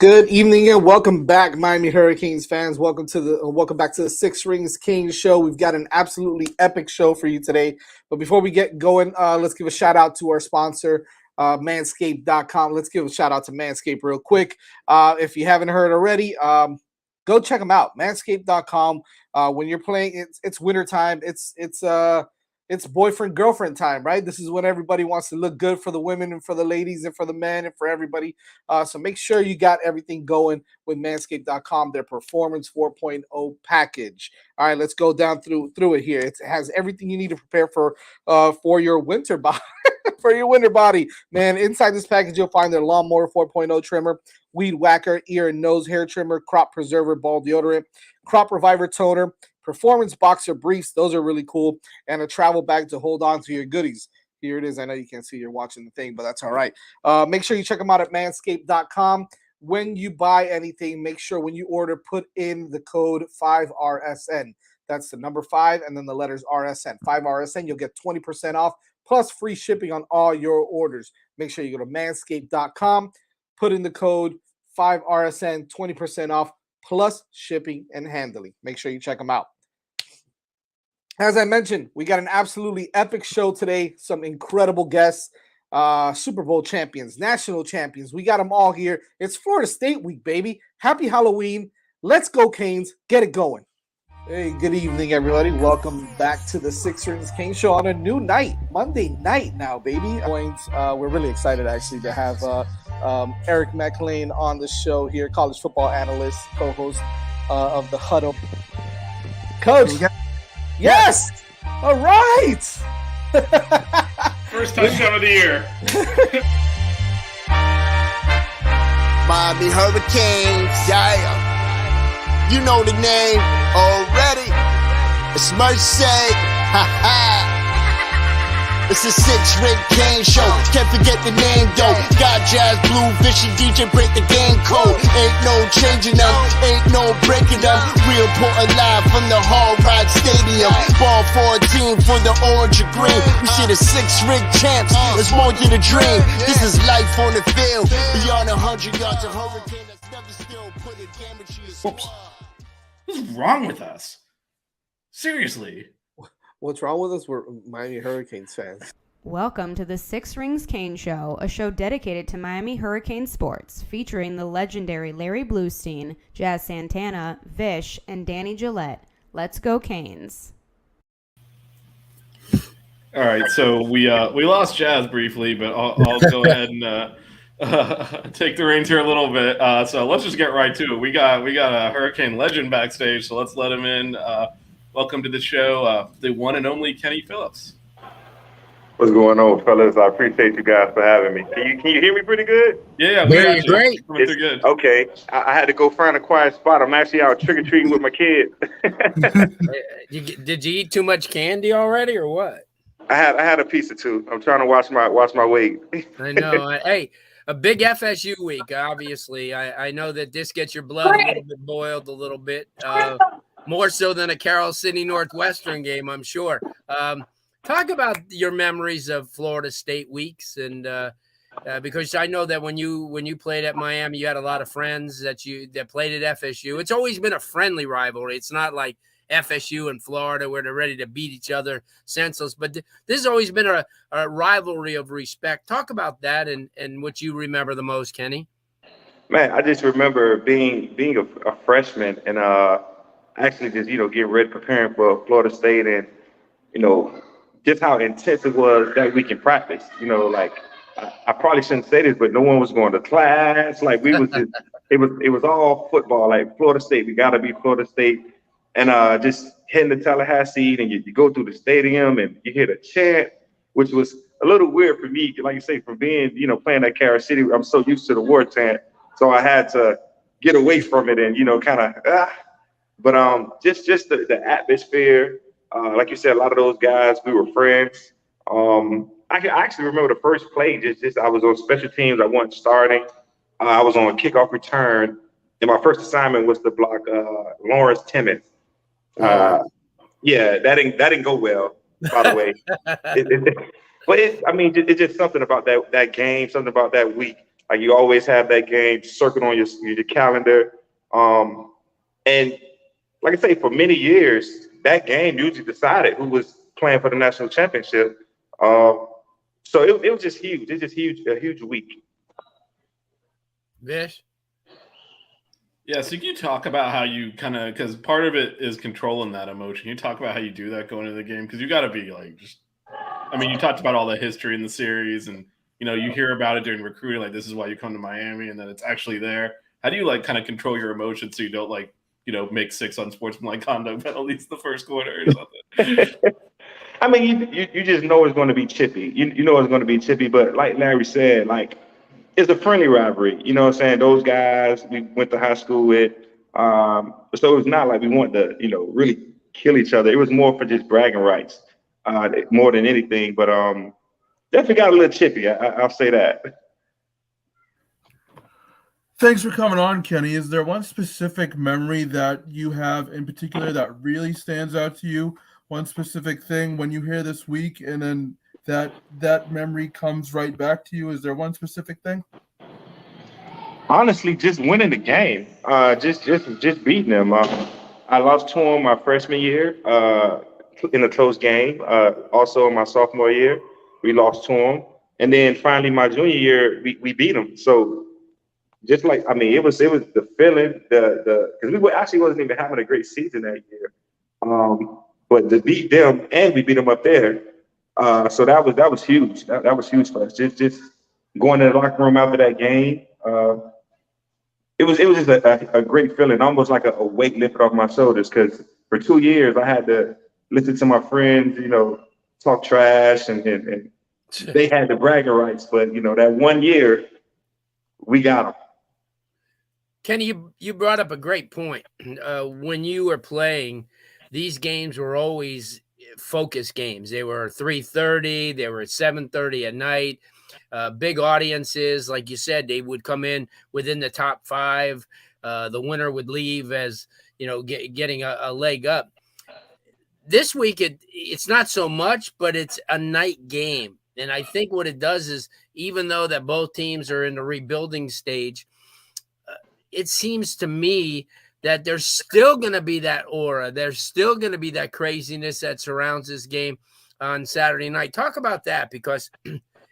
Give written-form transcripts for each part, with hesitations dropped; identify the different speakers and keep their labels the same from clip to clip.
Speaker 1: Good evening and welcome back, Miami Hurricanes fans. Welcome back to the Six Rings Kings show. We've got an absolutely epic show for you today. But before we get going, let's give a shout out to our sponsor, Manscaped.com. Let's give a shout out to Manscaped real quick. If you haven't heard already, go check them out. Manscaped.com. When you're playing, it's wintertime. It's boyfriend girlfriend time, right? This is when everybody wants to look good for the women and for the ladies and for the men and for everybody. So make sure you got everything going with Manscaped.com, their Performance 4.0 package. All right, let's go down through it here. It has everything you need to prepare for your winter body. For your winter body, man. Inside this package, you'll find their Lawnmower 4.0 trimmer, Weed Whacker, ear and nose hair trimmer, Crop Preserver ball deodorant, Crop Reviver toner, Performance boxer briefs. Those are really cool. And a travel bag to hold on to your goodies. Here it is. I know you can't see you're watching the thing, but that's all right. Make sure you check them out at manscaped.com. When you buy anything, make sure when you order, put in the code 5RSN. That's the number 5 and then the letters RSN. 5RSN. You'll get 20% off plus free shipping on all your orders. Make sure you go to manscaped.com, put in the code 5RSN, 20% off plus shipping and handling. Make sure you check them out. As I mentioned, we got an absolutely epic show today. Some incredible guests, Super Bowl champions, national champions. We got them all here. It's Florida State week, baby. Happy Halloween. Let's go, Canes. Get it going. Hey, good evening, everybody. Welcome back to the Six Rings Kings show on a new night, Monday night now, baby. We're really excited, actually, to have Eric McLean on the show here, college football analyst, co-host of The Huddle. Coach. Yes! All right!
Speaker 2: First touchdown of the year.
Speaker 3: Miami Hurricanes, yeah. You know the name already. It's Mercy. Ha ha. It's a six-ring Kane show. Can't forget the name, though. Got Jazz, Blue, Vision, DJ, break the game code. Ain't no changing them, ain't no breaking them. Real Portland live from the Hard Rock Stadium. Ball 14 for the orange and green. We see the six-ring champs. There's more than a dream. This is life on the field. Beyond 100 yards, a hurricane that's never still put a damage to your squad.
Speaker 2: What's wrong with us? Seriously.
Speaker 1: What's wrong with us? We're Miami Hurricanes fans.
Speaker 4: Welcome to the Six Rings Kane Show, a show dedicated to Miami Hurricane sports, featuring the legendary Larry Bluestein, Jazz Santana, Vish, and Danny Gillette. Let's go, Canes.
Speaker 2: All right, so we lost Jazz briefly, but I'll go ahead and take the reins here a little bit. So let's just get right to it. We got a Hurricane legend backstage, so let's let him in. Welcome to the show, the one and only Kenny Phillips.
Speaker 5: What's going on, fellas? I appreciate you guys for having me. Can you hear me pretty good?
Speaker 2: Yeah,
Speaker 3: Very great.
Speaker 2: Good.
Speaker 5: Okay. I had to go find a quiet spot. I'm actually out trick-or-treating with my kids.
Speaker 6: Did you eat too much candy already, or what?
Speaker 5: I had a piece or two. I'm trying to watch my weight.
Speaker 6: I know. Hey, a big FSU week, obviously. I know that this gets your blood a little bit boiled a little bit. More so than a Carroll City Northwestern game, I'm sure. Talk about your memories of Florida State weeks, and because I know that when you played at Miami, you had a lot of friends that played at FSU. It's always been a friendly rivalry. It's not like FSU and Florida where they're ready to beat each other senseless. But this has always been a rivalry of respect. Talk about that and what you remember the most, Kenny.
Speaker 5: Man, I just remember being a freshman and actually just getting ready, preparing for Florida State, and just how intense it was that week in practice. Like I probably shouldn't say this, but no one was going to class. Like we was just, it was all football. Like Florida State, we got to be Florida State, and just hitting the Tallahassee, and you go through the stadium and you hear the chant, which was a little weird for me. Like you say, from being playing at Carroll City, I'm so used to the war chant, so I had to get away from it and kind of. But just the atmosphere. Like you said, a lot of those guys, we were friends. I actually remember the first play. Just I was on special teams. I wasn't starting. I was on kickoff return, and my first assignment was to block Lawrence Timmons. Yeah, that didn't go well, by the way. But it's just something about that game, something about that week. Like you always have that game circled on your calendar. And like I say, for many years, that game usually decided who was playing for the national championship. So it was just huge. It's just a huge week.
Speaker 6: Vish?
Speaker 2: Yeah, so can you talk about how you kind of, because part of it is controlling that emotion. You talk about how you do that going into the game, because you got to be like, just, I mean, you talked about all the history in the series, and you hear about it during recruiting, like this is why you come to Miami, and then it's actually there. How do you like kind of control your emotions so you don't like make 6 unsportsmanlike conduct penalties the first quarter or something?
Speaker 5: I mean, you just know it's going to be chippy. You know it's going to be chippy, but like Larry said, like it's a friendly rivalry. You know what I'm saying? Those guys we went to high school with. So it's not like we want to, really kill each other. It was more for just bragging rights, more than anything. But definitely got a little chippy. I'll say that.
Speaker 7: Thanks for coming on, Kenny. Is there one specific memory that you have in particular that really stands out to you? One specific thing when you hear this week, and then that memory comes right back to you? Is there one specific thing?
Speaker 5: Honestly, just winning the game. Just beating them. I lost to them my freshman year in a close game. Also in my sophomore year, we lost to them, and then finally my junior year, we beat them. So just like, I mean, it was the feeling, because we actually wasn't even having a great season that year. But to beat them, and we beat them up there. So that was huge. That was huge for us. Just going to the locker room after that game. It was just a great feeling, almost like a weight lifted off my shoulders. Because for 2 years I had to listen to my friends, talk trash, and they had the bragging rights. But that 1 year, we got them.
Speaker 6: Kenny, you brought up a great point. When you were playing, these games were always focus games. They were 3:30, they were 7:30 at night. Big audiences, like you said, they would come in within the top 5. The winner would leave as getting a leg up. This week it's not so much, but it's a night game, and I think what it does is, even though that both teams are in the rebuilding stage, it seems to me that there's still going to be that aura. There's still going to be that craziness that surrounds this game on Saturday night. Talk about that, because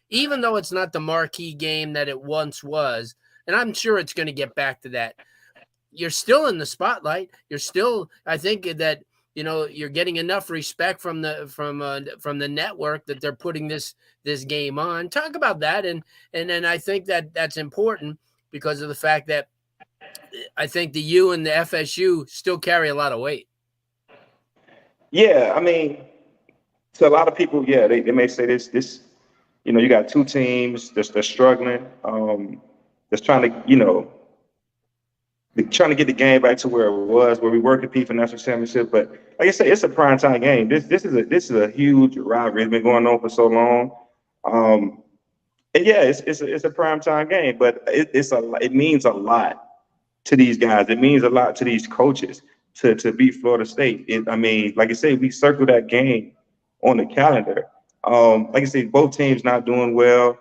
Speaker 6: even though it's not the marquee game that it once was, and I'm sure it's going to get back to that, you're still in the spotlight. You're still, I think that, you're getting enough respect from the network that they're putting this game on. Talk about that. And then I think that that's important because of the fact that I think the U and the FSU still carry a lot of weight.
Speaker 5: Yeah, I mean, to a lot of people, yeah, they may say this, you got 2 teams that's struggling, that's trying to, they're trying to get the game back to where it was, where we were competing for national championship. But like I said, it's a primetime game. This is a huge rivalry. It's been going on for so long. And yeah, it's a primetime game, but it means a lot to these guys. It means a lot to these coaches to beat Florida State. I mean, like I say, we circled that game on the calendar. Like I say, both teams not doing well.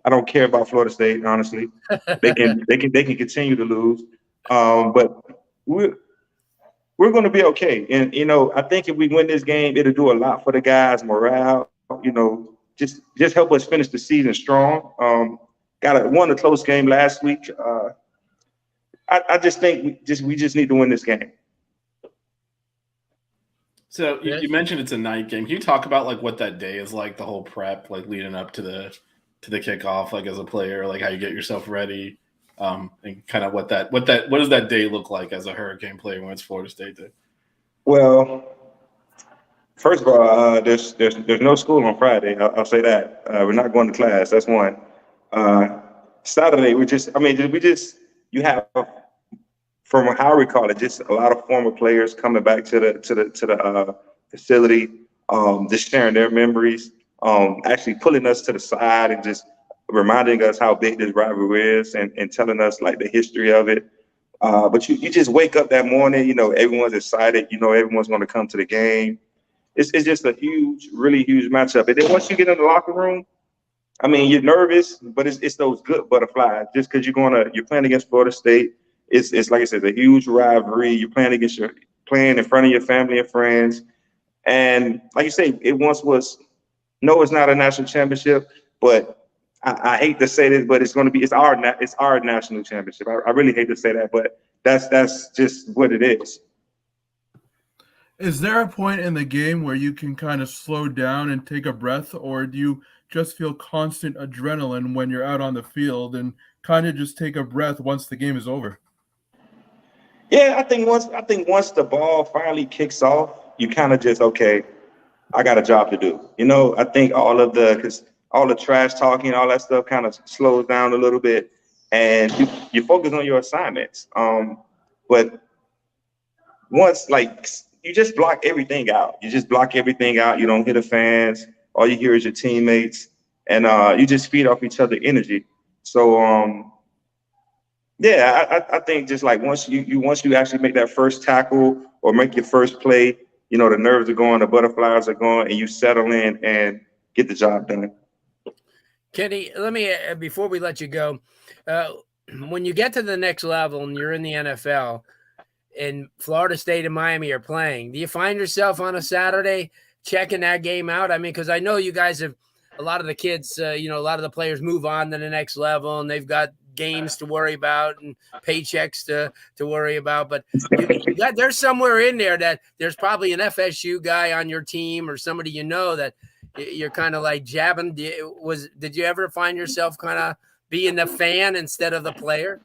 Speaker 5: I don't care about Florida State, honestly. They can continue to lose. But we're going to be okay. And I think if we win this game, it'll do a lot for the guys' morale. Just help us finish the season strong. Won a close game last week. I just think we just need to win this game.
Speaker 2: So you mentioned it's a night game. Can you talk about like what that day is like, the whole prep, like leading up to the kickoff, like as a player, like how you get yourself ready, and kind of what does that day look like as a Hurricane player when it's Florida State Day?
Speaker 5: Well, first of all, there's no school on Friday. I'll say that. We're not going to class. That's one. Saturday, you have, from how I recall it, just a lot of former players coming back to the facility, just sharing their memories, actually pulling us to the side and just reminding us how big this rivalry is and telling us like the history of it. But you just wake up that morning, everyone's excited, everyone's going to come to the game. It's just a really huge matchup. And then once you get in the locker room, I mean, you're nervous, but it's those good butterflies. Just because you're playing against Florida State, it's like I said, a huge rivalry. You're playing in front of your family and friends, and like you say, it once was. No, it's not a national championship, but I hate to say this, but it's our national championship. I really hate to say that, but that's just what it is.
Speaker 7: Is there a point in the game where you can kind of slow down and take a breath, or do you just feel constant adrenaline when you're out on the field and kind of just take a breath once the game is over?
Speaker 5: Yeah, I think once the ball finally kicks off, you kind of just, okay, I got a job to do. I think all the trash talking, all that stuff kind of slows down a little bit, and you focus on your assignments. But once, like, you just block everything out. You don't hear the fans. All you hear is your teammates, and you just feed off each other energy. So, I think just like once you actually make that first tackle or make your first play, the nerves are going, the butterflies are going, and you settle in and get the job done.
Speaker 6: Kenny, let me before we let you go, when you get to the next level and you're in the NFL, and Florida State and Miami are playing, do you find yourself on a Saturday checking that game out? I mean, because I know you guys have a lot of the kids, a lot of the players move on to the next level, and they've got games to worry about and paychecks to worry about. But there's somewhere in there that there's probably an FSU guy on your team or somebody that you're kind of like jabbing. Did you ever find yourself kind of being the fan instead of the player?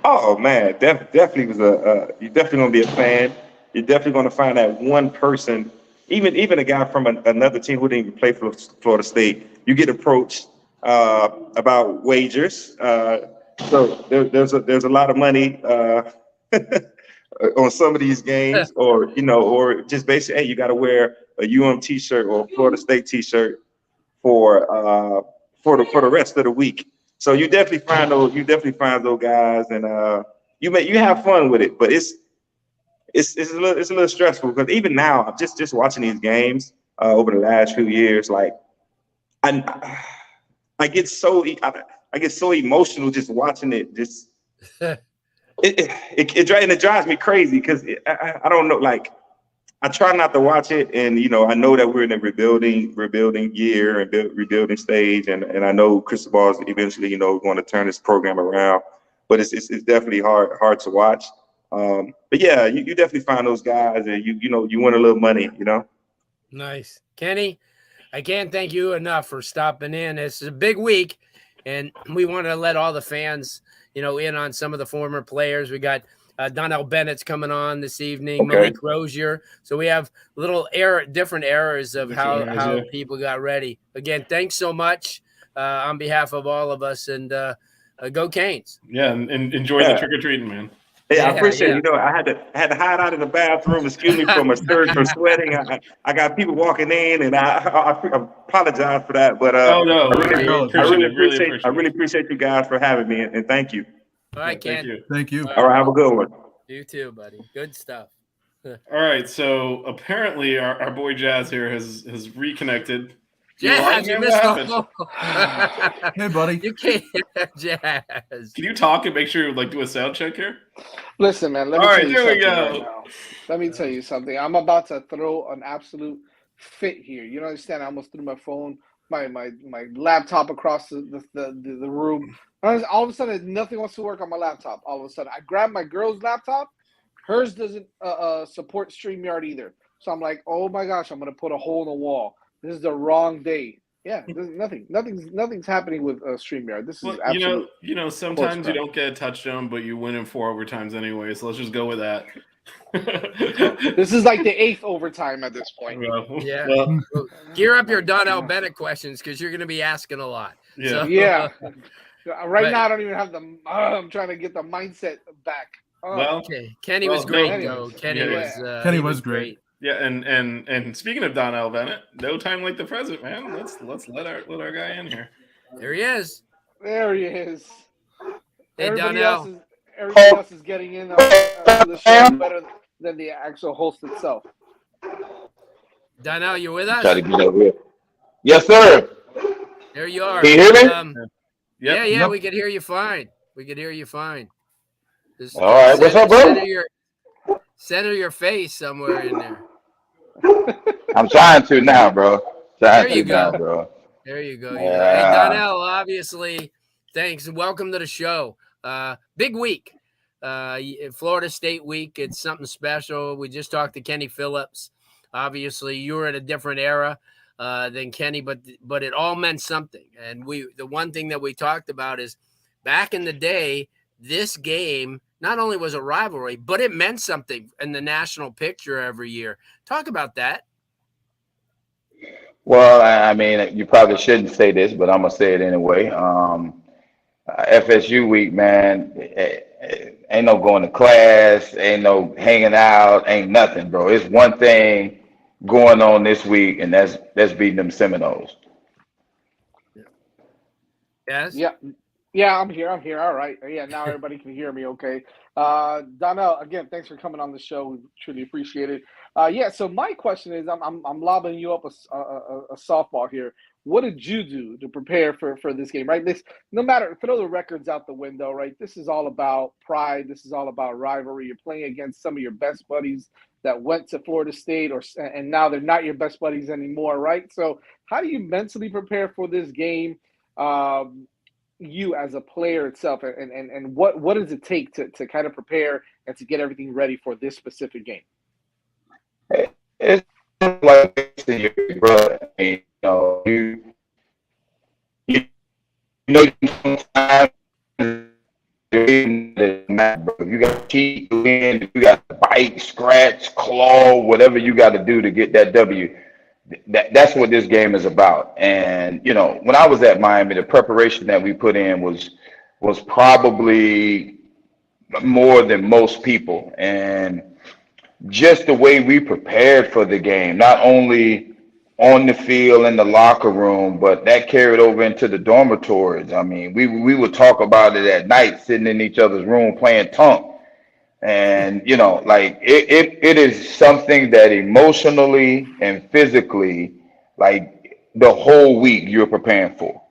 Speaker 5: Oh man, definitely was you're definitely gonna be a fan. You're definitely gonna find that one person, even a guy from another team who didn't even play for Florida State. You get approached about wagers. So there's a lot of money on some of these games, or just basically, hey, you got to wear a UM T-shirt or a Florida State T-shirt for the rest of the week. So you definitely find those guys, and you have fun with it. But it's a little stressful because even now, I'm just watching these games over the last few years, like I get so emotional just watching it. Just it drives me crazy because I don't know. Like, I try not to watch it, and I know that we're in a rebuilding year and rebuilding stage, and I know Cristobal is eventually going to turn this program around, but it's definitely hard to watch. But yeah, you definitely find those guys, and you win a little money.
Speaker 6: Nice, Kenny. I can't thank you enough for stopping in. It's a big week, and we want to let all the fans, in on some of the former players. We got Darnell Bennett's coming on this evening, okay. Malik Rosier. So we have different eras of how people got ready. Again, thanks so much on behalf of all of us, and go Canes.
Speaker 2: Yeah, and enjoy the trick-or-treating, man.
Speaker 5: Yeah, I appreciate it. I had to hide out in the bathroom. Excuse me from my shirt for sweating. I got people walking in, and I apologize for that. But I really appreciate you guys for having me, and thank you.
Speaker 6: All right, Ken.
Speaker 7: Thank you.
Speaker 5: All right, have a good one.
Speaker 6: You too, buddy. Good stuff.
Speaker 2: All right, so apparently our boy Jazz here has reconnected.
Speaker 6: Jazz, you missed the whole.
Speaker 7: Hey, buddy.
Speaker 6: You can't, Jazz.
Speaker 2: Can you talk and make sure you do a sound check here?
Speaker 1: Listen, man. Let me tell you something. I'm about to throw an absolute fit here. You don't understand? I almost threw my phone, my laptop across the room. All of a sudden, nothing wants to work on my laptop. All of a sudden, I grab my girl's laptop. Hers doesn't support StreamYard either. So I'm like, oh my gosh, I'm gonna put a hole in the wall. This is the wrong day. Yeah, nothing's happening with StreamYard. This is absolute.
Speaker 2: Sometimes you don't get a touchdown, but you win in 4 overtimes anyway. So let's just go with that.
Speaker 1: This is like the 8th overtime at this point.
Speaker 6: Yeah. Well, gear up your Darnell Bennett questions because you're going to be asking a lot.
Speaker 2: Yeah.
Speaker 6: So,
Speaker 1: yeah. Now, I don't even have I'm trying to get the mindset back.
Speaker 6: Okay. Kenny was great, though. Kenny was
Speaker 7: great.
Speaker 2: Yeah, and speaking of Darnell Bennett, no time like the present, man. Let's let our guy in here.
Speaker 6: There he is.
Speaker 1: Hey,
Speaker 6: everybody
Speaker 1: Darnell. Everybody else is getting in on the show better than the actual host itself.
Speaker 6: Darnell, you with us?
Speaker 8: Try to get over here. Yes, sir.
Speaker 6: There you are.
Speaker 8: Can you hear me?
Speaker 2: Yep.
Speaker 6: Yeah, we can hear you fine. We can hear you fine. Just,
Speaker 8: All right, what's up, bro?
Speaker 6: Center your face somewhere in there.
Speaker 8: I'm trying to now, bro.
Speaker 6: There you go.
Speaker 8: Now, bro.
Speaker 6: There you go.
Speaker 8: Yeah.
Speaker 6: Hey, Darnell, obviously, thanks. Welcome to the show. Big week. Florida State week. It's something special. We just talked to Kenny Phillips. Obviously, you were in a different era than Kenny, but it all meant something. And the one thing that we talked about is back in the day, this game not only was a rivalry, but it meant something in the national picture every year. Talk about that.
Speaker 8: Well, I mean, you probably shouldn't say this, but I'm gonna say it anyway. FSU week, man, ain't no going to class, ain't no hanging out, ain't nothing, bro. It's one thing going on this week, and that's beating them Seminoles.
Speaker 6: Yes.
Speaker 1: Yeah, I'm here. All right. Yeah, now everybody can hear me okay. Darnell, again, thanks for coming on the show. We truly appreciate it. So my question is, I'm lobbing you up a softball here. What did you do to prepare for this game, right? No matter, throw the records out the window, right? This is all about pride. This is all about rivalry. You're playing against some of your best buddies that went to Florida State, and now they're not your best buddies anymore, right? So how do you mentally prepare for this game? You as a player itself, and what does it take to kind of prepare and to get everything ready for this specific game?
Speaker 8: It's like your brother. I mean, sometimes you got to cheat, win, you got to bite, scratch, claw, whatever you got to do to get that W. That's what this game is about. And when I was at Miami, the preparation that we put in was probably more than most people. And just the way we prepared for the game, not only on the field in the locker room, but that carried over into the dormitories. I mean, we would talk about it at night, sitting in each other's room playing tonk. And like it is something that emotionally and physically, like the whole week you're preparing for.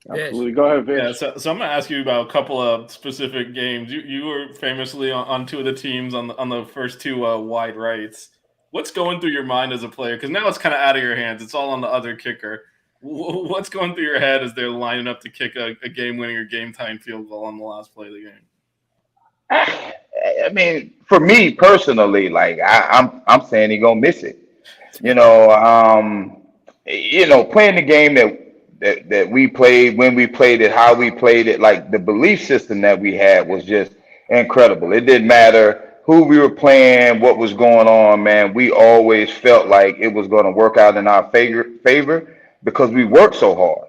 Speaker 1: Absolutely. Go ahead, Vish.
Speaker 2: Yeah, so I'm going to ask you about a couple of specific games. You were famously on two of the teams on the first two wide rights. What's going through your mind as a player? Because now it's kind of out of your hands. It's all on the other kicker. What's going through your head as they're lining up to kick a game-winning or game-tying field goal on the last play of the game?
Speaker 8: I mean, for me personally, like I'm saying he's gonna miss it. Playing the game that we played, when we played it, how we played it, like the belief system that we had was just incredible. It didn't matter who we were playing, what was going on, man. We always felt like it was going to work out in our favor because we worked so hard.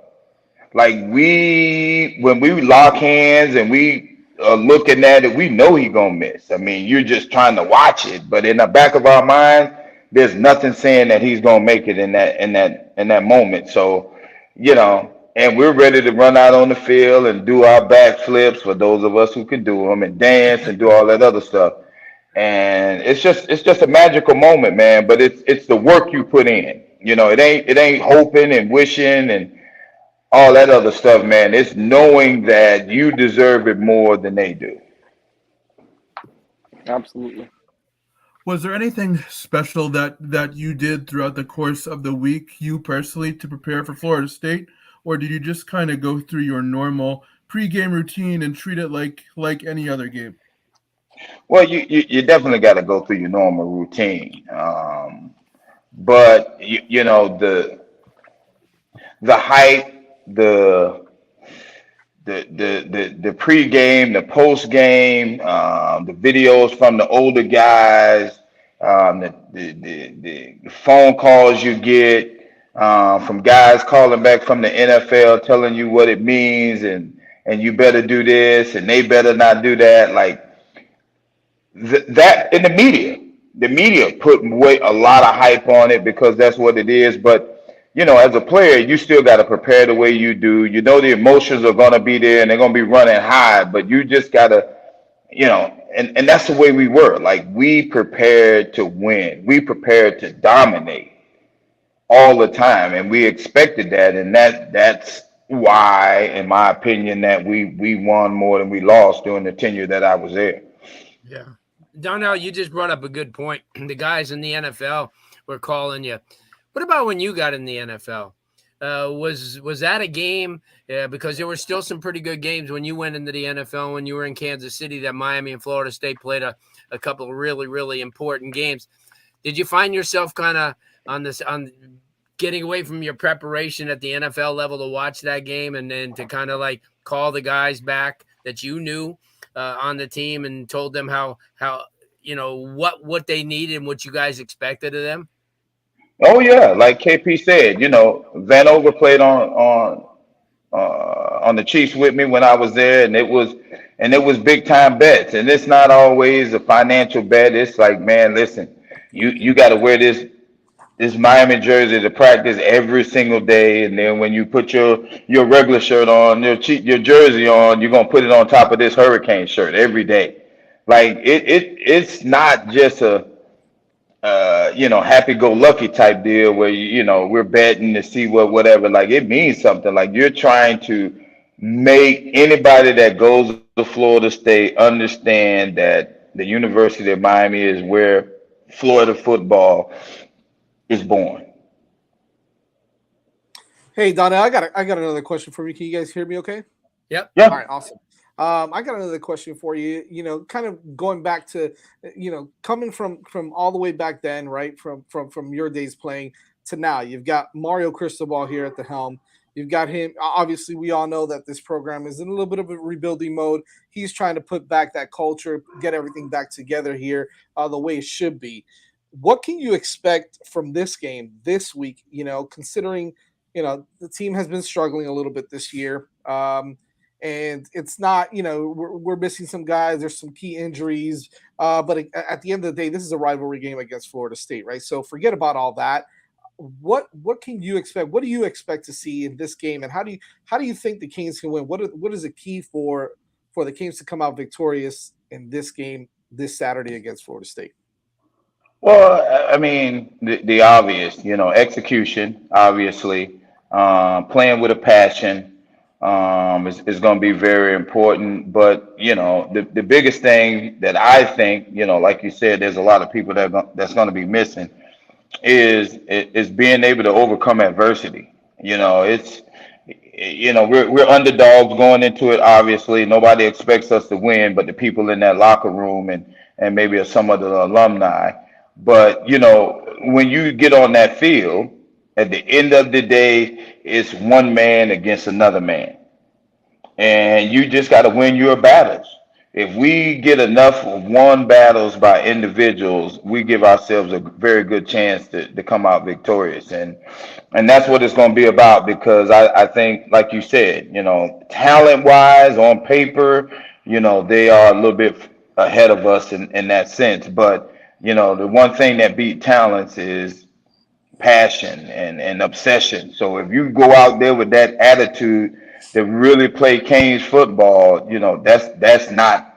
Speaker 8: Like when we lock hands and we are looking at it, we know he's gonna miss. I mean, you're just trying to watch it, but in the back of our mind, there's nothing saying that he's gonna make it in that moment. So, and we're ready to run out on the field and do our backflips for those of us who can do them, and dance and do all that other stuff. And it's just a magical moment, man. But it's the work you put in. It ain't hoping and wishing and all that other stuff, man. It's knowing that you deserve it more than they do.
Speaker 1: Absolutely.
Speaker 7: Was there anything special that you did throughout the course of the week, you personally, to prepare for Florida State? Or did you just kind of go through your normal pregame routine and treat it like any other game?
Speaker 8: Well, you definitely got to go through your normal routine. But the hype, the pregame, the postgame, the videos from the older guys, the phone calls you get from guys calling back from the NFL telling you what it means and you better do this and they better not do that. Like that in the media put a lot of hype on it because that's what it is. But as a player, you still got to prepare the way you do. The emotions are going to be there and they're going to be running high, but you just got to, and that's the way we were. Like we prepared to win. We prepared to dominate. all the time, and we expected that, and that's why, in my opinion, that we won more than we lost during the tenure that I was there.
Speaker 6: Yeah. Darnell, you just brought up a good point. The guys in the NFL were calling you. What about when you got in the NFL? Was that a game? Because there were still some pretty good games when you went into the NFL, when you were in Kansas City, that Miami and Florida State played a couple of really, really important games. Did you find yourself kind of on getting away from your preparation at the NFL level to watch that game, and then to kind of like call the guys back that you knew on the team and told them how what they needed and what you guys expected of them?
Speaker 8: Oh yeah, like KP said, Vanover played on the Chiefs with me when I was there, and it was big time bets, and it's not always a financial bet. It's like, man, listen, you got to wear this Miami jersey to practice every single day, and then when you put your regular shirt on, your jersey on, you're gonna put it on top of this Hurricane shirt every day. Like it's not just a happy-go-lucky type deal where we're betting to see whatever. Like, it means something. Like, you're trying to make anybody that goes to Florida State understand that the University of Miami is where Florida football is born.
Speaker 1: Hey, Donna, I got another question for you. Can you guys hear me okay?
Speaker 6: Yep.
Speaker 8: Yeah.
Speaker 1: All right, awesome. I got another question for you. Kind of going back to, coming from all the way back then, right? From your days playing to now, you've got Mario Cristobal here at the helm. You've got him. Obviously, we all know that this program is in a little bit of a rebuilding mode. He's trying to put back that culture, get everything back together here, the way it should be. What can you expect from this game this week? Considering, the team has been struggling a little bit this year. And it's not, we're missing some guys. There's some key injuries. But at the end of the day, this is a rivalry game against Florida State, right? So forget about all that. What can you expect? What do you expect to see in this game? And how do you think the Canes can win? What is the key for the Canes to come out victorious in this game this Saturday against Florida State?
Speaker 8: Well, I mean, the obvious, execution, obviously, playing with a passion. Is going to be very important. But, the biggest thing that I think, like you said, there's a lot of people that's going to be missing is being able to overcome adversity. We're underdogs going into it. Obviously, nobody expects us to win, but the people in that locker room and maybe some of the alumni. But, when you get on that field, at the end of the day, it's one man against another man. And you just got to win your battles. If we get enough of won battles by individuals, we give ourselves a very good chance to come out victorious. And that's what it's going to be about, because I think, like you said, talent-wise, on paper, they are a little bit ahead of us in that sense. But, the one thing that beat talents is passion and obsession. So if you go out there with that attitude to really play Canes football, that's not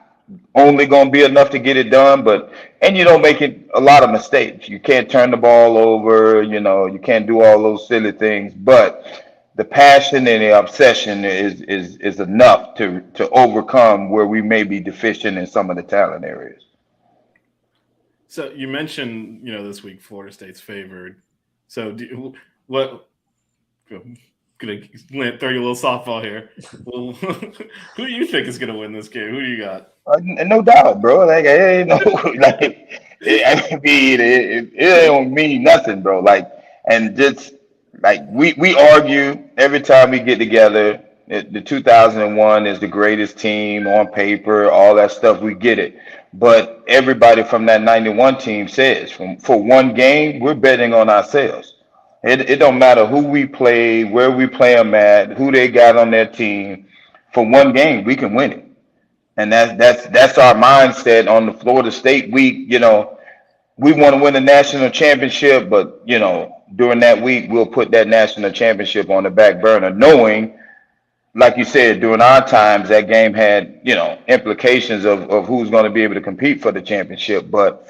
Speaker 8: only going to be enough to get it done, and you don't make it a lot of mistakes. You can't turn the ball over, you can't do all those silly things, but the passion and the obsession is enough to overcome where we may be deficient in some of the talent areas.
Speaker 2: So you mentioned, this week Florida State's favored. So gonna throw you a little softball here. Well, who do you think is gonna win this game? Who do you got?
Speaker 8: No doubt, bro. Like, it don't mean nothing, bro. Like, and just like we argue every time we get together. The 2001 is the greatest team on paper, all that stuff. We get it. But everybody from that 91 team says for one game, we're betting on ourselves. It don't matter who we play, where we play them at, who they got on their team. For one game, we can win it. And that's our mindset on the Florida State week. We want to win the national championship, but, during that week, we'll put that national championship on the back burner, knowing, like you said, during our times, that game had, implications of who's going to be able to compete for the championship. But,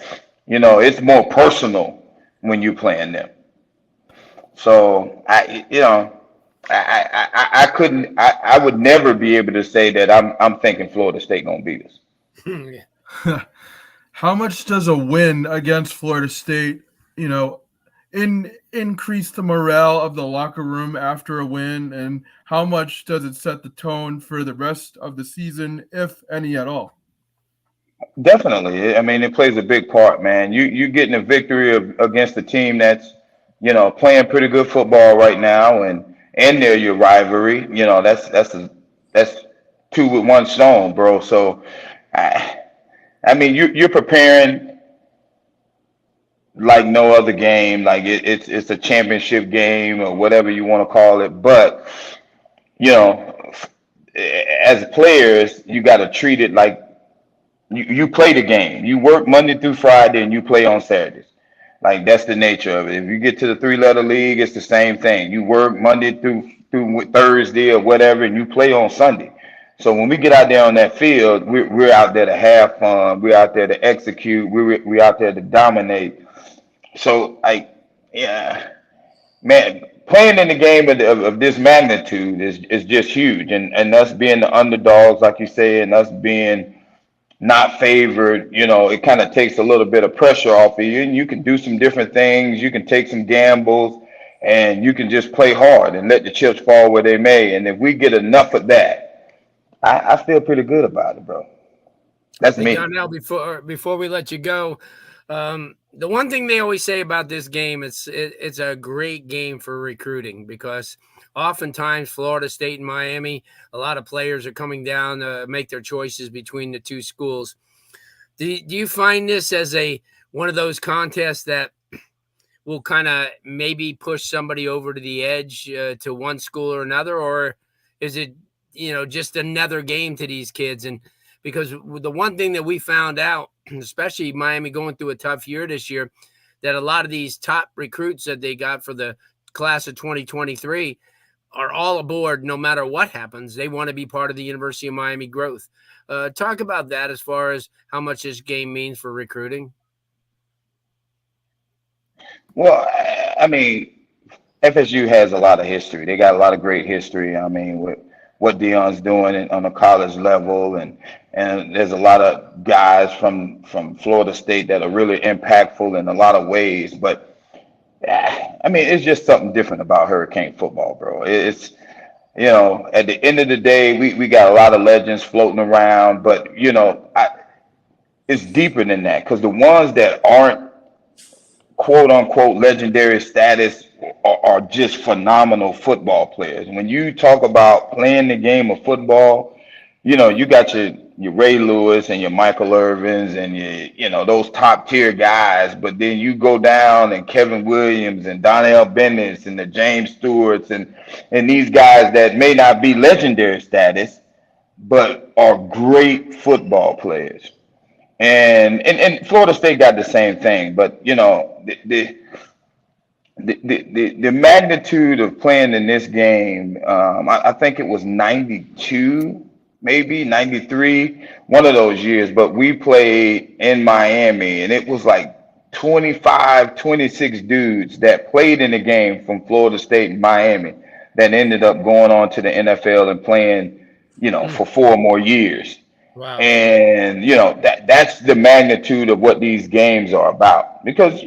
Speaker 8: it's more personal when you're playing them. So I couldn't. I would never be able to say that I'm thinking Florida State gonna beat us.
Speaker 7: How much does a win against Florida State, increase the morale of the locker room after a win, and how much does it set the tone for the rest of the season, if any at all?
Speaker 8: Definitely. I mean, it plays a big part, man. You getting a victory against a team that's playing pretty good football right now, and they're your rivalry. That's two with one stone, bro. So, I mean, you're preparing like no other game. Like it's a championship game or whatever you want to call it. But you know, as players, you got to treat it like you play the game. You work Monday through Friday and you play on Saturdays. Like that's the nature of it. If you get to the three-letter league, it's the same thing. You work Monday through Thursday or whatever, and you play on Sunday. So when we get out there on that field, we're out there to have fun. We're out there to execute. We're out there to dominate. So yeah, man, playing in the game of this magnitude is just huge. And us being the underdogs, like you say, and us being not favored, it kind of takes a little bit of pressure off of you, and you can do some different things. You can take some gambles, and you can just play hard and let the chips fall where they may. And if we get enough of that, I feel pretty good about it, bro. That's me.
Speaker 6: Darnell, before we let you go, the one thing they always say about this game, it's a great game for recruiting, because oftentimes Florida State and Miami, a lot of players are coming down to make their choices between the two schools. Do you find this as one of those contests that will kind of maybe push somebody over to the edge to one school or another, or is it just another game to these kids? And because the one thing that we found out, especially Miami going through a tough year this year, that a lot of these top recruits that they got for the class of 2023 are all aboard no matter what happens. They want to be part of the University of Miami growth. Talk about that as far as how much this game means for recruiting.
Speaker 8: Well, I mean, FSU has a lot of history. They got a lot of great history. I mean, with what Deion's doing on a college level, and there's a lot of guys from Florida State that are really impactful in a lot of ways. But I mean, it's just something different about Hurricane football, bro. It's at the end of the day, we got a lot of legends floating around, but it's deeper than that, because the ones that aren't quote unquote legendary status are just phenomenal football players. When you talk about playing the game of football, you got your Ray Lewis and your Michael Irvins and your those top tier guys, but then you go down and Kevin Williams and Darnell Bennett and the James Stewarts and these guys that may not be legendary status, but are great football players. And Florida State got the same thing, but the magnitude of playing in this game, I think it was 92, maybe 93, one of those years, but we played in Miami, and it was like 25, 26 dudes that played in the game from Florida State and Miami that ended up going on to the NFL and playing, for 4 more years.
Speaker 6: Wow.
Speaker 8: And that's the magnitude of what these games are about, because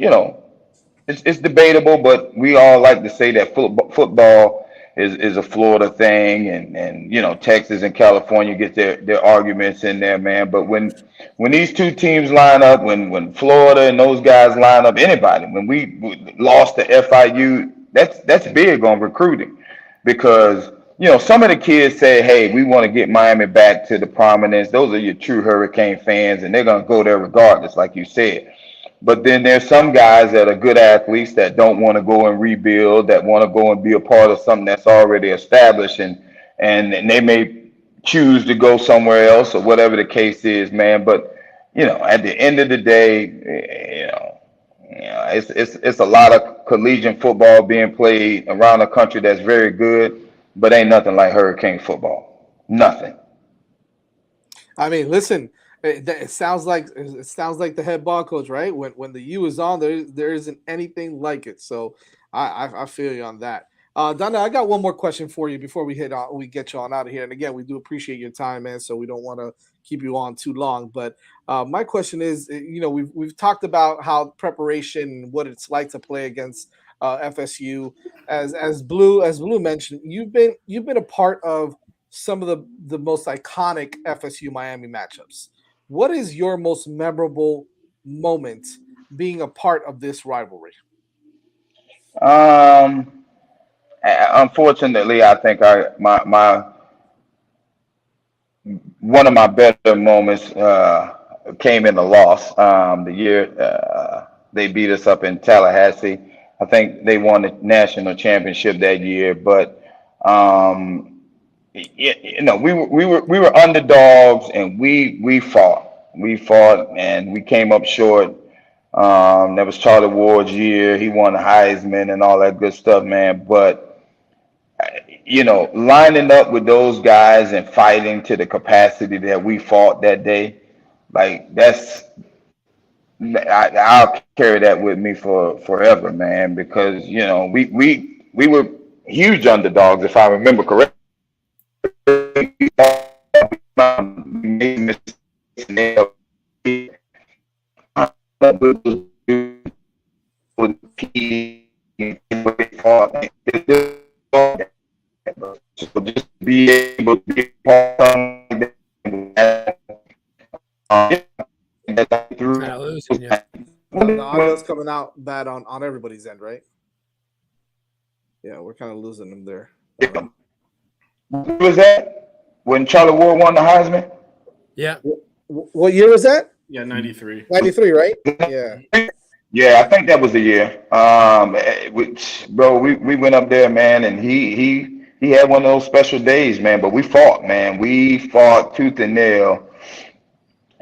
Speaker 8: it's debatable, but we all like to say that football is a Florida thing, and Texas and California get their arguments in there, man. But when these two teams line up, when Florida and those guys line up, anybody, when we lost to FIU, that's big on recruiting, because some of the kids say, hey, we want to get Miami back to the prominence. Those are your true Hurricane fans, and they're going to go there regardless, like you said. But then there's some guys that are good athletes that don't want to go and rebuild, that want to go and be a part of something that's already established, and they may choose to go somewhere else or whatever the case is, man. But at the end of the day, it's a lot of collegiate football being played around the country that's very good, but ain't nothing like Hurricane football. Nothing.
Speaker 1: I mean, listen, It sounds like the head ball coach, right? When the U is on, there isn't anything like it. So I feel you on that. Donna, I got one more question for you before we get you on out of here. And again, we do appreciate your time, man. So we don't want to keep you on too long. But my question is, we've talked about how preparation, what it's like to play against FSU. As Blue mentioned, you've been a part of some of the most iconic FSU Miami matchups. What is your most memorable moment being a part of this rivalry?
Speaker 8: Unfortunately, I think my one of my better moments came in the loss. The year they beat us up in Tallahassee. I think they won the national championship that year, but we were underdogs, and we fought. We fought, and we came up short. That was Charlie Ward's year. He won the Heisman and all that good stuff, man. But lining up with those guys and fighting to the capacity that we fought that day, like I'll carry that with me for forever, man. Because we were huge underdogs, if I remember correctly. So just be able to be part of
Speaker 1: The audio's coming out bad on everybody's end, right? Yeah, we're kind of losing them there.
Speaker 8: What was that? When Charlie Ward won the Heisman?
Speaker 6: Yeah.
Speaker 1: What year was that?
Speaker 2: Yeah, 93.
Speaker 1: 93, right? Yeah.
Speaker 8: Yeah, I think that was the year. We went up there, man, and he had one of those special days, man. But we fought, man. We fought tooth and nail.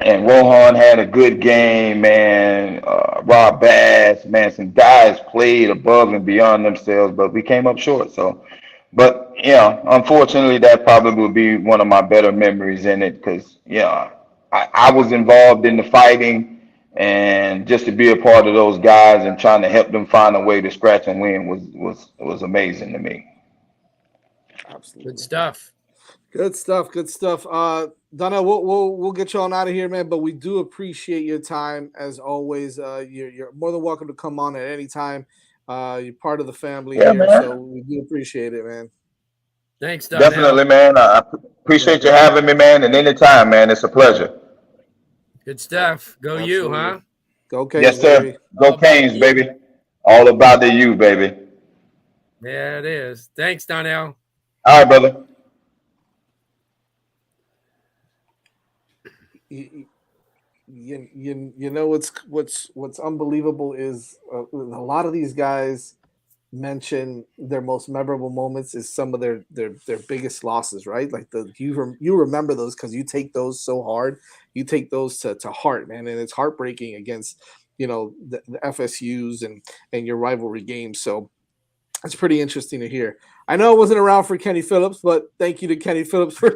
Speaker 8: And Rohan had a good game, man. Rob Bass, man, some guys played above and beyond themselves, but we came up short. So, but unfortunately, that probably would be one of my better memories in it, because I was involved in the fighting, and just to be a part of those guys and trying to help them find a way to scratch and win was amazing to me.
Speaker 1: Absolutely.
Speaker 6: Good stuff.
Speaker 1: Good stuff. Donna, we'll get you on out of here, man. But we do appreciate your time as always. You're more than welcome to come on at any time. You're part of the family here, man. So we do appreciate it, man.
Speaker 6: Thanks, Darnell.
Speaker 8: Definitely, man. I appreciate you having me, man. And anytime, man, it's a pleasure.
Speaker 6: Good stuff. Go Absolutely. You, huh?
Speaker 1: Go Canes,
Speaker 8: yes, sir.
Speaker 1: Baby.
Speaker 8: Go Canes, baby. All about the U, baby.
Speaker 6: Yeah, it is. Thanks, Darnell.
Speaker 8: All right, brother.
Speaker 1: You know what's unbelievable is a lot of these guys mention their most memorable moments is some of their biggest losses, right? Like you remember those because you take those so hard, you take those to heart, man, and it's heartbreaking against the FSUs and your rivalry games. So it's pretty interesting to hear. I know I wasn't around for Kenny Phillips, but thank you to Kenny Phillips for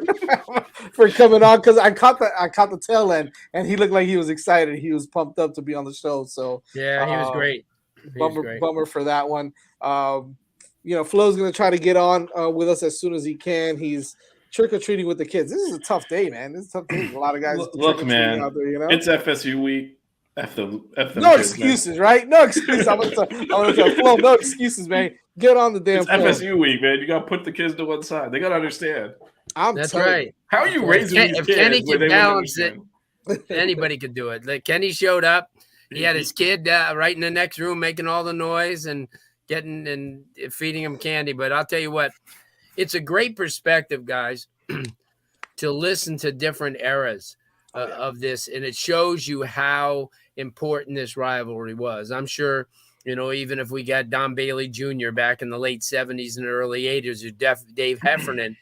Speaker 1: coming on, because I caught the tail end, and he looked like he was excited. He was pumped up to be on the show. So
Speaker 6: yeah, he was great.
Speaker 1: Bummer for that one. Flo's going to try to get on with us as soon as he can. He's trick-or-treating with the kids. This is a tough day, man. This is a tough day. A lot of guys
Speaker 2: look, man,
Speaker 1: out there,
Speaker 2: it's FSU week. F them
Speaker 1: no
Speaker 2: kids,
Speaker 1: excuses,
Speaker 2: man.
Speaker 1: Right? No excuses. I'm gonna tell Flo, no excuses, man. Get on the damn
Speaker 2: It's
Speaker 1: phone.
Speaker 2: FSU week, man. You got to put the kids to one side. They got to understand.
Speaker 6: That's right.
Speaker 2: How are you raising these kids?
Speaker 6: If Kenny can balance it, anybody could do it. Like Kenny showed up. He had his kid right in the next room making all the noise and getting and feeding him candy. But I'll tell you what, it's a great perspective, guys, to listen to different eras of this. And it shows you how important this rivalry was. I'm sure, even if we got Don Bailey Jr. back in the late 70s and early 80s, or Dave Heffernan,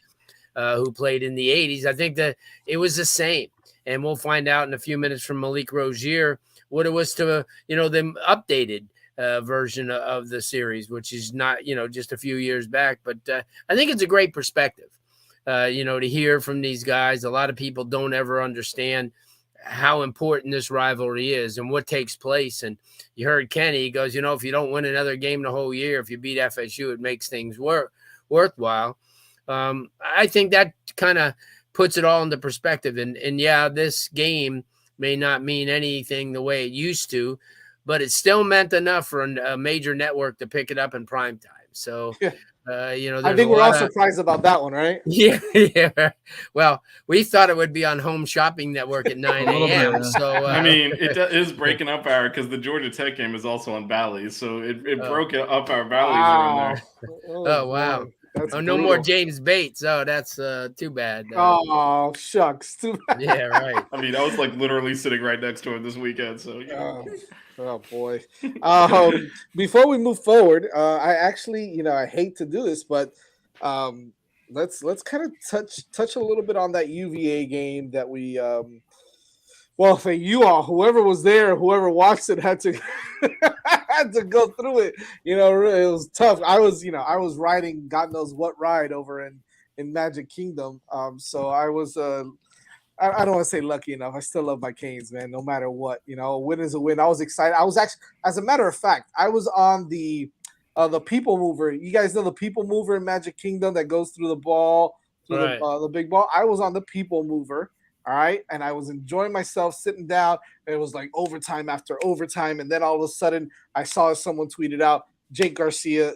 Speaker 6: who played in the 80s, I think that it was the same. And we'll find out in a few minutes from Malik Rosier what it was to, the updated version of the series, which is not, just a few years back. But I think it's a great perspective, to hear from these guys. A lot of people don't ever understand how important this rivalry is and what takes place. And you heard Kenny, he goes, if you don't win another game the whole year, if you beat FSU, it makes things worthwhile. I think that kind of puts it all into perspective. And yeah, this game may not mean anything the way it used to, but it still meant enough for a major network to pick it up in prime time. So,
Speaker 1: I think we're all surprised about that one, right?
Speaker 6: Yeah, yeah. Well, we thought it would be on Home Shopping Network at 9 a.m. So,
Speaker 2: I mean, it is breaking up hour because the Georgia Tech game is also on Bally's, so it broke up our Bally's are in there.
Speaker 6: Oh wow.
Speaker 1: That's
Speaker 6: no more James Bates. Oh, that's too bad.
Speaker 1: Oh shucks, too bad.
Speaker 6: Yeah, right.
Speaker 2: I mean, I was like literally sitting right next to him this weekend. So
Speaker 1: oh boy. Before we move forward, I actually, I hate to do this, but let's kind of touch a little bit on that UVA game that we well, for you all, whoever was there, whoever watched it had to had to go through it. It was tough. I was riding God knows what ride over in Magic Kingdom. So I was I don't want to say lucky enough. I still love my Canes, man, no matter what. A win is a win. I was excited. I was actually, as a matter of fact, I was on the People Mover. You guys know the People Mover in Magic Kingdom that goes through the ball, through the big ball. I was on the People Mover. All right. And I was enjoying myself sitting down. And it was like overtime after overtime. And then all of a sudden I saw someone tweeted out, Jake Garcia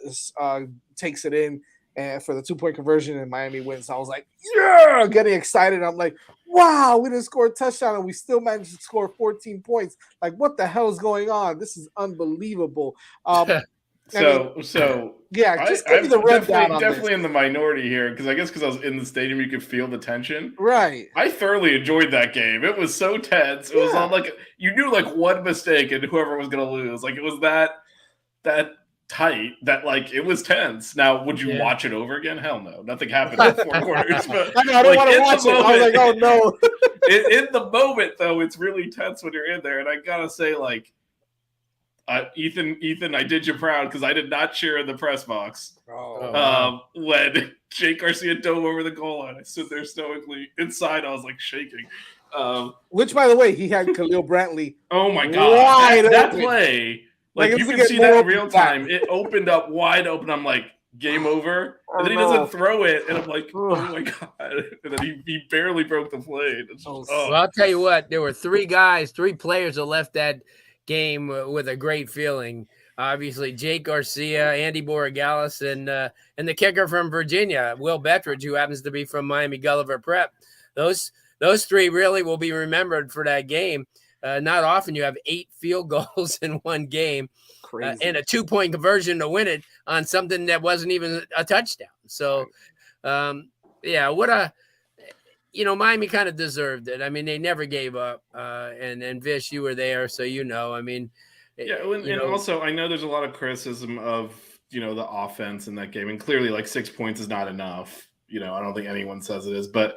Speaker 1: takes it in and for the 2-point conversion and Miami wins. I was like, yeah, getting excited. I'm like, wow, we didn't score a touchdown and we still managed to score 14 points. Like, what the hell is going on? This is unbelievable.
Speaker 2: So
Speaker 1: yeah, just give me the rundown.
Speaker 2: Definitely in the minority here because I was in the stadium, you could feel the tension.
Speaker 1: Right.
Speaker 2: I thoroughly enjoyed that game. It was so tense. It was on you knew one mistake and whoever was going to lose. Like it was that tight that it was tense. Now, would you watch it over again? Hell no. Nothing happened in 4 quarters. But
Speaker 1: I don't want to watch it. I was like, oh no.
Speaker 2: in the moment though, it's really tense when you're in there, and I gotta say, Ethan, I did you proud because I did not cheer in the press box. When Jake Garcia dove over the goal line, I stood there stoically. Inside, I was shaking.
Speaker 1: Which, by the way, he had Khalil Brantley.
Speaker 2: Oh my god, that play! You can see that in real time. It opened up wide open. I'm like, game over. And then he doesn't throw it, and I'm like, oh my god! And then he barely broke the play.
Speaker 6: Well, I'll tell you what, there were 3 players that left that game with a great feeling. Obviously, Jake Garcia, Andy Borregales, and the kicker from Virginia, Will Bettridge, who happens to be from Miami Gulliver Prep. Those 3 really will be remembered for that game. Not often you have 8 field goals in one game and a 2-point conversion to win it on something that wasn't even a touchdown. So, Miami kind of deserved it. I mean, they never gave up. And Vish, you were there, so I mean,
Speaker 2: also I know there's a lot of criticism of the offense in that game, and clearly 6 points is not enough. I don't think anyone says it is, but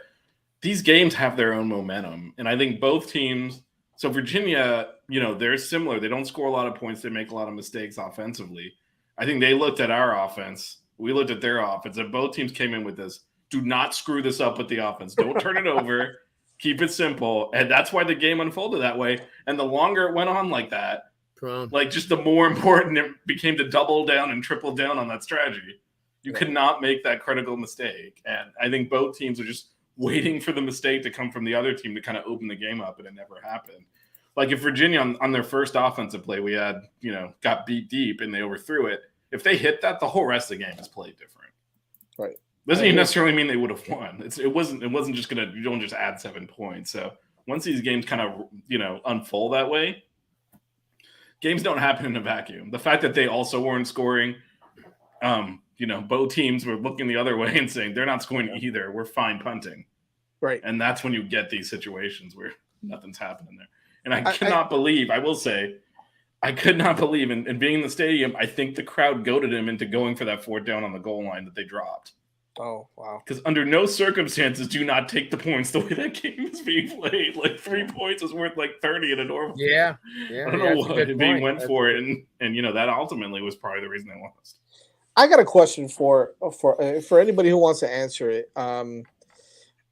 Speaker 2: these games have their own momentum, and I think both teams. So Virginia, they're similar. They don't score a lot of points. They make a lot of mistakes offensively. I think they looked at our offense. We looked at their offense, and both teams came in with this. Do not screw this up with the offense. Don't turn it over. Keep it simple. And that's why the game unfolded that way. And the longer it went on like that, just the more important it became to double down and triple down on that strategy. You could not make that critical mistake. And I think both teams are just waiting for the mistake to come from the other team to kind of open the game up, and it never happened. If Virginia on their first offensive play, we had, got beat deep and they overthrew it. If they hit that, the whole rest of the game is played different.
Speaker 1: Right.
Speaker 2: Doesn't even necessarily mean they would have won. It wasn't just you don't just add 7 points. So once these games kind of, unfold that way, games don't happen in a vacuum. The fact that they also weren't scoring, both teams were looking the other way and saying they're not scoring either. We're fine punting.
Speaker 1: Right.
Speaker 2: And that's when you get these situations where nothing's happening there. And I cannot believe, I will say, I could not believe in being in the stadium. I think the crowd goaded him into going for that 4th down on the goal line that they dropped.
Speaker 1: Oh, wow.
Speaker 2: Because under no circumstances do not take the points the way that game is being played. 3 points is worth 30 in a normal.
Speaker 6: Yeah.
Speaker 2: I don't know why they went for it. And that ultimately was probably the reason they lost.
Speaker 1: I got a question for anybody who wants to answer it.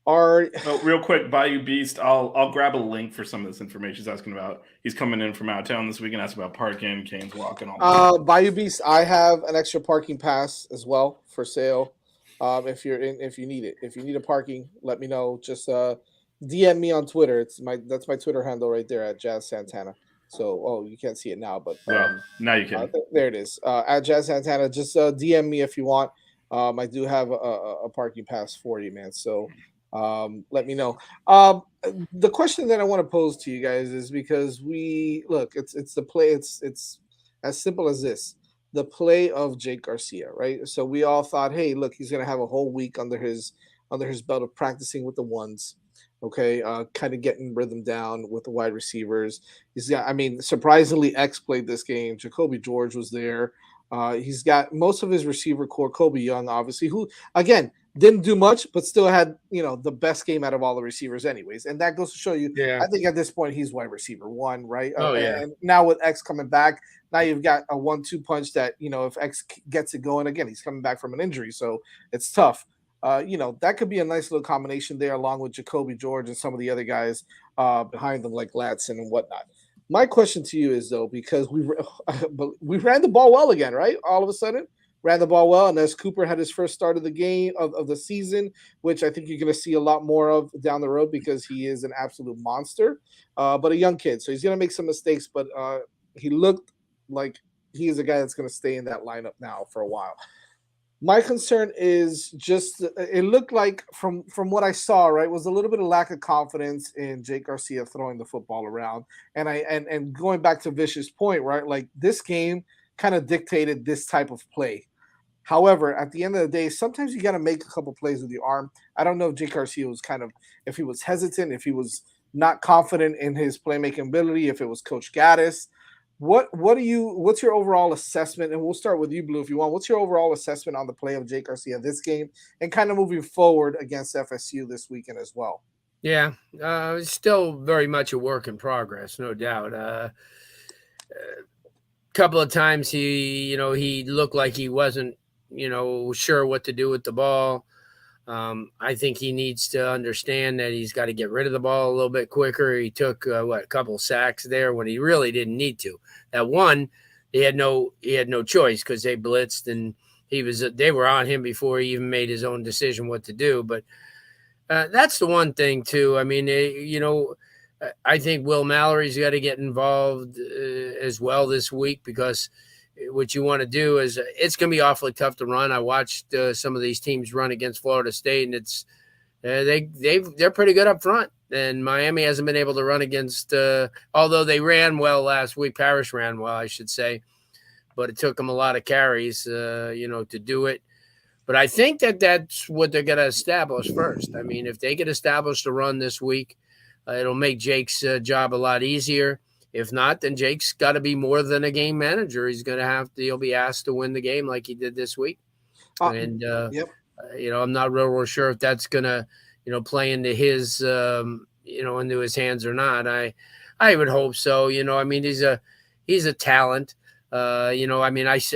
Speaker 1: Are
Speaker 2: Oh, real quick, Bayou Beast. I'll grab a link for some of this information he's asking about. He's coming in from out of town this week and asking about parking, Kane's Walk, and all that.
Speaker 1: Bayou Beast, I have an extra parking pass as well for sale. If you need it, if you need a parking, let me know. Just DM me on Twitter. That's my Twitter handle right there at Jazz Santana. So, you can't see it now, but
Speaker 2: Well, now you can.
Speaker 1: there it is. At Jazz Santana, just DM me if you want. I do have a parking pass for you, man. So let me know. The question that I want to pose to you guys is because it's the play. It's as simple as this: the play of Jake Garcia, right? So we all thought, hey, look, he's gonna have a whole week under his belt of practicing with the ones. Okay, kind of getting rhythm down with the wide receivers. Surprisingly, X played this game. Jacoby George was there. He's got most of his receiver core. Kobe Young, obviously, who again didn't do much, but still had the best game out of all the receivers, anyways. And that goes to show you.
Speaker 6: Yeah.
Speaker 1: I think at this point he's wide receiver one, right?
Speaker 6: Oh, yeah.
Speaker 1: And now with X coming back, now you've got a 1-2 punch that if X gets it going again, he's coming back from an injury, so it's tough. That could be a nice little combination there, along with Jacoby George and some of the other guys behind them, like Ladson and whatnot. My question to you is, though, because we ran the ball well again, right? All of a sudden, ran the ball well, and as Cooper had his first start of the game of the season, which I think you're going to see a lot more of down the road because he is an absolute monster, but a young kid, so he's going to make some mistakes, but he looked like he is a guy that's going to stay in that lineup now for a while. My concern is just it looked like from what I saw, right, was a little bit of lack of confidence in Jake Garcia throwing the football around. And going back to Vish's point, right, like this game kind of dictated this type of play. However, at the end of the day, sometimes you got to make a couple plays with your arm. I don't know if Jake Garcia was if he was hesitant, if he was not confident in his playmaking ability, if it was Coach Gaddis. What's your overall assessment? And we'll start with you, Blue, if you want. What's your overall assessment on the play of Jake Garcia this game and kind of moving forward against FSU this weekend as well?
Speaker 6: Yeah, it's still very much a work in progress, no doubt. A couple of times he looked like he wasn't, sure what to do with the ball. I think he needs to understand that he's got to get rid of the ball a little bit quicker. He took a couple sacks there when he really didn't need to. That one, he had no choice because they blitzed and they were on him before he even made his own decision what to do. But that's the one thing too. I mean, I think Will Mallory's got to get involved as well this week because what you want to do is it's going to be awfully tough to run. I watched some of these teams run against Florida State, and it's they're pretty good up front. And Miami hasn't been able to run against, although they ran well last week. Parrish ran well, I should say, but it took them a lot of carries, to do it. But I think that's what they're going to establish first. I mean, if they can establish the run this week, it'll make Jake's job a lot easier. If not, then Jake's got to be more than a game manager. He'll be asked to win the game like he did this week. Yep. I'm not real sure if that's going to, play into his, into his hands or not. I would hope so. He's a talent. I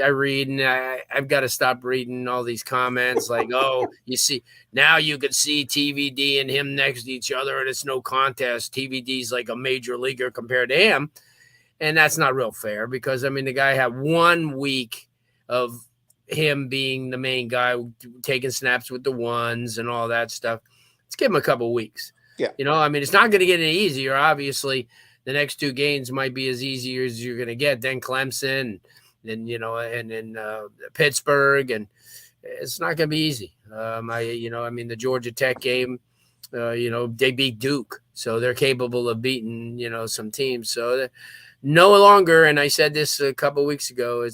Speaker 6: read and I've got to stop reading all these comments like, oh, you see, now you could see TVD and him next to each other and it's no contest. TVD's like a major leaguer compared to him. And that's not real fair because, the guy had 1 week of him being the main guy, taking snaps with the ones and all that stuff. Let's give him a couple weeks.
Speaker 1: Yeah.
Speaker 6: It's not going to get any easier, obviously. The next 2 games might be as easy as you're going to get. Then Clemson, and then Pittsburgh, and it's not going to be easy. The Georgia Tech game, they beat Duke, so they're capable of beating some teams. So no longer, and I said this a couple of weeks ago,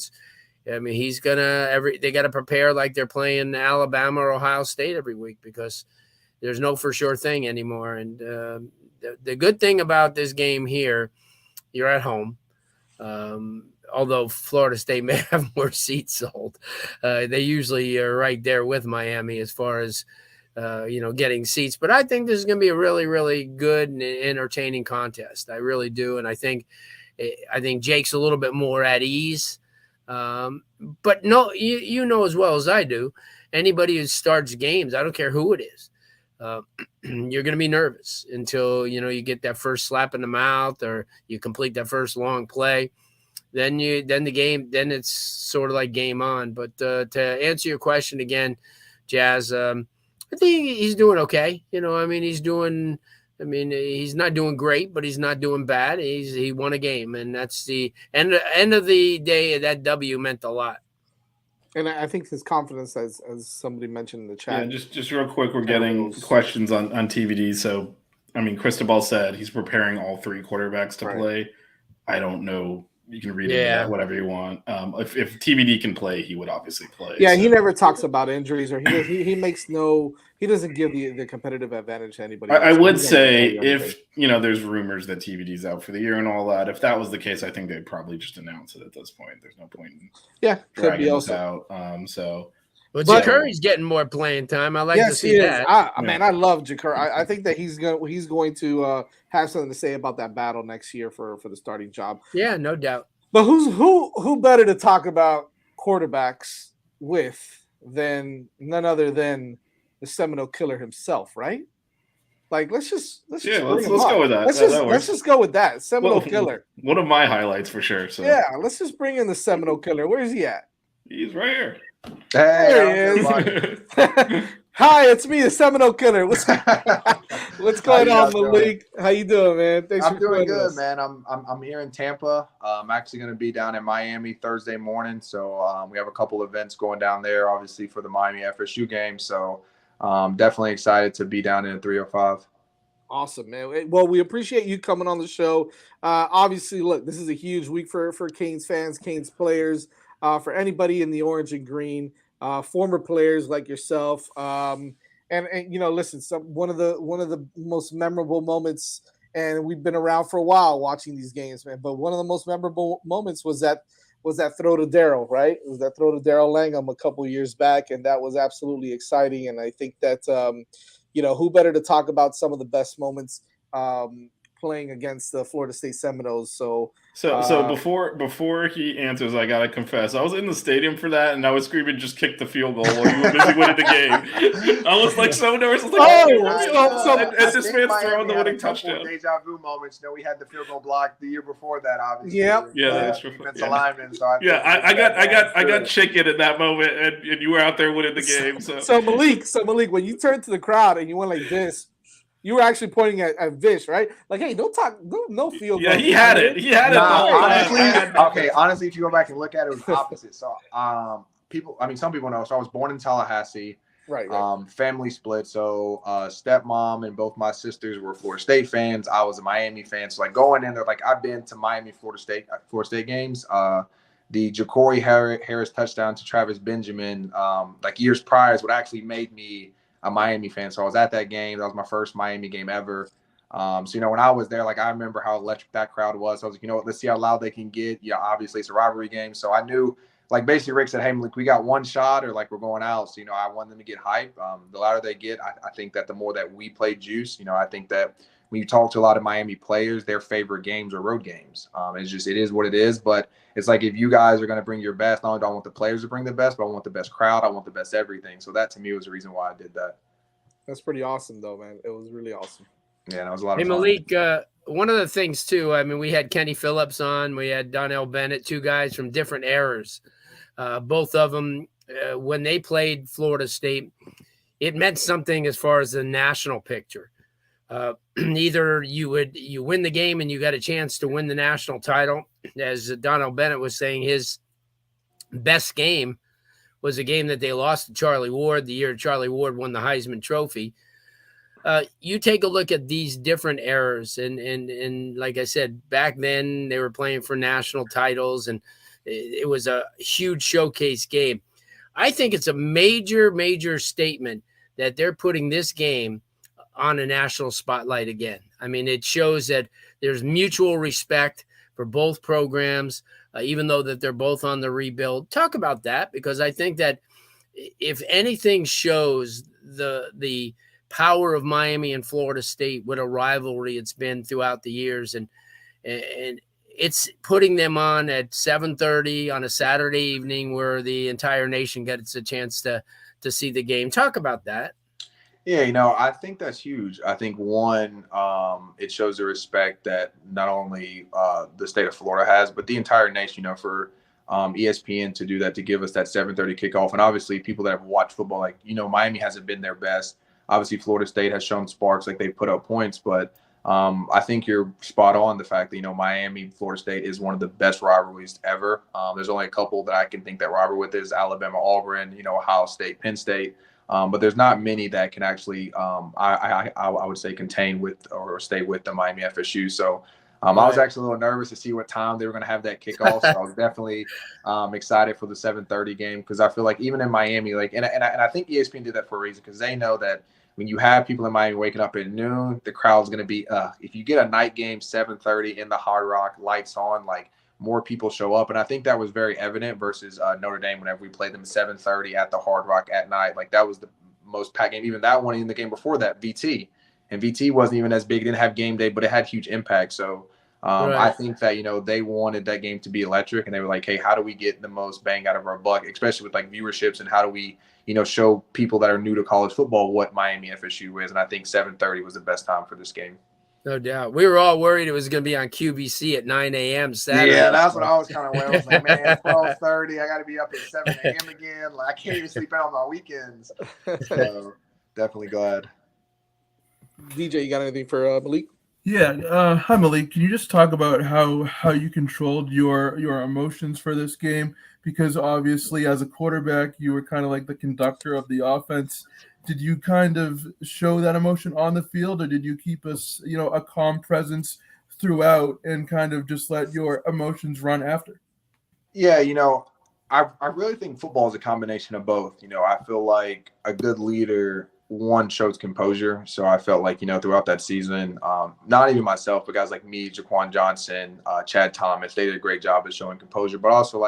Speaker 6: they got to prepare like they're playing Alabama or Ohio State every week because there's no for sure thing anymore. And the good thing about this game here, you're at home. Although Florida State may have more seats sold, they usually are right there with Miami as far as, getting seats. But I think this is going to be a really, really good and entertaining contest. I really do. And I think Jake's a little bit more at ease. But no, you know as well as I do, anybody who starts games, I don't care who it is, you're going to be nervous until, you get that first slap in the mouth or you complete that first long play. Then it's sort of like game on. But to answer your question again, Jazz, I think he's doing okay. He's not doing great, but he's not doing bad. He won a game, and that's the end of the day. That W meant a lot.
Speaker 1: And I think his confidence, as somebody mentioned in the chat.
Speaker 2: Yeah, just real quick, we're getting questions on TVD. So, Cristobal said he's preparing all three quarterbacks to play. I don't know. You can read into that whatever you want. If TVD can play, he would obviously play.
Speaker 1: Yeah, so. He never talks about injuries, or he makes no. He doesn't give the competitive advantage to anybody.
Speaker 2: I would say if there's rumors that TVD's out for the year and all that. If that was the case, I think they'd probably just announce it at this point. There's no point in
Speaker 1: could be also
Speaker 2: out.
Speaker 6: But Ja'Cory's getting more playing time. I like to see that.
Speaker 1: Man, I love Ja'Cory. I think that he's going to have something to say about that battle next year for the starting job.
Speaker 6: Yeah, no doubt.
Speaker 1: But who better to talk about quarterbacks with than none other than the Seminole killer himself, right? Like let's go with that. Let's just go with that. Seminole killer.
Speaker 2: One of my highlights for sure. So
Speaker 1: yeah, let's just bring in the Seminole killer. Where's he at?
Speaker 2: He's right here.
Speaker 1: Hey, there he is. Hi, it's me, the Seminole Killer. What's going on, Malik? How you doing, man? Thanks
Speaker 9: I'm doing good, man. I'm here in Tampa. I'm actually going to be down in Miami Thursday morning, so we have a couple events going down there, obviously for the Miami FSU game. So definitely excited to be down in 305.
Speaker 1: Awesome, man. Well, we appreciate you coming on the show. Obviously, look, this is a huge week for Canes fans, Canes players, for anybody in the orange and green. Former players like yourself, and listen. One of the most memorable moments, and we've been around for a while watching these games, man. But one of the most memorable moments was that throw to Darrell, right? It was that throw to Darrell Langham a couple years back, and that was absolutely exciting. And I think that who better to talk about some of the best moments playing against the Florida State Seminoles. So
Speaker 2: before he answers, I gotta confess, I was in the stadium for that, and I was screaming, "Just kick the field goal!" while you were busy winning the game. I was like so nervous. I was like, and this man's throwing the winning touchdown.
Speaker 9: Deja vu moments. We had the field goal block the year before that, obviously.
Speaker 1: Yep.
Speaker 2: Yeah, that's true.
Speaker 9: Lineman, so
Speaker 2: I got chicken at that moment, and you were out there winning the game.
Speaker 1: So Malik, when you turned to the crowd and you went like this. You were actually pointing at Vish, right? Like, hey, don't talk, no field goal.
Speaker 2: Yeah, he had it. He had it.
Speaker 9: Honestly, if you go back and look at it, it was opposite. So, some people know. So I was born in Tallahassee.
Speaker 1: Right.
Speaker 9: Family split. So, stepmom and both my sisters were Florida State fans. I was a Miami fan. So, like going in there, like I've been to Miami, Florida State games. The Ja'Cory Harris touchdown to Travis Benjamin, like years prior, is what actually made me a Miami fan. So I was at that game. That was my first Miami game ever. So, when I was there, like I remember how electric that crowd was. So I was like, let's see how loud they can get. Yeah, obviously it's a rivalry game. So I knew, like basically Rick said, hey, Malik, we got one shot or like we're going out. So, I want them to get hype. The louder they get, I think that the more that we play juice. I think that when you talk to a lot of Miami players, their favorite games are road games. It is what it is. But it's like if you guys are going to bring your best, not only do I want the players to bring the best, but I want the best crowd. I want the best everything. So that to me was the reason why I did that.
Speaker 1: That's pretty awesome, though, man. It was really awesome.
Speaker 9: Yeah, that was a lot of
Speaker 6: fun. Hey, Malik, one of the things, too, we had Kenny Phillips on. We had Darnell Bennett, two guys from different eras. Both of them, when they played Florida State, it meant something as far as the national picture. Either you win the game and you got a chance to win the national title. As Darnell Bennett was saying, his best game was a game that they lost to Charlie Ward the year Charlie Ward won the Heisman Trophy. You take a look at these different eras, and like I said, back then they were playing for national titles, and it was a huge showcase game. I think it's a major, major statement that they're putting this game on a national spotlight again. It shows that there's mutual respect for both programs, even though that they're both on the rebuild. Talk about that, because I think that if anything shows the power of Miami and Florida State, what a rivalry it's been throughout the years, and it's putting them on at 7:30 on a Saturday evening where the entire nation gets a chance to see the game. Talk about that.
Speaker 9: Yeah, I think that's huge. I think one, it shows the respect that not only the state of Florida has, but the entire nation. For ESPN to do that, to give us that 7:30 kickoff, and obviously people that have watched football, like Miami hasn't been their best. Obviously, Florida State has shown sparks, like they put up points, but I think you're spot on the fact that Miami, Florida State is one of the best rivalries ever. There's only a couple that I can think that rival with is Alabama, Auburn, Ohio State, Penn State. But there's not many that can actually, I would say, contain with or stay with the Miami FSU. So I was actually a little nervous to see what time they were going to have that kickoff. So I was definitely excited for the 7:30 game, because I feel like even in Miami, and I think ESPN did that for a reason, because they know that when you have people in Miami waking up at noon, the crowd's going to be if you get a night game 7:30 in the Hard Rock, lights on, more people show up. And I think that was very evident versus Notre Dame whenever we played them 7:30 at the Hard Rock at night. That was the most packed game. Even that one, in the game before that, VT. And VT wasn't even as big. It didn't have game day, but it had huge impact. So I think that, they wanted that game to be electric. And they were like, hey, how do we get the most bang out of our buck, especially with viewerships, and how do we, show people that are new to college football what Miami FSU is. And I think 7:30 was the best time for this game.
Speaker 6: No doubt. We were all worried it was going to be on QVC at 9 a.m. Saturday.
Speaker 9: Yeah, that's what I was kind of worried. I was like, man, 12:30, I got to be up at 7 a.m. again. I can't even sleep out on my weekends. So definitely glad.
Speaker 1: DJ, you got anything for Malik?
Speaker 7: Yeah. Hi, Malik. Can you just talk about how you controlled your emotions for this game? Because obviously, as a quarterback, you were kind of like the conductor of the offense. Did you kind of show that emotion on the field, or did you keep us, a calm presence throughout and kind of just let your emotions run after?
Speaker 9: Yeah, I really think football is a combination of both. I feel like a good leader, one, shows composure. So I felt like, throughout that season, not even myself, but guys like me, Jaquan Johnson, Chad Thomas, they did a great job of showing composure. But also,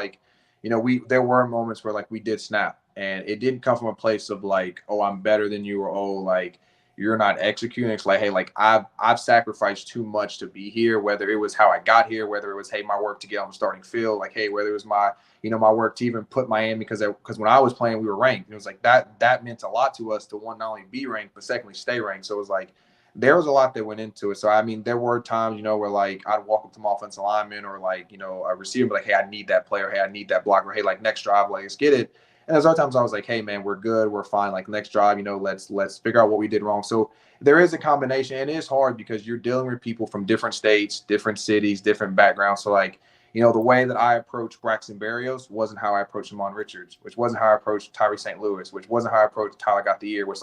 Speaker 9: there were moments where we did snap. And it didn't come from a place of oh, I'm better than you, or you're not executing. It's hey, I've sacrificed too much to be here, whether it was how I got here, whether it was, hey, my work to get on the starting field, hey, whether it was my, my work to even put Miami, because when I was playing, we were ranked. It was that meant a lot to us to, one, not only be ranked, but secondly, stay ranked. So it was there was a lot that went into it. So, I mean, there were times, where I'd walk up to my offensive lineman or a receiver, hey, I need that player. Hey, I need that blocker. Hey, next drive, let's get it. And there's other times I was like, hey, man, we're good. We're fine. Next drive, let's figure out what we did wrong. So there is a combination, and it is hard because you're dealing with people from different states, different cities, different backgrounds. So the way that I approached Braxton Berrios wasn't how I approached Amon Richards, which wasn't how I approached Tyree St. Louis, which wasn't how I approached Tyler Got the Year, which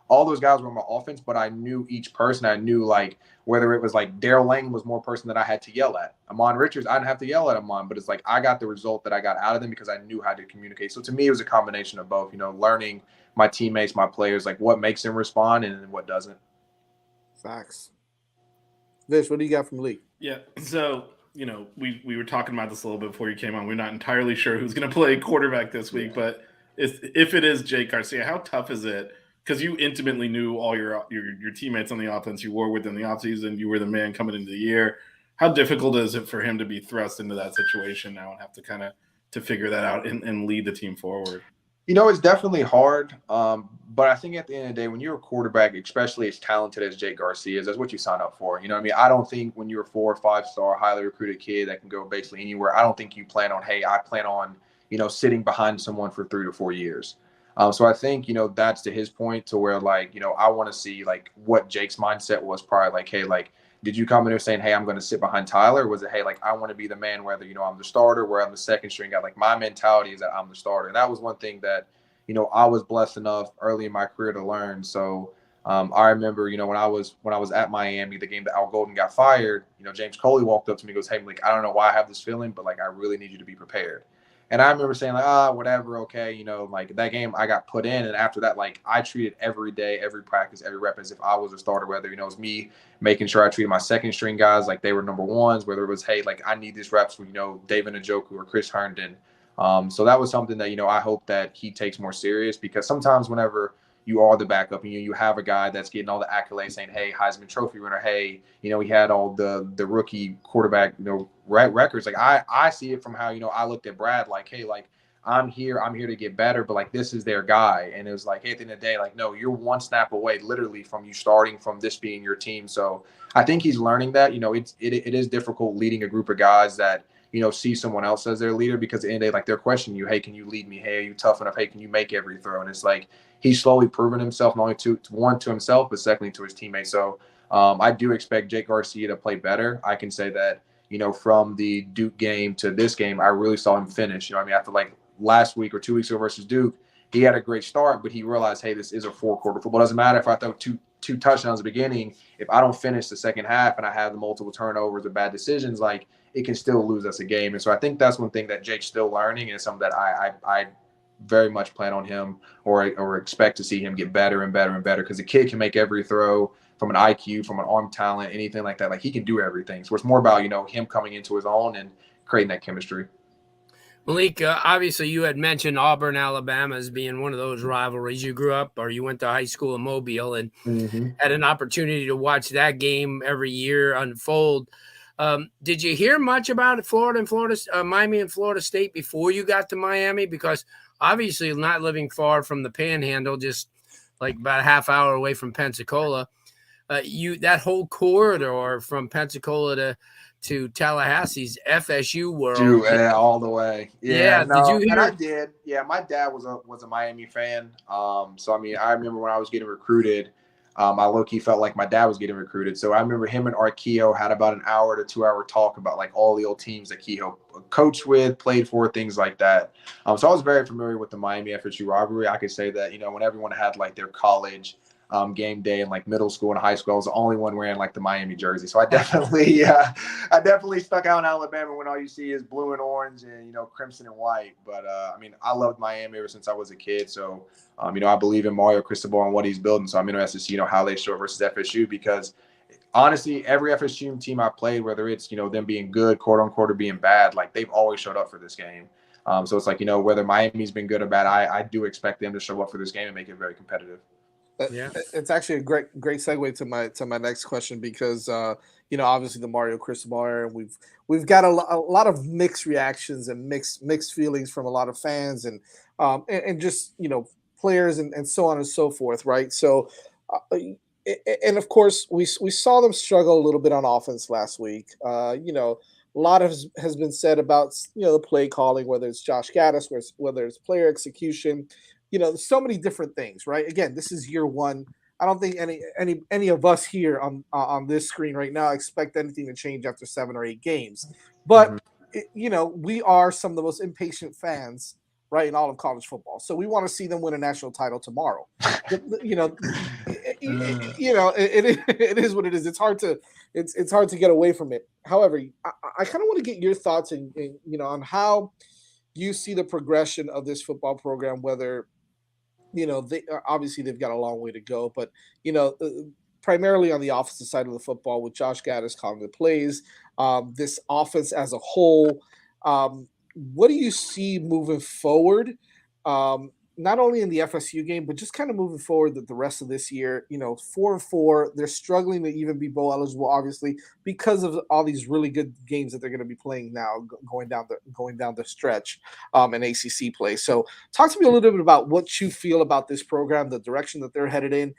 Speaker 9: all those guys were on my offense, but I knew each person. I knew whether it was Daryl Lang was more person that I had to yell at. Amon Richards, I didn't have to yell at Amon, but it's I got the result that I got out of them because I knew how to communicate. So to me, it was a combination of both, learning my teammates, my players, what makes them respond and what doesn't.
Speaker 1: Facts. Vish, what do you got from Lee?
Speaker 2: Yeah, so we were talking about this a little bit before you came on. We're not entirely sure who's going to play quarterback this week, but if it is Jake Garcia, how tough is it? Because you intimately knew all your teammates on the offense. You were with them in the offseason. You were the man coming into the year. How difficult is it for him to be thrust into that situation now and have to kind of to figure that out and lead the team forward?
Speaker 9: It's definitely hard. But I think at the end of the day, when you're a quarterback, especially as talented as Jake Garcia is, that's what you sign up for. I don't think when you're a 4- or 5-star, highly recruited kid that can go basically anywhere, I don't think you plan on, hey, I plan on, sitting behind someone for 3 to 4 years. So I think, that's to his point to where I want to see what Jake's mindset was prior. Hey, did you come in there saying, hey, I'm going to sit behind Tyler? Or was it, hey, I want to be the man, whether, I'm the starter, where I'm the second string guy. My mentality is that I'm the starter. And that was one thing that, I was blessed enough early in my career to learn. So I remember, when I was at Miami, the game that Al Golden got fired, James Coley walked up to me and goes, hey, I don't know why I have this feeling, but I really need you to be prepared. And I remember saying whatever, okay, that game I got put in. And after that, I treated every day, every practice, every rep as if I was a starter, whether, it was me making sure I treated my second string guys like they were number ones, whether it was, hey, I need these reps for, David Njoku or Chris Herndon. So that was something that, I hope that he takes more serious, because sometimes whenever you are the backup and you have a guy that's getting all the accolades saying, hey, Heisman Trophy winner, hey, he had all the rookie quarterback, records. I see it from how, I looked at Brad, hey, I'm here to get better, but like this is their guy. And it was like, hey, at the end of the day, like, no, you're one snap away literally from you starting from this being your team. So I think he's learning that, it is difficult leading a group of guys that, see someone else as their leader, because at the end of the day, like they're questioning you, hey, can you lead me? Hey, are you tough enough? Hey, can you make every throw? And it's like, he's slowly proven himself, not only to himself, but secondly to his teammates. So I do expect Jake Garcia to play better. I can say that, from the Duke game to this game, I really saw him finish. After like last week or 2 weeks ago versus Duke, he had a great start, but he realized, hey, this is a 4-quarter football. It doesn't matter if I throw two touchdowns at the beginning. If I don't finish the second half and I have the multiple turnovers or bad decisions, like it can still lose us a game. And so I think that's one thing that Jake's still learning, and something that I very much plan on him or expect to see him get better and better and better, because the kid can make every throw from an IQ, from an arm talent, anything like that. Like he can do everything. So it's more about, him coming into his own and creating that chemistry.
Speaker 6: Malik, obviously you had mentioned Auburn, Alabama as being one of those rivalries. You grew up or you went to high school in Mobile and had an opportunity to watch that game every year unfold. Did you hear much about Miami and Florida State before you got to Miami? Because obviously not living far from the Panhandle, just like about a half hour away from Pensacola, that whole corridor from Pensacola to Tallahassee's FSU world.
Speaker 9: All the way.
Speaker 6: Yeah.
Speaker 9: No,
Speaker 6: did you hear?
Speaker 9: And I did. Yeah, my dad was a Miami fan. So I mean, I remember when I was getting recruited, I low-key felt like my dad was getting recruited. So I remember him and Art Kehoe had about an hour to 2 hour talk about like all the old teams that Kehoe coached with, played for, things like that. So I was very familiar with the Miami FSU rivalry. I could say that, when everyone had like their college game day in like middle school and high school, I was the only one wearing like the Miami jersey. So I definitely stuck out in Alabama when all you see is blue and orange and, crimson and white. But I mean, I loved Miami ever since I was a kid. So, I believe in Mario Cristobal and what he's building. So I'm interested to see, how they show versus FSU, because honestly, every FSU team I played, whether it's, them being good, quote unquote, or being bad, like they've always showed up for this game. So it's like, whether Miami's been good or bad, I do expect them to show up for this game and make it very competitive.
Speaker 1: Yeah, it's actually a great segue to my next question, because obviously the Mario Cristobal era, we've got a lot of mixed reactions and mixed feelings from a lot of fans and just players and so on and so forth, right? So and of course we saw them struggle a little bit on offense last week. A lot has been said about the play calling, whether it's Josh Gaddis, whether it's player execution. So many different things, right? Again, this is year one. I don't think any of us here on this screen right now expect anything to change after 7 or 8 games. But we are some of the most impatient fans, right, in all of college football. So we want to see them win a national title tomorrow. It is what it is. It's hard to get away from it. However, I kind of want to get your thoughts on how you see the progression of this football program, whether obviously they've got a long way to go, but primarily on the offensive side of the football with Josh Gaddis calling the plays, this offense as a whole. What do you see moving forward? Not only in the FSU game, but just kind of moving forward the rest of this year. 4-4, they're struggling to even be bowl eligible, obviously, because of all these really good games that they're going to be playing now, going down the stretch in ACC play. So, talk to me a little bit about what you feel about this program, the direction that they're headed in,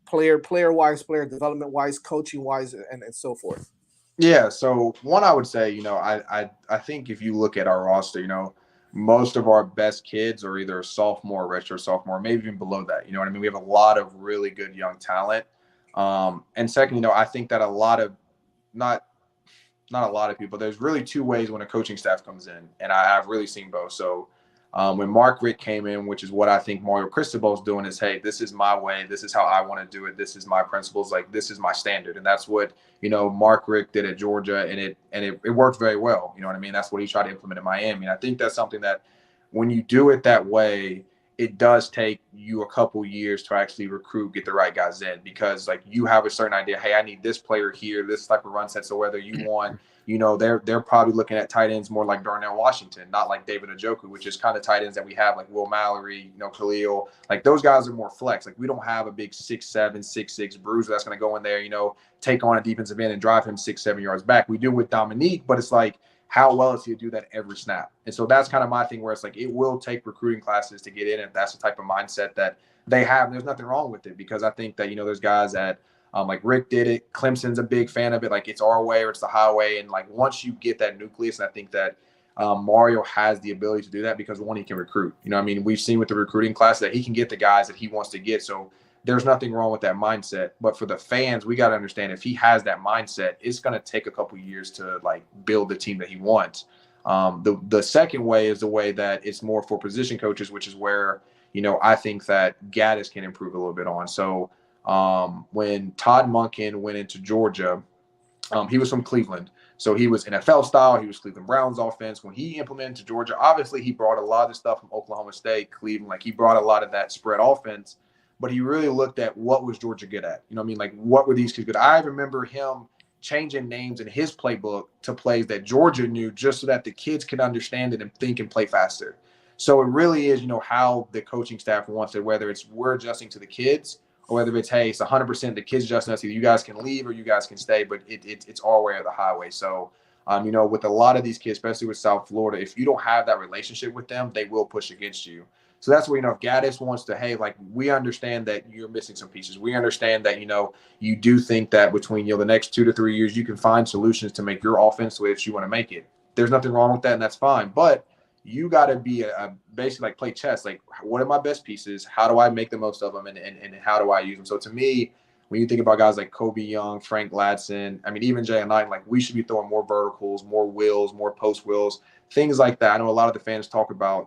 Speaker 1: player wise, player development wise, coaching wise, and so forth.
Speaker 9: Yeah. So one, I would say, I think if you look at our roster, most of our best kids are either sophomore, redshirt sophomore, maybe even below that. You know what I mean? We have a lot of really good young talent. And second, I think that not a lot of people, there's really 2 ways when a coaching staff comes in, and I've really seen both. So when Mark Richt came in, which is what I think Mario Cristobal is doing, is, hey, this is my way. This is how I want to do it. This is my principles. Like, this is my standard. And that's what, Mark Richt did at Georgia, and it worked very well. You know what I mean? That's what he tried to implement in Miami. And I think that's something that when you do it that way, it does take you a couple years to actually recruit, get the right guys in, because like you have a certain idea, hey, I need this player here, this type of run set. So whether you want, they're probably looking at tight ends more like Darnell Washington, not like David Njoku, which is kind of tight ends that we have, like Will Mallory, Khalil. Like those guys are more flex. Like we don't have a big 6'7", 6'6" bruiser that's going to go in there, take on a defensive end and drive him 6-7 yards back. We do with Dominique, but it's like, how well is he to do that every snap? And so that's kind of my thing, where it's like it will take recruiting classes to get in. And if that's the type of mindset that they have, there's nothing wrong with it, because I think that, there's guys that like Rick did it. Clemson's a big fan of it. Like, it's our way or it's the highway. And like, once you get that nucleus, and I think that Mario has the ability to do that, because one, he can recruit. We've seen with the recruiting class that he can get the guys that he wants to get. So there's nothing wrong with that mindset. But for the fans, we got to understand, if he has that mindset, it's going to take a couple years to like build the team that he wants. The second way is the way that it's more for position coaches, which is where, I think that Gaddis can improve a little bit on. So when Todd Monken went into Georgia, he was from Cleveland. So he was NFL style. He was Cleveland Browns offense. When he implemented to Georgia, obviously he brought a lot of stuff from Oklahoma State, Cleveland. Like, he brought a lot of that spread offense. But he really looked at what was Georgia good at. Like, what were these kids good at? I remember him changing names in his playbook to plays that Georgia knew, just so that the kids could understand it and think and play faster. So it really is, how the coaching staff wants it, whether it's we're adjusting to the kids, or whether it's, hey, it's 100% the kids adjusting us. Either you guys can leave or you guys can stay, but it's our way or the highway. So, with a lot of these kids, especially with South Florida, if you don't have that relationship with them, they will push against you. So that's where, if Gaddis wants to, hey, like, we understand that you're missing some pieces. We understand that, you do think that between, the next 2 to 3 years, you can find solutions to make your offense the way that you want to make it. There's nothing wrong with that, and that's fine. But you got to be basically like play chess. Like, what are my best pieces? How do I make the most of them? And how do I use them? So to me, when you think about guys like Kobe Young, Frank Ladson, even Jay and Knight, like, we should be throwing more verticals, more wheels, more post wheels, things like that. I know a lot of the fans talk about,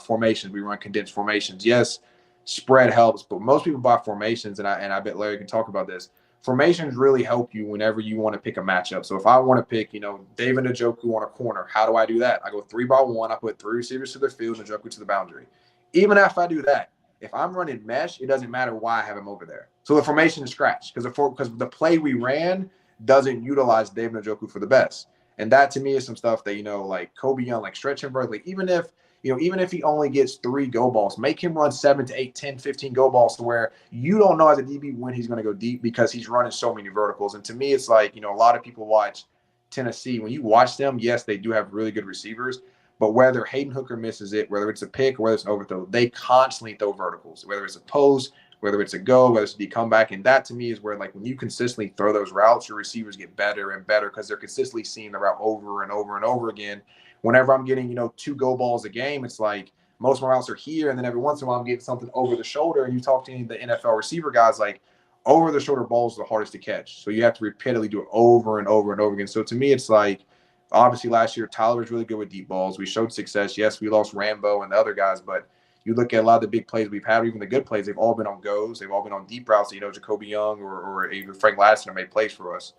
Speaker 9: formations. We run condensed formations. Yes, spread helps, but most people buy formations, and I bet Larry can talk about this. Formations really help you whenever you want to pick a matchup. So if I want to pick, David Njoku on a corner, how do I do that? I go 3-by-1. I put 3 receivers to the field, Njoku to the boundary. Even if I do that, if I'm running mesh, it doesn't matter why I have him over there. So the formation is scratched because the play we ran doesn't utilize David Njoku for the best. And that, to me, is some stuff that, like Kobe Young, like, stretch him vertically. Even if he only gets 3 go balls, make him run 7 to 8, 10, 15 go balls, to where you don't know as a DB when he's going to go deep, because he's running so many verticals. And to me, it's like, a lot of people watch Tennessee. When you watch them, yes, they do have really good receivers, but whether Hayden Hooker misses it, whether it's a pick or whether it's an overthrow, they constantly throw verticals, whether it's a post, whether it's a go, whether it's a comeback. And that, to me, is where, like, when you consistently throw those routes, your receivers get better and better, because they're consistently seeing the route over and over and over again. Whenever I'm getting, 2 go balls a game, it's like most of my routes are here, and then every once in a while I'm getting something over the shoulder. And you talk to any of the NFL receiver guys, like, over the shoulder balls are the hardest to catch. So you have to repeatedly do it over and over and over again. So to me, it's like, obviously last year Tyler was really good with deep balls. We showed success. Yes, we lost Rambo and the other guys, but you look at a lot of the big plays we've had, even the good plays, they've all been on goes. They've all been on deep routes. Jacoby Young or even Frank Ladson have made plays for us.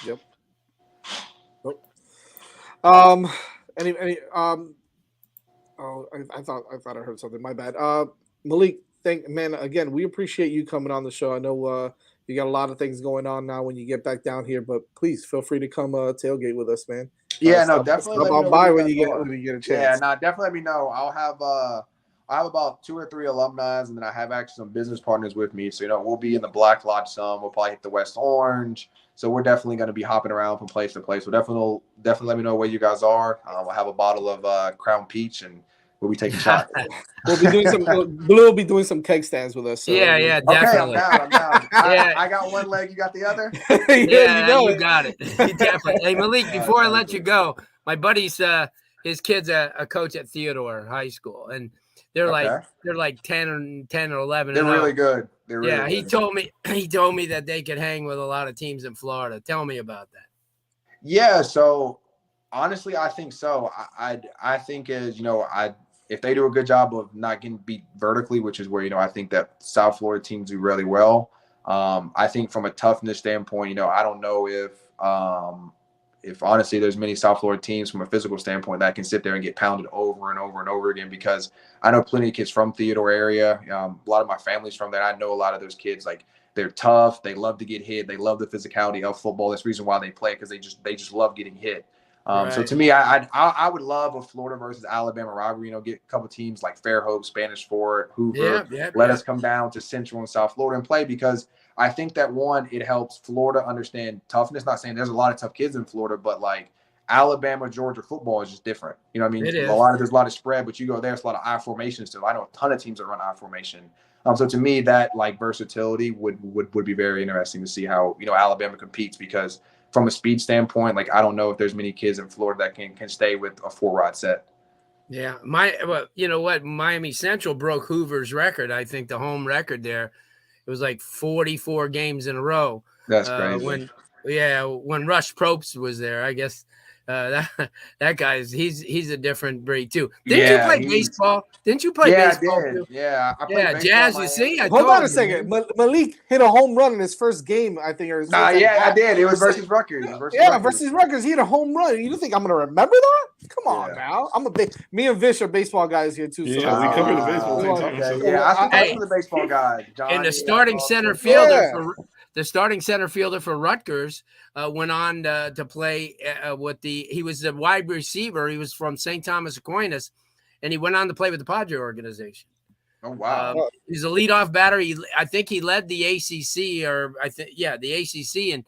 Speaker 1: Yep. Oh, I thought I heard something. My bad. Malik, again, we appreciate you coming on the show. I know you got a lot of things going on now when you get back down here, but please feel free to come tailgate with us, man.
Speaker 9: Yeah, definitely.
Speaker 1: Stop by when you get a chance.
Speaker 9: Yeah, definitely let me know. I have about 2 or 3 alumni, and then I have actually some business partners with me. So, we'll be in the Black Lodge some. We'll probably hit the West Orange. So we're definitely going to be hopping around from place to place. So definitely let me know where you guys are. I'll have a bottle of Crown Peach, and we'll be taking shots.
Speaker 1: We'll be doing some. Blue will be doing some keg stands with us. So
Speaker 6: Yeah, definitely.
Speaker 9: Okay, I'm down. I got one leg. You got the other.
Speaker 6: You got it. Definitely. Hey, Malik, before I let you go, my buddy's his kid's a coach at Theodore High School, and they're like 10 or 11.
Speaker 9: They're really good.
Speaker 6: Yeah, he told me that they could hang with a lot of teams in Florida. Tell me about that.
Speaker 9: Yeah, so honestly, I think so. I think if they do a good job of not getting beat vertically, which is where I think that South Florida teams do really well. I think from a toughness standpoint, I don't know if honestly there's many South Florida teams from a physical standpoint that can sit there and get pounded over and over and over again, because I know plenty of kids from Theodore area. A lot of my family's from there. I know a lot of those kids, like, they're tough. They love to get hit. They love the physicality of football. That's the reason why they play, because they just love getting hit.
Speaker 6: Right.
Speaker 9: So to me, I would love a Florida versus Alabama rivalry. Get a couple teams like Fairhope, Spanish Fort, Hoover. Let us come down to Central and South Florida and play, because I think that one, it helps Florida understand toughness. Not saying there's a lot of tough kids in Florida, but like Alabama, Georgia football is just different. You know what I mean?
Speaker 6: It is.
Speaker 9: There's a lot of spread, but you go there's a lot of I formation still. I know a ton of teams that run I formation. So to me, that like versatility would be very interesting to see how, you know, Alabama competes, because from a speed standpoint, like I don't know if there's many kids in Florida that can stay with a 4-rod set.
Speaker 6: Yeah, you know what? Miami Central broke Hoover's record. I think the home record there, it was like 44 games in a row.
Speaker 9: That's crazy.
Speaker 6: When Rush Probst was there, I guess that guy's he's a different breed too. Didn't you play baseball? Didn't you play baseball?
Speaker 9: I did.
Speaker 6: Too?
Speaker 9: Yeah, I played baseball.
Speaker 6: Jazz. You see,
Speaker 1: hold on a second. Malik hit a home run in his first game, I think.
Speaker 9: I did. It was versus Rutgers.
Speaker 1: Versus Rutgers. He hit a home run. You think I'm gonna remember that? Come on now. Me and Vish are baseball guys here too. So
Speaker 2: we cover the baseball team.
Speaker 9: Okay. Yeah, I think the baseball guy. Johnny,
Speaker 6: and the starting center fielder for Rutgers went on to play he was the wide receiver. He was from St. Thomas Aquinas, and he went on to play with the Padre organization.
Speaker 9: Oh, wow.
Speaker 6: He's a leadoff batter. I think he led the ACC, the ACC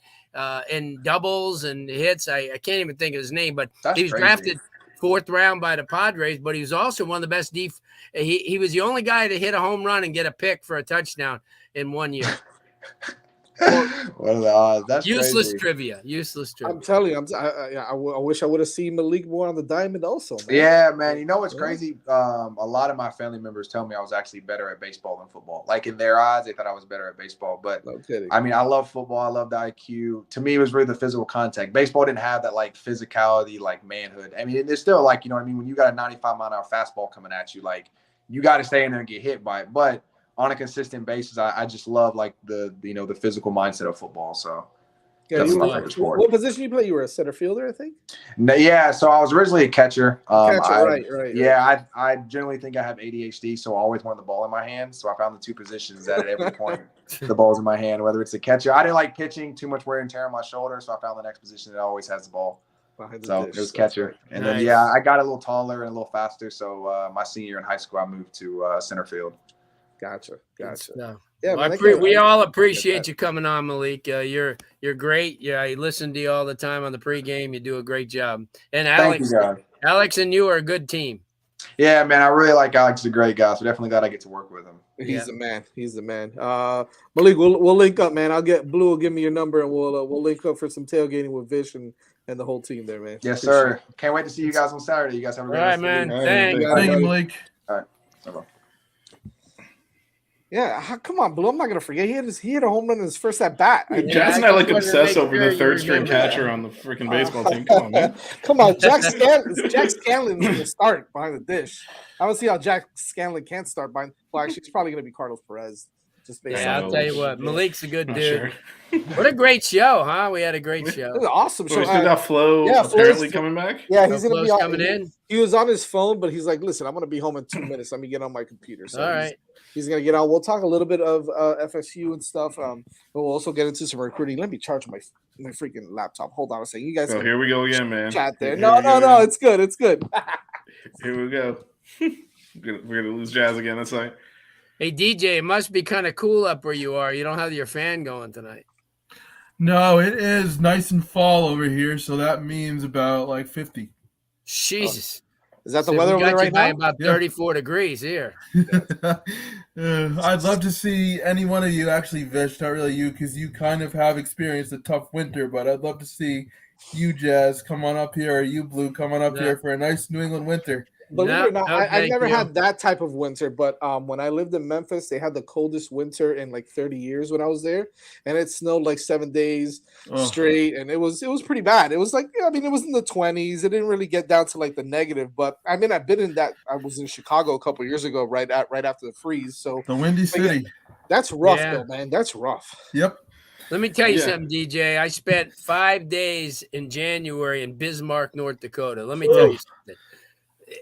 Speaker 6: in doubles and hits. I can't even think of his name, but he was drafted 4th round by the Padres, but he was also one of the best he was the only guy to hit a home run and get a pick for a touchdown in 1 year.
Speaker 9: What are the odds? That's
Speaker 6: useless
Speaker 9: crazy.
Speaker 6: trivia.
Speaker 1: I'm telling you, I wish I would have seen Malik more on the diamond also, man.
Speaker 9: Yeah, man. You know what's crazy? A lot of my family members tell me I was actually better at baseball than football. Like in their eyes, they thought I was better at baseball. But
Speaker 1: no kidding.
Speaker 9: I mean, I love football. I love the IQ. To me, it was really the physical contact. Baseball didn't have that like physicality, like manhood. I mean, there's still like, you know what I mean? When you got a 95-mile-an-hour fastball coming at you, like you got to stay in there and get hit by it. But on a consistent basis, I just love like the physical mindset of football. So
Speaker 1: that's my favorite sport. What position you play? You were a center fielder, I think.
Speaker 9: No, yeah, so I was originally a catcher.
Speaker 1: Right.
Speaker 9: Yeah, I generally think I have ADHD, so I always wanted the ball in my hand. So I found the 2 positions that at every point the ball's in my hand, whether it's a catcher. I didn't like pitching, too much wear and tear on my shoulder, so I found the next position that always has the ball. So it was catcher. And then I got a little taller and a little faster. So my senior year in high school, I moved to center field.
Speaker 1: Gotcha.
Speaker 6: No.
Speaker 1: Yeah,
Speaker 6: well, we all appreciate you coming on, Malik. You're great. Yeah, I listen to you all the time on the pregame. You do a great job. And Alex and you are a good team.
Speaker 9: Yeah, man, I really like Alex. He's a great guy. So definitely glad I get to work with him.
Speaker 1: He's the man. Malik, we'll link up, man. I'll get Blue will give me your number and we'll link up for some tailgating with Vish and the whole team there, man.
Speaker 9: Yes, sir. Can't wait to see you guys on Saturday. You guys have a great
Speaker 6: night. All right, man. Thank
Speaker 7: you, Malik.
Speaker 9: All right. Bye-bye.
Speaker 1: Yeah, come on, Blue. I'm not gonna forget. He hit a home run in his first at bat.
Speaker 2: Jazz and I like obsess over the 3rd string catcher on the freaking baseball team. Come on, man.
Speaker 1: Come on, Jack Scanlon's gonna start behind the dish. I don't see how Jack Scanlon can't start behind. Well, actually, it's probably gonna be Carlos Perez.
Speaker 6: I'll tell you what, Malik's a good dude. Sure. What a great show, huh? We had a great show.
Speaker 1: It was an awesome show.
Speaker 2: We still got Flo apparently coming back.
Speaker 1: Yeah, he's gonna be
Speaker 6: coming in.
Speaker 1: He was on his phone, but he's like, "Listen, I'm gonna be home in 2 minutes. Let me get on my computer." So
Speaker 6: all right.
Speaker 1: He's gonna get on. We'll talk a little bit of FSU and stuff. But we'll also get into some recruiting. Let me charge my freaking laptop. Hold on a second. You guys.
Speaker 2: Oh, here we go again, man.
Speaker 1: Chat there. No. It's good. It's good.
Speaker 2: Here we go. We're gonna lose Jazz again. That's right.
Speaker 6: Hey DJ, it must be kind of cool up where you are. You don't have your fan going tonight.
Speaker 7: No, it is nice and fall over here, so that means about like 50.
Speaker 6: Jesus.
Speaker 1: Is that the weather over there right now?
Speaker 6: About 34 degrees here.
Speaker 7: I'd love to see any one of you, actually, Vish, not really you, because you kind of have experienced a tough winter, but I'd love to see you, Jazz, come on up here, or you, Blue, come on up here for a nice New England winter.
Speaker 1: Believe it or not, I've never had that type of winter, but when I lived in Memphis, they had the coldest winter in like 30 years when I was there, and it snowed like 7 days straight, and it was pretty bad. It was like, it was in the 20s. It didn't really get down to like the negative, but I mean, I've been in that. I was in Chicago a couple of years ago, right after the freeze. So
Speaker 7: the Windy City.
Speaker 1: Yeah, that's rough, though, man. That's rough.
Speaker 7: Yep.
Speaker 6: Let me tell you something, DJ. I spent 5 days in January in Bismarck, North Dakota. Let me tell you something.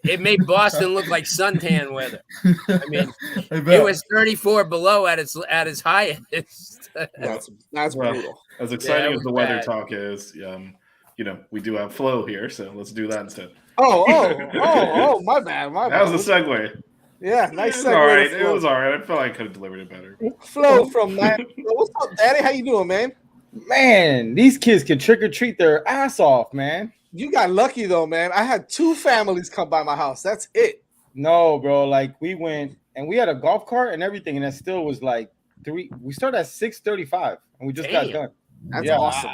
Speaker 6: It made Boston look like suntan weather. I mean, it was 34 below at its highest.
Speaker 1: That's brutal.
Speaker 2: As exciting as the weather talk is, we do have Flo here, so let's do that instead.
Speaker 1: Oh, my bad.
Speaker 2: That was a segue.
Speaker 1: Yeah, nice
Speaker 2: It was
Speaker 1: segue.
Speaker 2: all right.
Speaker 1: to
Speaker 2: It
Speaker 1: Flo.
Speaker 2: was all right. I felt like I could have delivered it better.
Speaker 1: Flo from Miami. What's up, Daddy? How you doing, man?
Speaker 10: Man, these kids can trick or treat their ass off, man.
Speaker 1: You got lucky though, man. I had 2 families come by my house. That's it.
Speaker 10: No, bro. Like we went and we had a golf cart and everything, and that still was like 3. We started at 6:35, and we just got
Speaker 6: Damn.
Speaker 10: done.
Speaker 1: That's awesome.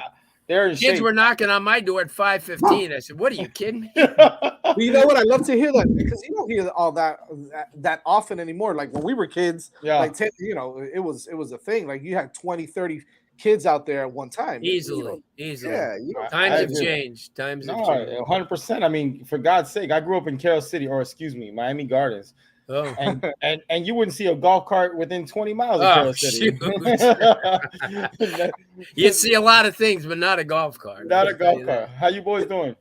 Speaker 10: They're in
Speaker 6: Kids
Speaker 10: shape.
Speaker 6: were knocking on my door at 5:15. I said, "What are you kidding me?"
Speaker 1: But you know what? I love to hear that because you don't hear all that often anymore. Like when we were kids,
Speaker 10: Yeah.
Speaker 1: like you know, it was a thing. Like you had 20, 30 kids out there at one time.
Speaker 6: Easily.
Speaker 1: Yeah, you know,
Speaker 6: Times
Speaker 10: I
Speaker 6: have
Speaker 10: agree.
Speaker 6: changed. Times have
Speaker 10: No,
Speaker 6: changed.
Speaker 10: 100%. I mean, for God's sake, I grew up in Carroll City, or excuse me, Miami Gardens,
Speaker 6: Oh,
Speaker 10: and you wouldn't see a golf cart within 20 miles of
Speaker 6: Oh,
Speaker 10: Carroll City.
Speaker 6: you see a lot of things, but not a golf cart.
Speaker 10: Not a golf cart. How you boys doing?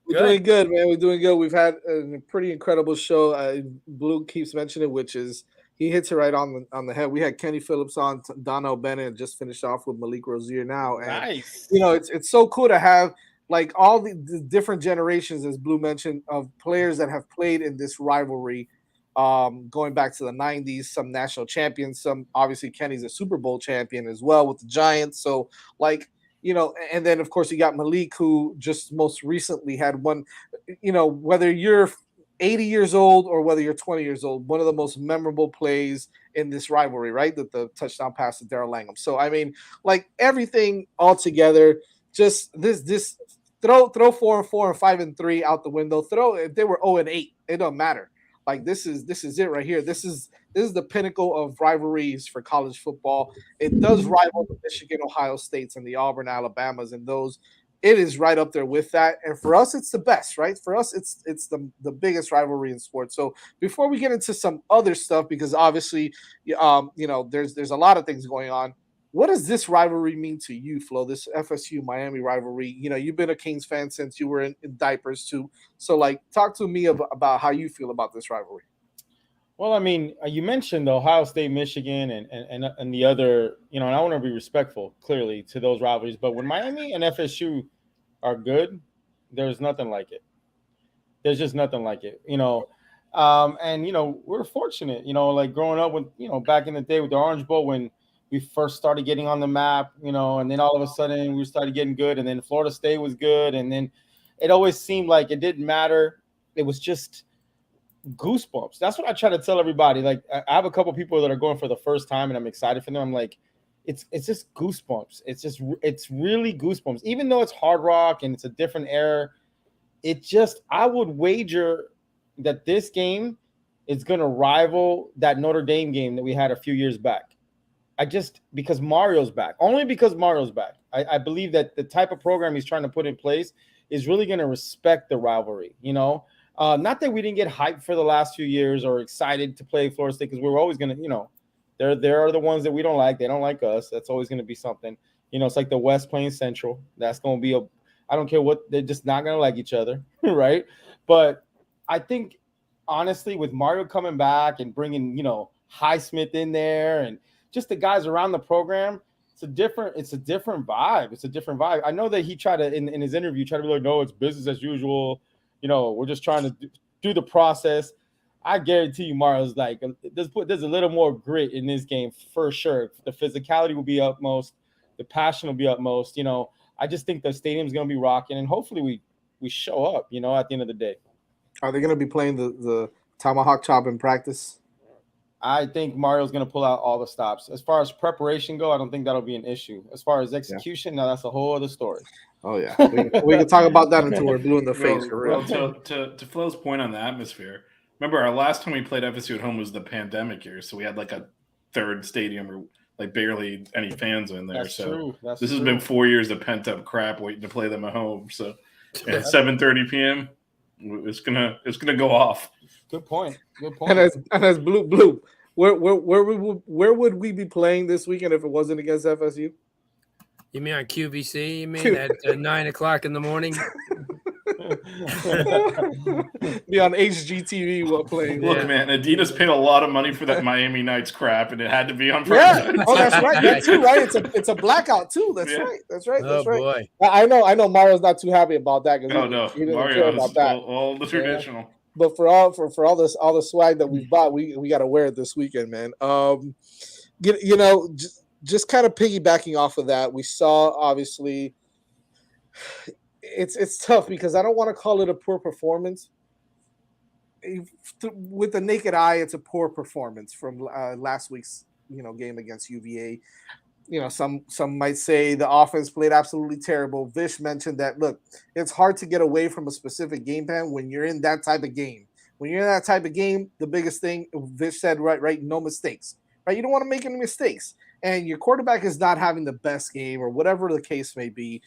Speaker 1: we're doing good, man. We're doing good. We've had a pretty incredible show. Blue keeps mentioning, which is he hits it right on the head. We had Kenny Phillips on, Darnell Bennett, and just finished off with Malik Rosier now. And
Speaker 10: Nice.
Speaker 1: you know, it's so cool to have like all the different generations, as Blue mentioned, of players that have played in this rivalry, going back to the 90s, some national champions, some obviously Kenny's a Super Bowl champion as well with the Giants. So like, you know, and then of course you got Malik, who just most recently had one, you know, whether you're 80 years old or whether you're 20 years old, one of the most memorable plays in this rivalry, right? That the touchdown pass to Darrell Langham. So I mean, like everything all together, just this throw 4-4 and 5-3 out the window. If they were 0-8, it don't matter. Like this is it right here. This is the pinnacle of rivalries for college football. It does rival the Michigan, Ohio States, and the Auburn, Alabamas, and those. It is right up there with that. And for us, it's the best, right? For us, it's the biggest rivalry in sports. So before we get into some other stuff, because obviously, you know, there's a lot of things going on. What does this rivalry mean to you, Flo? This FSU Miami rivalry. You know, you've been a Kings fan since you were in diapers too. So, like, talk to me about how you feel about this rivalry.
Speaker 10: Well, I mean, you mentioned the Ohio State, Michigan, and the other, you know, and I want to be respectful, clearly, to those rivalries. But when Miami and FSU are good, there's nothing like it. There's just nothing like it, you know. And, you know, we're fortunate, you know, like growing up with, you know, back in the day with the Orange Bowl when we first started getting on the map, you know, and then all of a sudden we started getting good, and then Florida State was good, and then it always seemed like it didn't matter. It was just goosebumps. That's what I try to tell everybody. Like I have a couple people that are going for the first time, and I'm excited for them. I'm like, it's just goosebumps. It's really goosebumps. Even though it's Hard Rock and it's a different era, I would wager that this game is going to rival that Notre Dame game that we had a few years back. Because Mario's back. Only because Mario's back. I believe that the type of program he's trying to put in place is really going to respect the rivalry, you know? Not that we didn't get hyped for the last few years or excited to play Florida State, because we were always going to, you know, there are the ones that we don't like. They don't like us. That's always going to be something. You know, it's like the West playing Central. That's going to be I don't care what, they're just not going to like each other, right? But I think, honestly, with Mario coming back and bringing, you know, Highsmith in there and just the guys around the program, it's a different vibe. It's a different vibe. I know that he tried to, in his interview, try to be like, no, it's business as usual. You know, we're just trying to do the process. I guarantee you, Mario's like, there's a little more grit in this game for sure. The physicality will be utmost. The passion will be utmost. You know, I just think the stadium's going to be rocking, and hopefully we show up, you know, at the end of the day.
Speaker 1: Are they going to be playing the tomahawk chop in practice?
Speaker 10: I think Mario's going to pull out all the stops. As far as preparation go, I don't think that'll be an issue. As far as execution, now that's a whole other story.
Speaker 1: Oh, yeah. We can talk about that until we're blue in the face. For real.
Speaker 2: Well, to Flo's point on the atmosphere, remember our last time we played FSU at home was the pandemic year, so we had like a third stadium or like barely any fans in there.
Speaker 10: That's
Speaker 2: so
Speaker 10: true.
Speaker 2: This has been 4 years of pent up crap waiting to play them at home. So at 7:30 p.m., it's gonna go off.
Speaker 10: Good point. Good point.
Speaker 1: And as blue, where would we be playing this weekend if it wasn't against FSU?
Speaker 6: You mean on QVC? You mean at 9 o'clock in the morning?
Speaker 1: Be on HGTV while playing.
Speaker 2: Look, man, Adidas paid a lot of money for that Miami Nights crap, and it had to be on Friday.
Speaker 1: Yeah. Oh, that's right. That too, right? It's a blackout too. That's right. That's right.
Speaker 6: Oh,
Speaker 1: That's right.
Speaker 6: boy.
Speaker 1: I know. Mario's not too happy about that.
Speaker 2: No,
Speaker 1: he didn't care
Speaker 2: Mario
Speaker 1: about
Speaker 2: is
Speaker 1: that.
Speaker 2: all the traditional.
Speaker 1: but for all the swag that we've bought, we got to wear it this weekend, man. Just kind of piggybacking off of that, we saw obviously it's tough because I don't want to call it a poor performance. With the naked eye, it's a poor performance from last week's game against UVA. Some might say the offense played absolutely terrible. Vish mentioned that, look, it's hard to get away from a specific game plan when you're in that type of game. When you're in that type of game, the biggest thing Vish said, right, no mistakes, right? You don't want to make any mistakes, and your quarterback is not having the best game or whatever the case may be.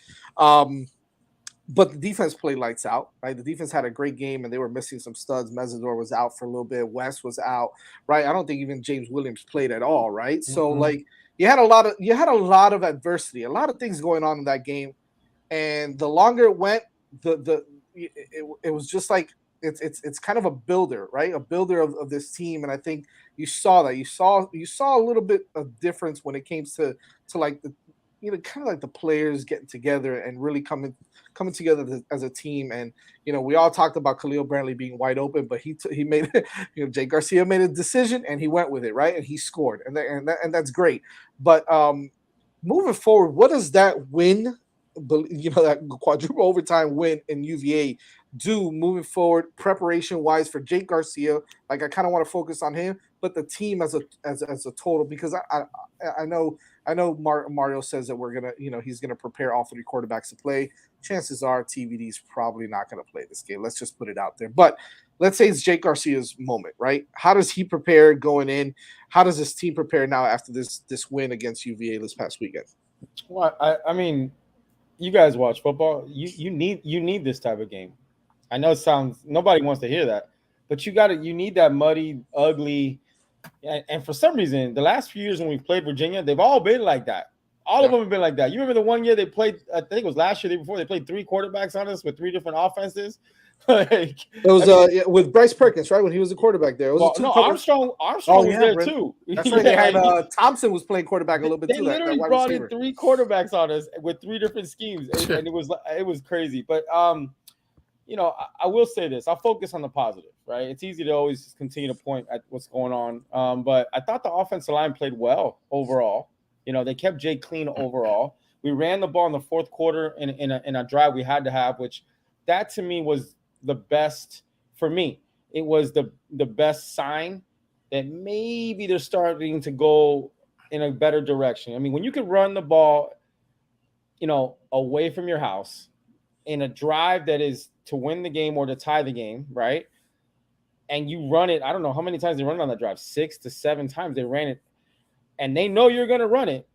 Speaker 1: But the defense played lights out, right? The defense had a great game, and they were missing some studs. Mesidor was out for a little bit. West was out, right? I don't think even James Williams played at all, right? Mm-hmm. So, like, you had a lot of adversity, a lot of things going on in that game, and the longer it went, it was just like it's kind of a builder, right? A builder of this team, and I think you saw that. You saw a little bit of difference when it came to like the kind of like the players getting together and really coming together as a team. And we all talked about Khalil Brantley being wide open, but he made Jake Garcia made a decision and he went with it, right? And he scored, and that's great. But moving forward, what does that win, that quadruple overtime win in UVA do moving forward, preparation wise for Jake Garcia? Like, I kind of want to focus on him, but the team as a total, because I know Mario says that we're gonna, he's gonna prepare all three quarterbacks to play. Chances are TVD's probably not gonna play this game. Let's just put it out there. But let's say it's Jake Garcia's moment, right? How does he prepare going in? How does this team prepare now after this win against UVA this past weekend?
Speaker 10: Well, I mean, you guys watch football. You need this type of game. I know nobody wants to hear that, but you need that muddy, ugly. And for some reason, the last few years when we've played Virginia, they've all been like that. All of them have been like that. You remember the one year they played, I think it was last year, the year before, they played three quarterbacks on us with three different offenses.
Speaker 1: It was with Bryce Perkins, right? When he was a quarterback there.
Speaker 10: Armstrong was there too.
Speaker 1: That's right. They had Thompson was playing quarterback a little bit too.
Speaker 10: They literally brought in three quarterbacks on us with three different schemes, and it was crazy. But I will say this. I'll focus on the positive, right? It's easy to always continue to point at what's going on. But I thought the offensive line played well overall. They kept Jake clean overall. We ran the ball in the fourth quarter in a drive we had to have, which that to me was the best for me. It was the best sign that maybe they're starting to go in a better direction. I mean, when you can run the ball, away from your house in a drive that is to win the game or to tie the game, right? And you run it, I don't know how many times they run it on that drive, 6 to 7 times they ran it, and they know you're going to run it.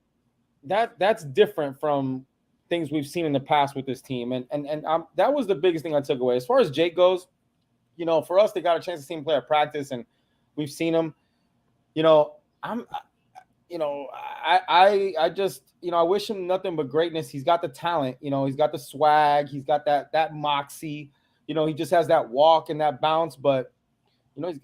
Speaker 10: That's different from things we've seen in the past with this team. And that was the biggest thing I took away. As far as Jake goes, for us, they got a chance to see him play at practice, and we've seen him. I just, I wish him nothing but greatness. He's got the talent, he's got the swag, he's got that moxie, he just has that walk and that bounce, but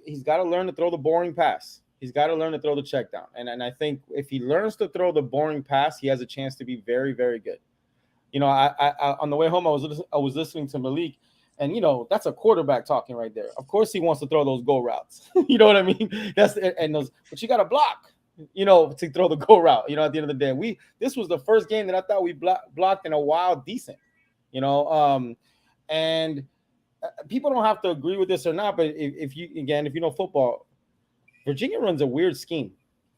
Speaker 10: he's got to learn to throw the boring pass. He's got to learn to throw the check down. And I think if he learns to throw the boring pass, he has a chance to be very, very good. I on the way home, I was listening to Malik, and that's a quarterback talking right there. Of course he wants to throw those go routes. You know what I mean? But you got to block. To throw the go route, at the end of the day. This was the first game that I thought we blocked in a while decent, and people don't have to agree with this or not, but if you know football, Virginia runs a weird scheme.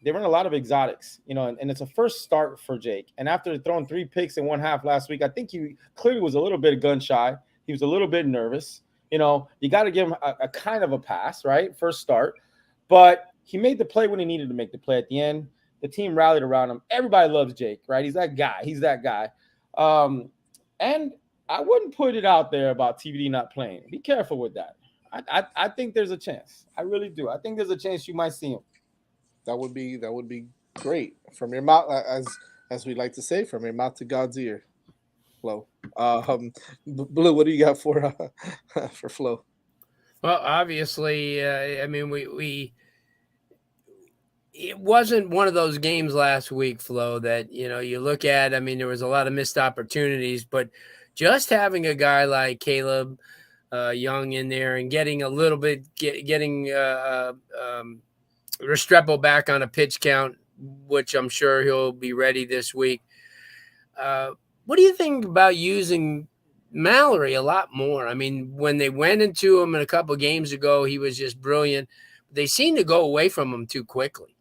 Speaker 10: They run a lot of exotics, and it's a first start for Jake. And after throwing 3 picks in one half last week, I think he clearly was a little bit gun shy. He was a little bit nervous. You got to give him a kind of a pass, right? First start, but he made the play when he needed to make the play at the end. The team rallied around him. Everybody loves Jake, right? He's that guy. And I wouldn't put it out there about TVD not playing. Be careful with that. I think there's a chance. I really do. I think there's a chance you might see him.
Speaker 1: That would be great. From your mouth, as we like to say, from your mouth to God's ear. Flo. Blue, what do you got for Flo?
Speaker 6: Well, obviously, I mean, we it wasn't one of those games last week, Flo, that, you look at. I mean, there was a lot of missed opportunities, but just having a guy like Caleb Young in there and getting a little bit, getting Restrepo back on a pitch count, which I'm sure he'll be ready this week. What do you think about using Mallory a lot more? I mean, when they went into him a couple of games ago, he was just brilliant. They seem to go away from him too quickly.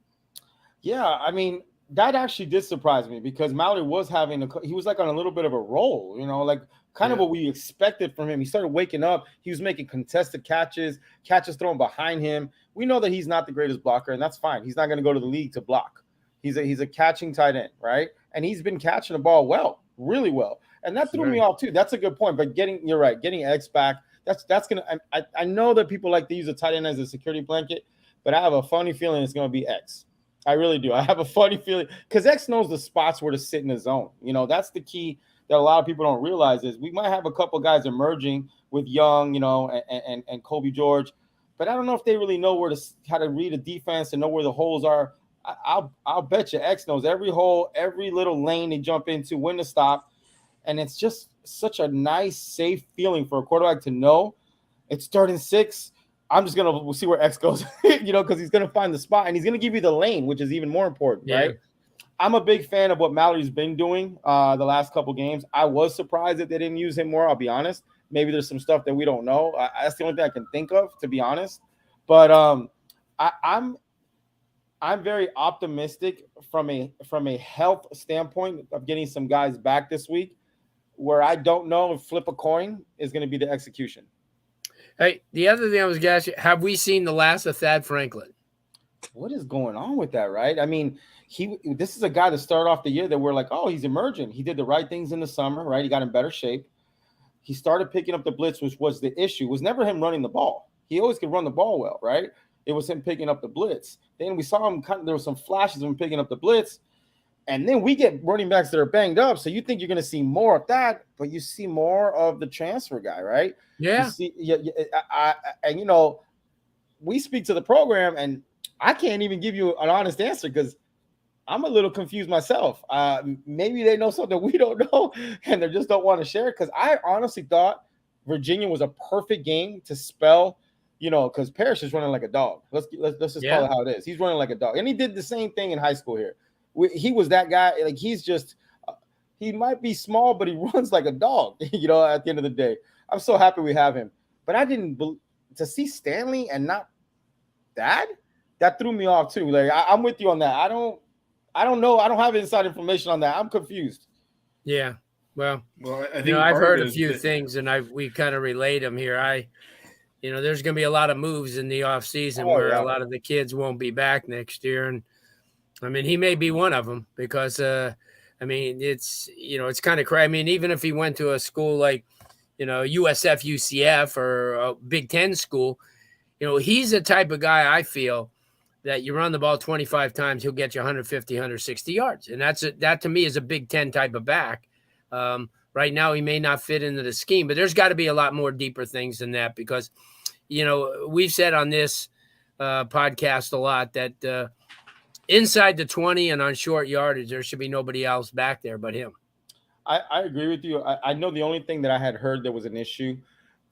Speaker 10: Yeah, I mean, that actually did surprise me because Mallory was he was like on a little bit of a roll, like kind of what we expected from him. He started waking up. He was making contested catches thrown behind him. We know that he's not the greatest blocker, and that's fine. He's not going to go to the league to block. He's a catching tight end, right? And he's been catching the ball well, really well. And that threw me off too. That's a good point. But you're right, getting X back, that's gonna. I know that people like to use a tight end as a security blanket, but I have a funny feeling it's going to be X. I really do. I have a funny feeling because X knows the spots where to sit in the zone. That's the key that a lot of people don't realize is we might have a couple guys emerging with Young, and Kobe George, but I don't know if they really know how to read a defense and know where the holes are. I'll bet you X knows every hole, every little lane they jump into, when to stop, and it's just such a nice, safe feeling for a quarterback to know it's 3rd and 6. I'm just going to see where X goes, because he's going to find the spot and he's going to give you the lane, which is even more important, right? I'm a big fan of what Mallory's been doing the last couple games. I was surprised that they didn't use him more, I'll be honest. Maybe there's some stuff that we don't know. That's the only thing I can think of, to be honest. But I'm very optimistic from a health standpoint of getting some guys back this week, where I don't know if flip a coin is going to be the execution.
Speaker 6: Hey, the other thing I was going to ask you, have we seen the last of Thad Franklin?
Speaker 10: What is going on with that, right? I mean, this is a guy that started off the year that we're like, oh, he's emerging. He did the right things in the summer, right? He got in better shape. He started picking up the blitz, which was the issue. It was never him running the ball. He always could run the ball well, right? It was him picking up the blitz. Then we saw him there were some flashes of him picking up the blitz. And then we get running backs that are banged up. So you think you're going to see more of that, but you see more of the transfer guy, right?
Speaker 6: Yeah.
Speaker 10: You see, we speak to the program, and I can't even give you an honest answer because I'm a little confused myself. Maybe they know something we don't know, and they just don't want to share it. Because I honestly thought Virginia was a perfect game to spell, because Parrish is running like a dog. Let's just call it how it is. He's running like a dog, and he did the same thing in high school here. He was that guy. Like he might be small, but he runs like a dog. At the end of the day, I'm so happy we have him. But I didn't to see Stanley and not that threw me off too. Like I'm with you on that. I don't know. I don't have inside information on that. I'm confused.
Speaker 6: Yeah. Well,
Speaker 2: I think
Speaker 6: I've heard a few things, and we kind of relayed them here. There's going to be a lot of moves in the offseason where a lot of the kids won't be back next year, and I mean, he may be one of them because, it's kind of crazy. I mean, even if he went to a school like, USF, UCF, or a Big Ten school, he's the type of guy I feel that you run the ball 25 times, he'll get you 150, 160 yards. And that to me is a Big Ten type of back. Right now, he may not fit into the scheme, but there's got to be a lot more deeper things than that because, we've said on this podcast a lot that inside the 20 and on short yardage, there should be nobody else back there but him.
Speaker 10: I agree with you. I know the only thing that I had heard that was an issue,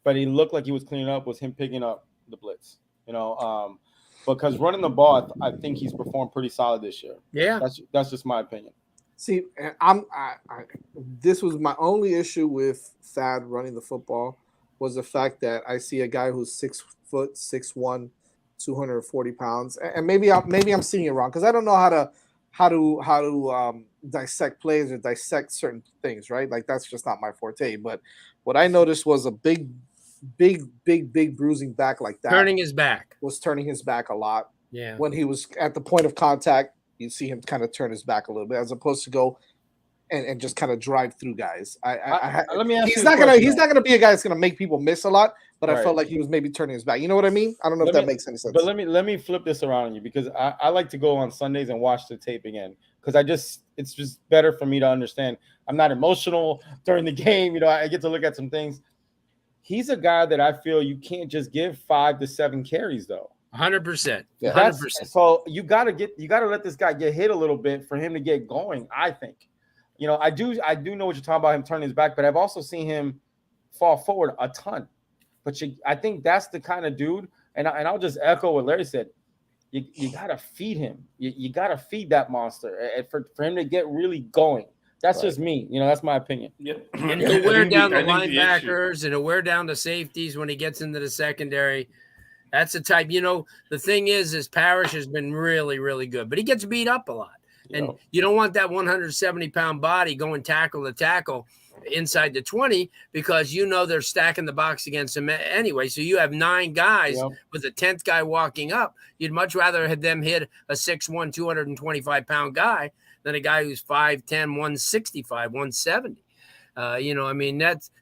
Speaker 10: but he looked like he was cleaning up, was him picking up the blitz. Because running the ball, I think he's performed pretty solid this year.
Speaker 6: Yeah,
Speaker 10: that's just my opinion.
Speaker 1: See, this was my only issue with Thad running the football was the fact that I see a guy who's 6 foot, 6'1", 240 pounds, and maybe I'm seeing it wrong because I don't know how to dissect plays or dissect certain things, right? Like that's just not my forte. But what I noticed was a big bruising back like that.
Speaker 6: Turning his back
Speaker 1: a lot.
Speaker 6: Yeah.
Speaker 1: When he was at the point of contact, you see him kind of turn his back a little bit as opposed to go and just kind of drive through guys.
Speaker 10: Let me ask
Speaker 1: he's not gonna be a guy that's gonna make people miss a lot, but right. I felt like he was maybe turning his back. You know what I mean? I don't know if that makes any sense.
Speaker 10: But let me flip this around on you because I like to go on Sundays and watch the tape again because it's just better for me to understand. I'm not emotional during the game. I get to look at some things. He's a guy that I feel you can't just give 5 to 7 carries though.
Speaker 6: 100%.
Speaker 10: 100%. So you gotta let this guy get hit a little bit for him to get going. I think. I do know what you're talking about him turning his back, but I've also seen him fall forward a ton. But I think that's the kind of dude, and I'll just echo what Larry said. You gotta feed him. You gotta feed that monster for him to get really going. That's just me. That's my opinion.
Speaker 2: Yep.
Speaker 6: And he'll wear down the linebackers and he'll wear down the safeties when he gets into the secondary. That's the type. The thing is Parrish has been really, really good, but he gets beat up a lot. And you don't want that 170-pound body going tackle to tackle inside the 20 because they're stacking the box against him anyway. So you have 9 guys with a 10th guy walking up. You'd much rather have them hit a 6'1", 225-pound guy than a guy who's 5'10", 165, 170.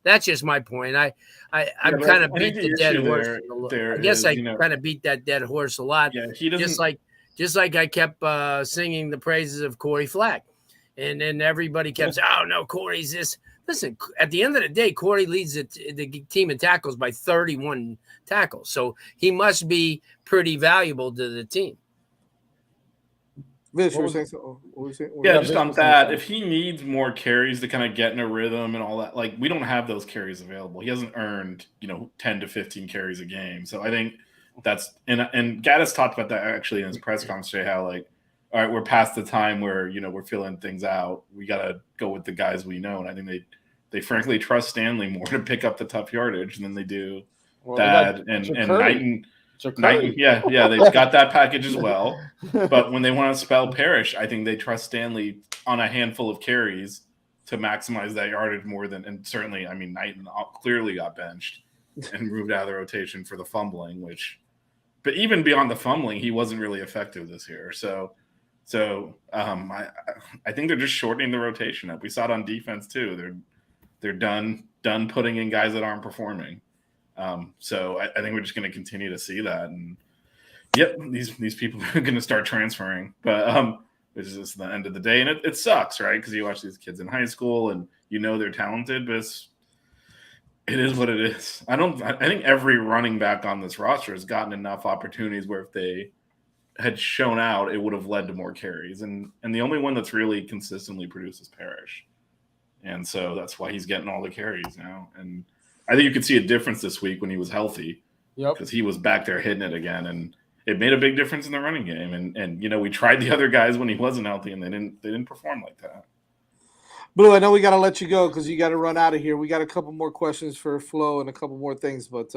Speaker 6: That's just my point. I'm kind of beat the dead horse. I guess I kind of beat that dead horse a lot.
Speaker 2: Yeah, he doesn't.
Speaker 6: Just like I kept singing the praises of Corey Flack, and then everybody kept saying, "Oh no, Corey's this." Listen, at the end of the day, Corey leads the team in tackles by 31 tackles, so he must be pretty valuable to the team.
Speaker 1: Vish, you were saying something?
Speaker 2: Just on that, if he needs more carries to kind of get in a rhythm and all that, like we don't have those carries available. He hasn't earned 10 to 15 carries a game, so I think that's and Gaddis talked about that actually in his press conference today. How all right, we're past the time where we're filling things out. We got to go with the guys we know, and I think they frankly trust Stanley more to pick up the tough yardage than they do Thad and Knighton. Yeah, they've got that package as well. But when they want to spell Parrish, I think they trust Stanley on a handful of carries to maximize that yardage more than. And certainly, Knighton clearly got benched and moved out of the rotation for the fumbling, but even beyond the fumbling, he wasn't really effective this year. So I think they're just shortening the rotation up. We saw it on defense too. They're done putting in guys that aren't performing. So I think we're just going to continue to see that. And these people are going to start transferring, but which is just the end of the day. And it sucks, right? Because you watch these kids in high school and they're talented, but it is what it is. I think every running back on this roster has gotten enough opportunities where if they had shown out, it would have led to more carries. And the only one that's really consistently produced is Parrish. And so that's why he's getting all the carries now. And I think you could see a difference this week when he was healthy.
Speaker 10: Yep.
Speaker 2: Because he was back there hitting it again. And it made a big difference in the running game. And we tried the other guys when he wasn't healthy and they didn't perform like that.
Speaker 1: Blue, I know we got to let you go because you got to run out of here. We got a couple more questions for Flo and a couple more things, but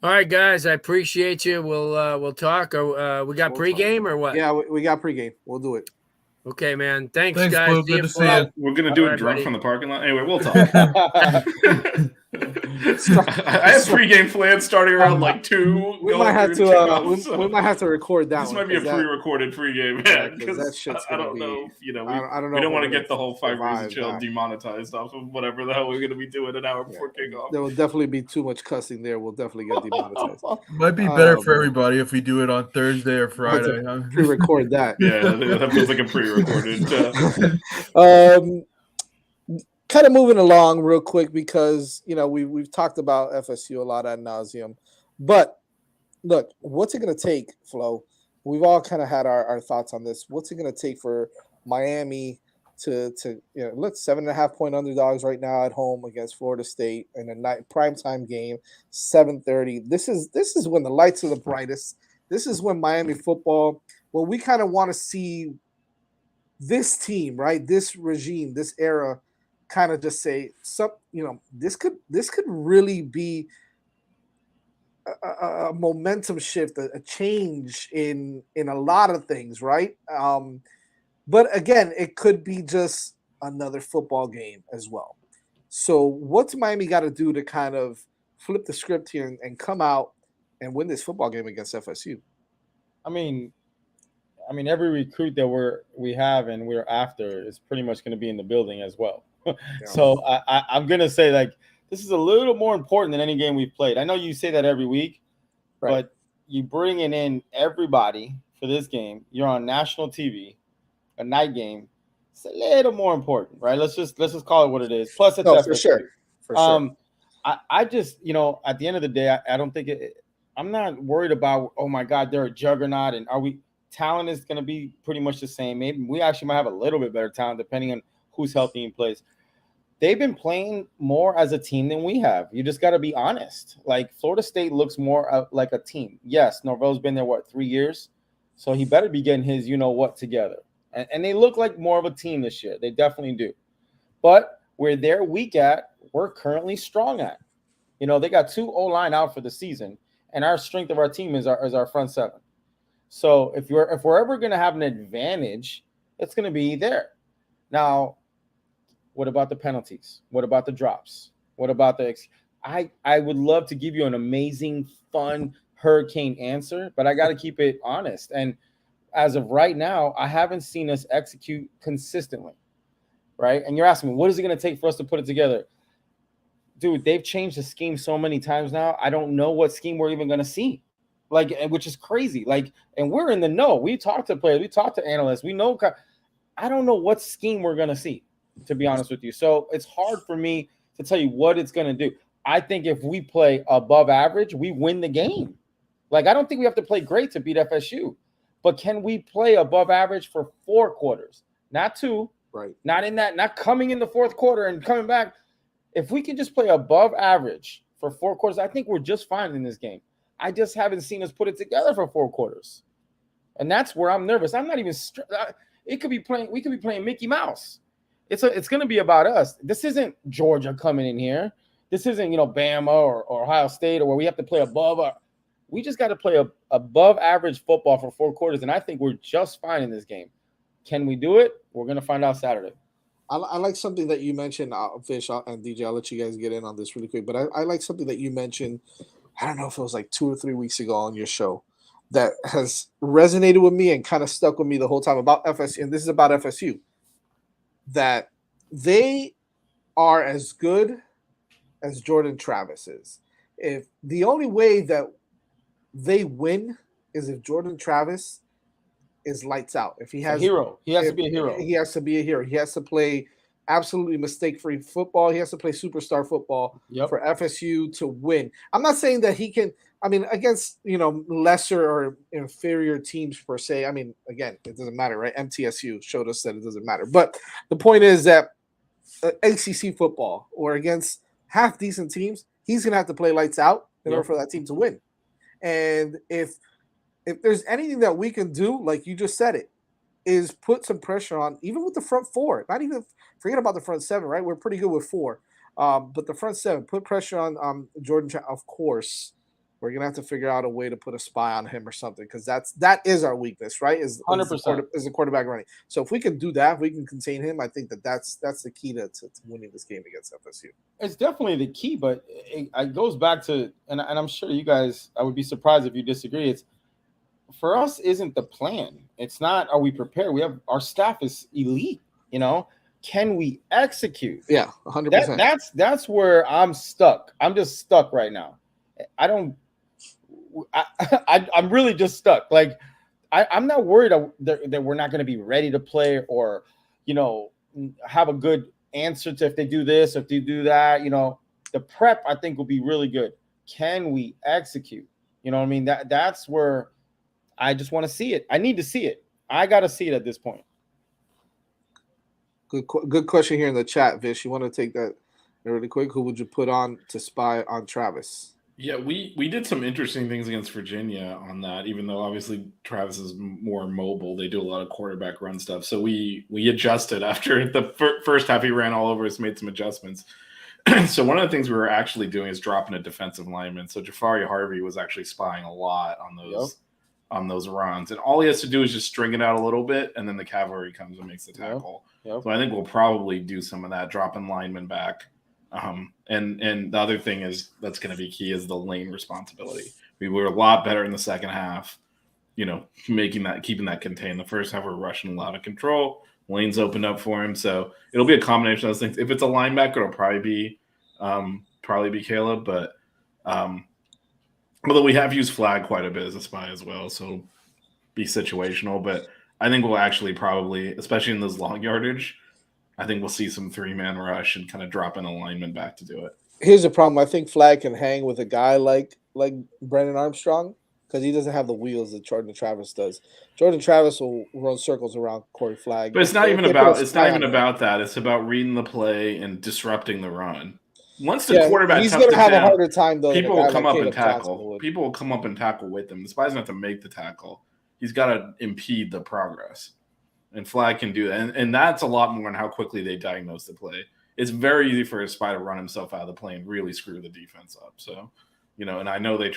Speaker 6: all right, guys, I appreciate you. We'll talk. We got pregame or what?
Speaker 1: Yeah, we got pregame. We'll do it.
Speaker 6: Okay, man. Thanks guys.
Speaker 7: Blue. Good to see you.
Speaker 2: We're gonna do it drunk from the parking lot. Anyway, we'll talk. I have pregame plans starting around 2.
Speaker 1: We might have to. We might have to record that.
Speaker 2: This might be a pre-recorded pregame. Yeah, because that shit's. I don't know. I don't know. We don't want to get the whole 5 Reasons Chill demonetized off of whatever the hell we're going to be doing an hour before kickoff.
Speaker 1: There will definitely be too much cussing there. We'll definitely get demonetized.
Speaker 7: Might be better for everybody if we do it on Thursday or Friday.
Speaker 1: Pre-record that.
Speaker 2: Yeah, that feels like a pre-recorded.
Speaker 1: Kind of moving along real quick because we've talked about FSU a lot ad nauseum, but look, what's it going to take, Flo? We've all kind of had our thoughts on this. What's it going to take for Miami to look 7.5-point underdogs right now at home against Florida State in a primetime game, 7:30. This is when the lights are the brightest. This is when Miami football. Well, we kind of want to see this team, right? This regime, this era. Kind of just say this could really be a momentum shift, a change in a lot of things, right? But again, it could be just another football game as well. So what's Miami got to do to kind of flip the script here and come out and win this football game against FSU?
Speaker 10: I mean, every recruit that we have and we're after is pretty much going to be in the building as well. So I'm going to say this is a little more important than any game we've played. I know you say that every week, right. But you bringing in everybody for this game. You're on national TV, a night game. It's a little more important, right? Let's just call it what it is. Plus, it's
Speaker 1: for sure. For sure.
Speaker 10: I just, at the end of the day, I don't think I'm not worried about, oh my God, they're a juggernaut. And talent is going to be pretty much the same. Maybe we actually might have a little bit better talent depending on who's healthy in place. they've been playing more as a team than we have. You just got to be honest. Like Florida State looks more like a team. Yes, Norvell's been there 3 years, so he better be getting his what together. And they look like more of a team this year. They definitely do. But where they're weak at, we're currently strong at. They got 2 O-line out for the season, and our strength of our team is our front seven. So if we're ever going to have an advantage, it's going to be there. Now, what about the penalties? What about the drops? What about I would love to give you an amazing, fun Hurricane answer, but I got to keep it honest. And as of right now, I haven't seen us execute consistently, right? And you're asking me, what is it going to take for us to put it together? Dude, they've changed the scheme so many times now. I don't know what scheme we're even going to see, which is crazy. And we're in the know. We talk to players. We talk to analysts. We know. I don't know what scheme we're going to see, to be honest with you. So it's hard for me to tell you what it's going to do. I think if we play above average, we win the game. I don't think we have to play great to beat FSU. But can we play above average for 4 quarters? Not 2.
Speaker 1: Right.
Speaker 10: Not coming in the 4th quarter and coming back. If we can just play above average for 4 quarters, I think we're just fine in this game. I just haven't seen us put it together for 4 quarters. And that's where I'm nervous. I'm not even we could be playing Mickey Mouse. It's going to be about us. This isn't Georgia coming in here. This isn't, Bama or Ohio State or where we have to play above. We just got to play above average football for 4 quarters, and I think we're just fine in this game. Can we do it? We're going to find out Saturday.
Speaker 1: I like something that you mentioned, Fish and DJ. I'll let you guys get in on this really quick, but I like something that you mentioned. I don't know if it was like 2 or 3 weeks ago on your show that has resonated with me and kind of stuck with me the whole time about FSU. And this is about FSU, that they are as good as Jordan Travis is. If the only way that they win is if Jordan Travis is lights out. If he has
Speaker 10: a hero, he has to be a hero.
Speaker 1: He has to be a hero. He has to play absolutely mistake-free football. He has to play superstar football for FSU to win. I'm not saying that he can. I mean, against lesser or inferior teams per se. I mean, again, it doesn't matter, right? MTSU showed us that it doesn't matter. But the point is that ACC football or against half decent teams, he's gonna have to play lights out in order for that team to win. And if there's anything that we can do, like you just said it, is put some pressure on, even with the front 4. Not even forget about the front 7, right? We're pretty good with 4, but the front 7, put pressure on Jordan. Of course, we're gonna have to figure out a way to put a spy on him or something, because that is our weakness, right? Is
Speaker 10: 100%
Speaker 1: is the quarterback running. So if we can do that, if we can contain him, I think that's the key to winning this game against FSU.
Speaker 10: It's definitely the key, but it goes back to, and I'm sure you guys, I would be surprised if you disagree. It's for us isn't the plan. It's not, are we prepared? We have, our staff is elite, Can we execute?
Speaker 1: Yeah, 100%.
Speaker 10: That's where I'm stuck. I'm just stuck right now. I'm really just stuck. I'm not worried that we're not going to be ready to play or, have a good answer to if they do this, if they do that. The prep I think will be really good. Can we execute? You know what I mean? That's where I just want to see it. I need to see it. I got to see it at this point.
Speaker 1: Good question here in the chat, Vish. You want to take that really quick? Who would you put on to spy on Travis?
Speaker 2: Yeah, we did some interesting things against Virginia on that, even though obviously Travis is more mobile. They do a lot of quarterback run stuff. So we adjusted after the first half. He ran all over us, made some adjustments. So one of the things we were actually doing is dropping a defensive lineman. So Jafari Harvey was actually spying a lot on those runs. And all he has to do is just string it out a little bit, and then the cavalry comes and makes the tackle.
Speaker 10: Yep.
Speaker 2: So I think we'll probably do some of that, dropping linemen back. And the other thing is that's going to be key is the lane responsibility. We were a lot better in the second half, keeping that contained. The first half we're rushing a lot of control. Lanes opened up for him, so it'll be a combination of those things. If it's a linebacker, it'll probably be Caleb, but although we have used flag quite a bit as a spy as well, so it'll be situational. But I think we'll actually probably, especially in those long yardage, I think we'll see some 3-man rush and kind of drop an alignment back to do it.
Speaker 1: Here's the problem. I think flag can hang with a guy like Brennan Armstrong, because he doesn't have the wheels that Jordan Travis does. Jordan Travis will run circles around Corey Flagg.
Speaker 2: But it's not
Speaker 1: If
Speaker 2: even
Speaker 1: they put a
Speaker 2: about
Speaker 1: spy on him.
Speaker 2: that. It's about reading the play and disrupting the run. Once the
Speaker 1: Yeah,
Speaker 2: quarterback
Speaker 1: he's
Speaker 2: tucks
Speaker 1: going to
Speaker 2: it
Speaker 1: have a
Speaker 2: down,
Speaker 1: harder time though.
Speaker 2: people
Speaker 1: than a
Speaker 2: will
Speaker 1: guy
Speaker 2: come
Speaker 1: like
Speaker 2: up and
Speaker 1: Caleb Johnson
Speaker 2: tackle.
Speaker 1: would.
Speaker 2: People will come up and tackle with him. The spy doesn't have to make the tackle. He's got to impede the progress. And Flagg can do that. And that's a lot more on how quickly they diagnose the play. It's very easy for a spy to run himself out of the play and really screw the defense up. So, and I know they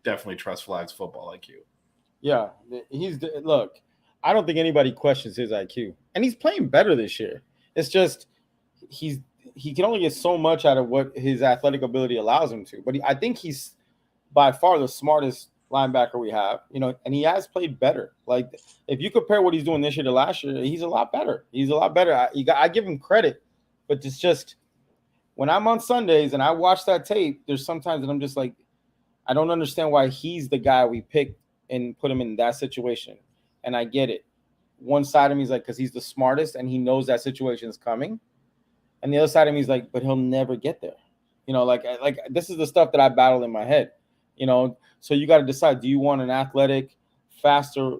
Speaker 2: definitely trust Flagg's football IQ.
Speaker 10: Yeah, look, I don't think anybody questions his IQ. And he's playing better this year. It's just he can only get so much out of what his athletic ability allows him to. But I think he's by far the smartest linebacker we have, and he has played better. Like, if you compare what he's doing this year to last year, he's a lot better. I give him credit, but it's just when I'm on Sundays and I watch that tape, there's sometimes that I'm just like, I don't understand why he's the guy we picked and put him in that situation. And I get it. One side of me is like, because he's the smartest and he knows that situation is coming. And the other side of me is like, but he'll never get there. Like this is the stuff that I battle in my head. So you got to decide, do you want an athletic, faster,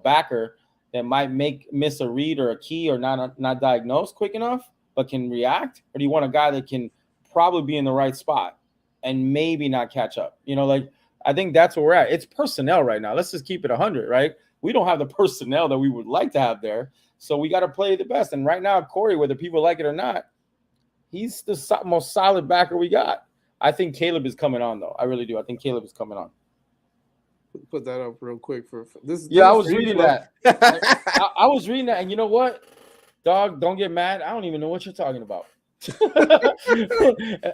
Speaker 10: backer that might miss a read or a key or not diagnose quick enough, but can react? Or do you want a guy that can probably be in the right spot and maybe not catch up? I think that's where we're at. It's personnel right now. Let's just keep it 100, right? We don't have the personnel that we would like to have there. So we got to play the best. And right now, Corey, whether people like it or not, he's the most solid backer we got. I think Caleb is coming on, though. I really do. I think Caleb is coming on.
Speaker 1: Put that up real quick for this.
Speaker 10: Yeah, I was reading that. I was reading that, and you know what, dog? Don't get mad. I don't even know what you're talking about.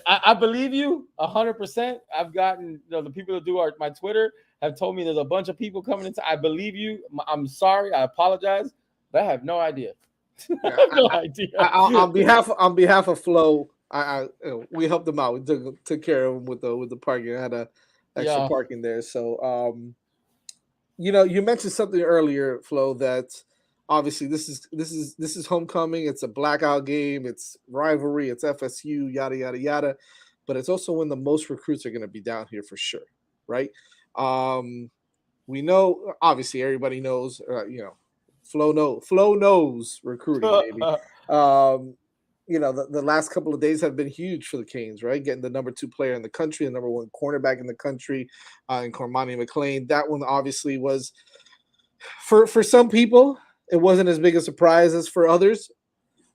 Speaker 10: I believe you 100%. I've gotten the people that do my Twitter have told me there's a bunch of people coming into. I believe you. I'm sorry. I apologize, but I have no idea. I have no idea.
Speaker 1: On behalf of Flo, we helped them out. We took care of them with the parking. I had a extra parking there. So you mentioned something earlier, Flo, that obviously this is homecoming. It's a blackout game. It's rivalry. It's FSU. Yada yada yada. But it's also when the most recruits are going to be down here for sure, right? We know, obviously, everybody knows. Flo knows recruiting, baby. The last couple of days have been huge for the Canes, right? Getting the number 2 player in the country, the number 1 cornerback in the country, in Cormani McLean. That one obviously was, for some people, it wasn't as big a surprise as for others.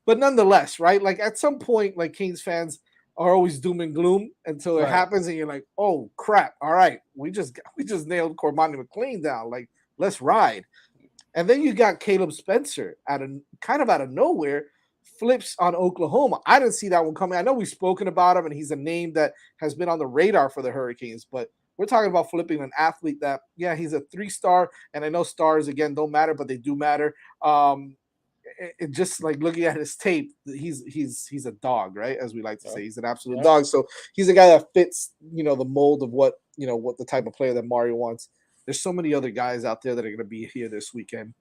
Speaker 1: But nonetheless, right? Like at some point, like Canes fans are always doom and gloom until it happens, and you're like, oh crap! All right, we just nailed Cormani McLean down. Like, let's ride. And then you got Caleb Spencer out of nowhere, flips on Oklahoma. I didn't see that one coming. I know we've spoken about him, and he's a name that has been on the radar for the Hurricanes, but we're talking about flipping an athlete that, he's a 3-star, and I know stars, again, don't matter, but they do matter. It just like looking at his tape, he's a dog, right? As we like to say, he's an absolute dog. So he's a guy that fits, the mold of what the type of player that Mario wants. There's so many other guys out there that are going to be here this weekend.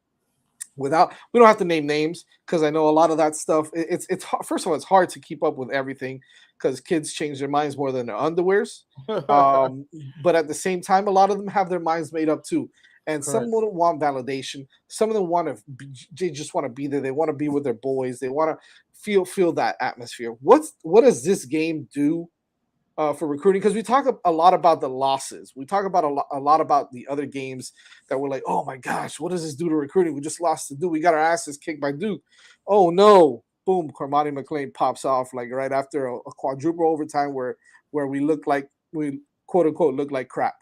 Speaker 1: We don't have to name names because I know a lot of that stuff. It's first of all, it's hard to keep up with everything because kids change their minds more than their underwears. But at the same time, a lot of them have their minds made up too. And some of them want validation. Some of them they just want to be there. They want to be with their boys. They want to feel that atmosphere. What does this game do for recruiting? Because we talk a lot about the losses. We talk about a lot about the other games that we're like, oh my gosh, what does this do to recruiting? We just lost to Duke. We got our asses kicked by Duke. Oh no, boom, Cormani McLean pops off like right after a quadruple overtime where we quote unquote look like crap,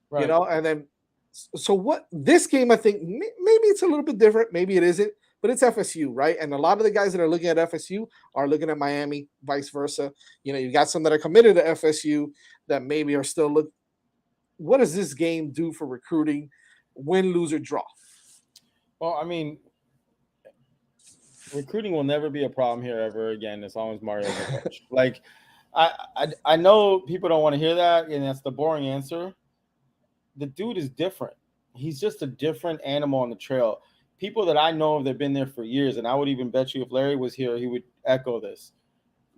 Speaker 10: right.
Speaker 1: And then so what this game, I think maybe it's a little bit different, maybe it isn't, but it's FSU, right? And a lot of the guys that are looking at FSU are looking at Miami, vice versa. You got some that are committed to FSU that maybe are still looking. What does this game do for recruiting? Win, lose, or draw?
Speaker 10: Well, I mean, recruiting will never be a problem here ever again as long as Mario's a coach. Like, I know people don't want to hear that, and that's the boring answer. The dude is different. He's just a different animal on the trail. People that I know that have been there for years, and I would even bet you if Larry was here, he would echo this.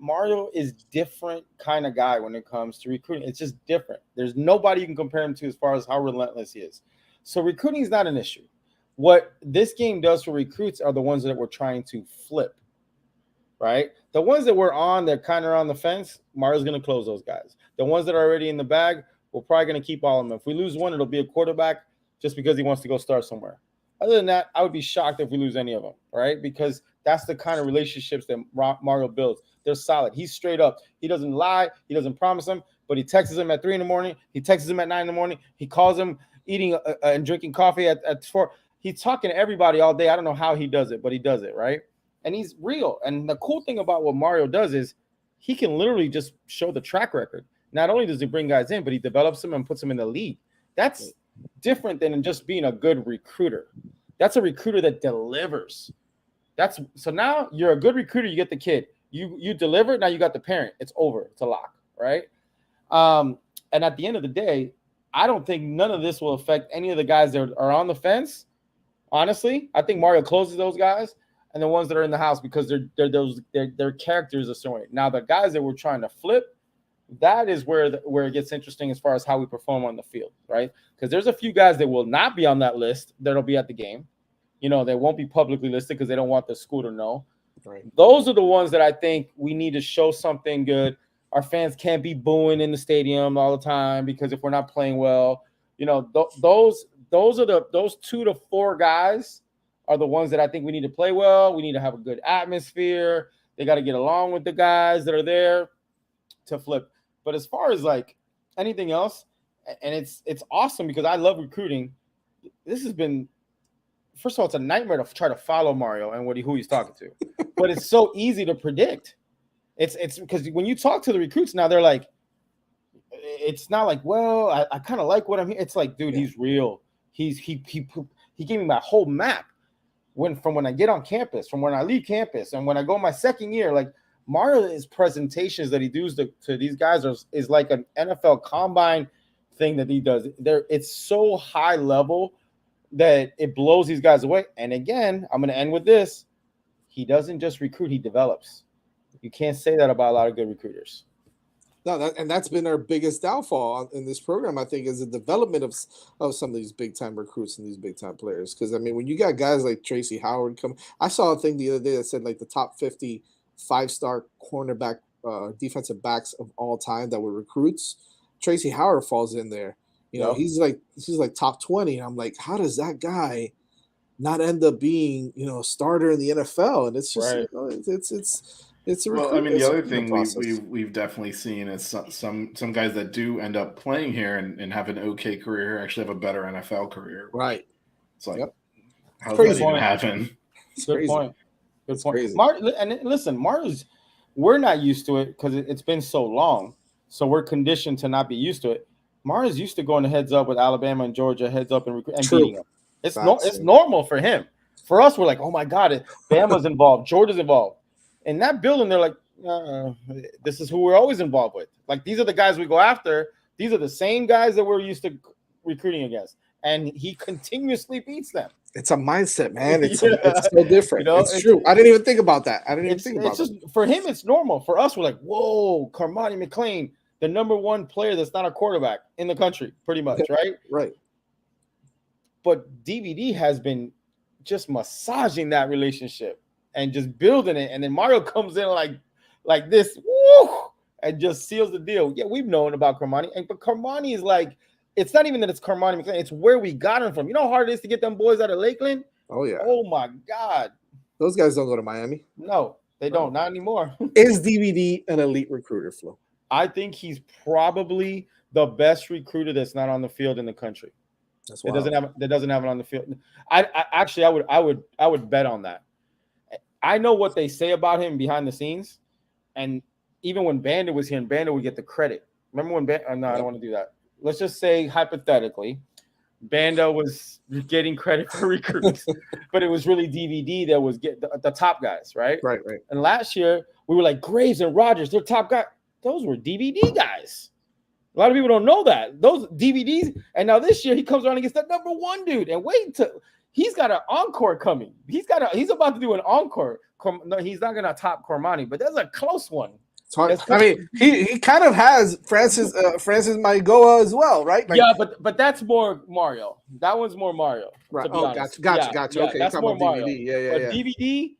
Speaker 10: Mario is different kind of guy when it comes to recruiting. It's just different. There's nobody you can compare him to as far as how relentless he is. So recruiting is not an issue. What this game does for recruits are the ones that we're trying to flip, right? The ones that we're on, they're kind of on the fence. Mario's going to close those guys. The ones that are already in the bag, we're probably going to keep all of them. If we lose one, it'll be a quarterback just because he wants to go start somewhere. Other than that, I would be shocked if we lose any of them, right? Because that's the kind of relationships that Mario builds. They're solid. He's straight up. He doesn't lie. He doesn't promise them, but he texts him at 3 a.m. He texts him at 9 a.m. He calls him eating and drinking coffee at 4. He's talking to everybody all day. I don't know how he does it, but he does it, right? And he's real. And the cool thing about what Mario does is he can literally just show the track record. Not only does he bring guys in, but he develops them and puts them in the league. That's different than just being a good recruiter. That's a recruiter that delivers. So now you're a good recruiter. You get the kid. You deliver. Now you got the parent. It's over. It's a lock, right? And at the end of the day, I don't think none of this will affect any of the guys that are on the fence. Honestly, I think Mario closes those guys and the ones that are in the house because their characters are certain way. Now the guys that we're trying to flip, that is where it gets interesting as far as how we perform on the field, right? Because there's a few guys that will not be on that list that'll be at the game. You know, they won't be publicly listed because they don't want the school to know. Right. Those are the ones that I think we need to show something good. Our fans can't be booing in the stadium all the time because if we're not playing well, you know, those 2 to 4 guys are the ones that I think we need to play well. We need to have a good atmosphere. They got to get along with the guys that are there to flip. But as far as like anything else, and it's awesome because I love recruiting. This has been, first of all, it's a nightmare to try to follow Mario and who he's talking to. But it's so easy to predict. It's because when you talk to the recruits now, they're like, it's not like, well, I kind of like what I'm hearing. It's like, dude, he's real. He gave me my whole map from when I get on campus, from when I leave campus, and when I go my second year. Like Mario's presentations that he does to these guys is like an NFL combine thing that he does. It's so high level that it blows these guys away. And again, I'm going to end with this. He doesn't just recruit, he develops. You can't say that about a lot of good recruiters.
Speaker 1: No, that's been our biggest downfall in this program, I think, is the development of some of these big-time recruits and these big-time players. Because, I mean, when you got guys like Tracy Howard come – I saw a thing the other day that said, like, the top 50 5-star cornerback defensive backs of all time that were recruits. Tracy Howard falls in there. You know, he's like top 20. And I'm like, how does that guy not end up being, you know, a starter in the NFL? And it's just, right. You know, it's a
Speaker 2: well, I mean, the other thing we've definitely seen is some guys that do end up playing here and have an okay career actually have a better NFL career.
Speaker 1: Right.
Speaker 2: It's like, how does that even happen?
Speaker 10: Good point. Good point. And listen, Mario's, we're not used to it because it's been so long. So we're conditioned to not be used to it. Mario's used to going to heads up with Alabama and Georgia, heads up and beating them. It's normal for him. For us, we're like, oh my God, Bama's involved, Georgia's involved. In that building, they're like, this is who we're always involved with. Like, these are the guys we go after. These are the same guys that we're used to recruiting against. And he continuously beats them.
Speaker 1: It's a mindset, man. It's so different. You know, it's true. I didn't even think about that.
Speaker 10: For him, it's normal. For us, we're like, whoa, Carmani McClain, the number one player that's not a quarterback in the country, pretty much, right?
Speaker 1: Right.
Speaker 10: But DVD has been just massaging that relationship and just building it. And then Mario comes in like this, woo, and just seals the deal. Yeah, we've known about Carmani. But Carmani is like, it's not even that it's Carmani McClain. It's where we got him from. You know how hard it is to get them boys out of Lakeland?
Speaker 1: Oh, yeah.
Speaker 10: Oh, my God.
Speaker 1: Those guys don't go to Miami.
Speaker 10: No, they don't. Not anymore.
Speaker 1: Is DVD an elite recruiter, Flo?
Speaker 10: I think he's probably the best recruiter that's not on the field in the country.
Speaker 1: That's
Speaker 10: wild. That doesn't have it on the field. I would bet on that. I know what they say about him behind the scenes, and even when Banda was here, and Banda would get the credit. Remember when Banda? No, I don't want to do that. Let's just say hypothetically, Banda was getting credit for recruits, but it was really DVD that was getting the top guys, right?
Speaker 1: Right.
Speaker 10: And last year we were like Graves and Rogers, they're top guys. Those were DVD guys. A lot of people don't know that. Those DVDs. And now this year he comes around and gets the number one dude. And he's got an encore coming. He's about to do an encore. No, he's not gonna top Cormani, but that's a close one.
Speaker 1: It's hard. I mean, he kind of has Francis Maigoa as well, right? Like,
Speaker 10: yeah, but that's more Mario. That one's more Mario.
Speaker 1: right.
Speaker 10: To be
Speaker 1: Oh,
Speaker 10: honest.
Speaker 1: gotcha.
Speaker 10: Yeah,
Speaker 1: Okay,
Speaker 10: that's more Mario.
Speaker 1: DVD. Yeah.
Speaker 10: But DVD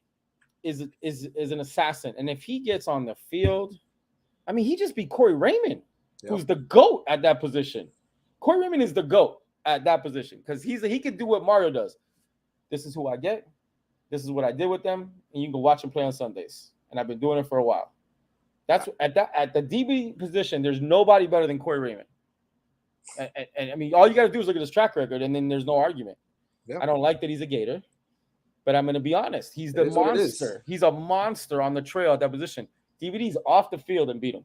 Speaker 10: is an assassin, and if he gets on the field, I mean, he just beat Corey Raymond, who's the GOAT at that position. Corey Raymond is the GOAT at that position because he could do what Mario does. This is who I get. This is what I did with them, and you can go watch them play on Sundays. And I've been doing it for a while. That's at the DB position. There's nobody better than Corey Raymond. And I mean, all you got to do is look at his track record, and then there's no argument. Yep. I don't like that he's a Gator, but I'm going to be honest. He's the monster. He's a monster on the trail at that position. DVD's off the field and beat him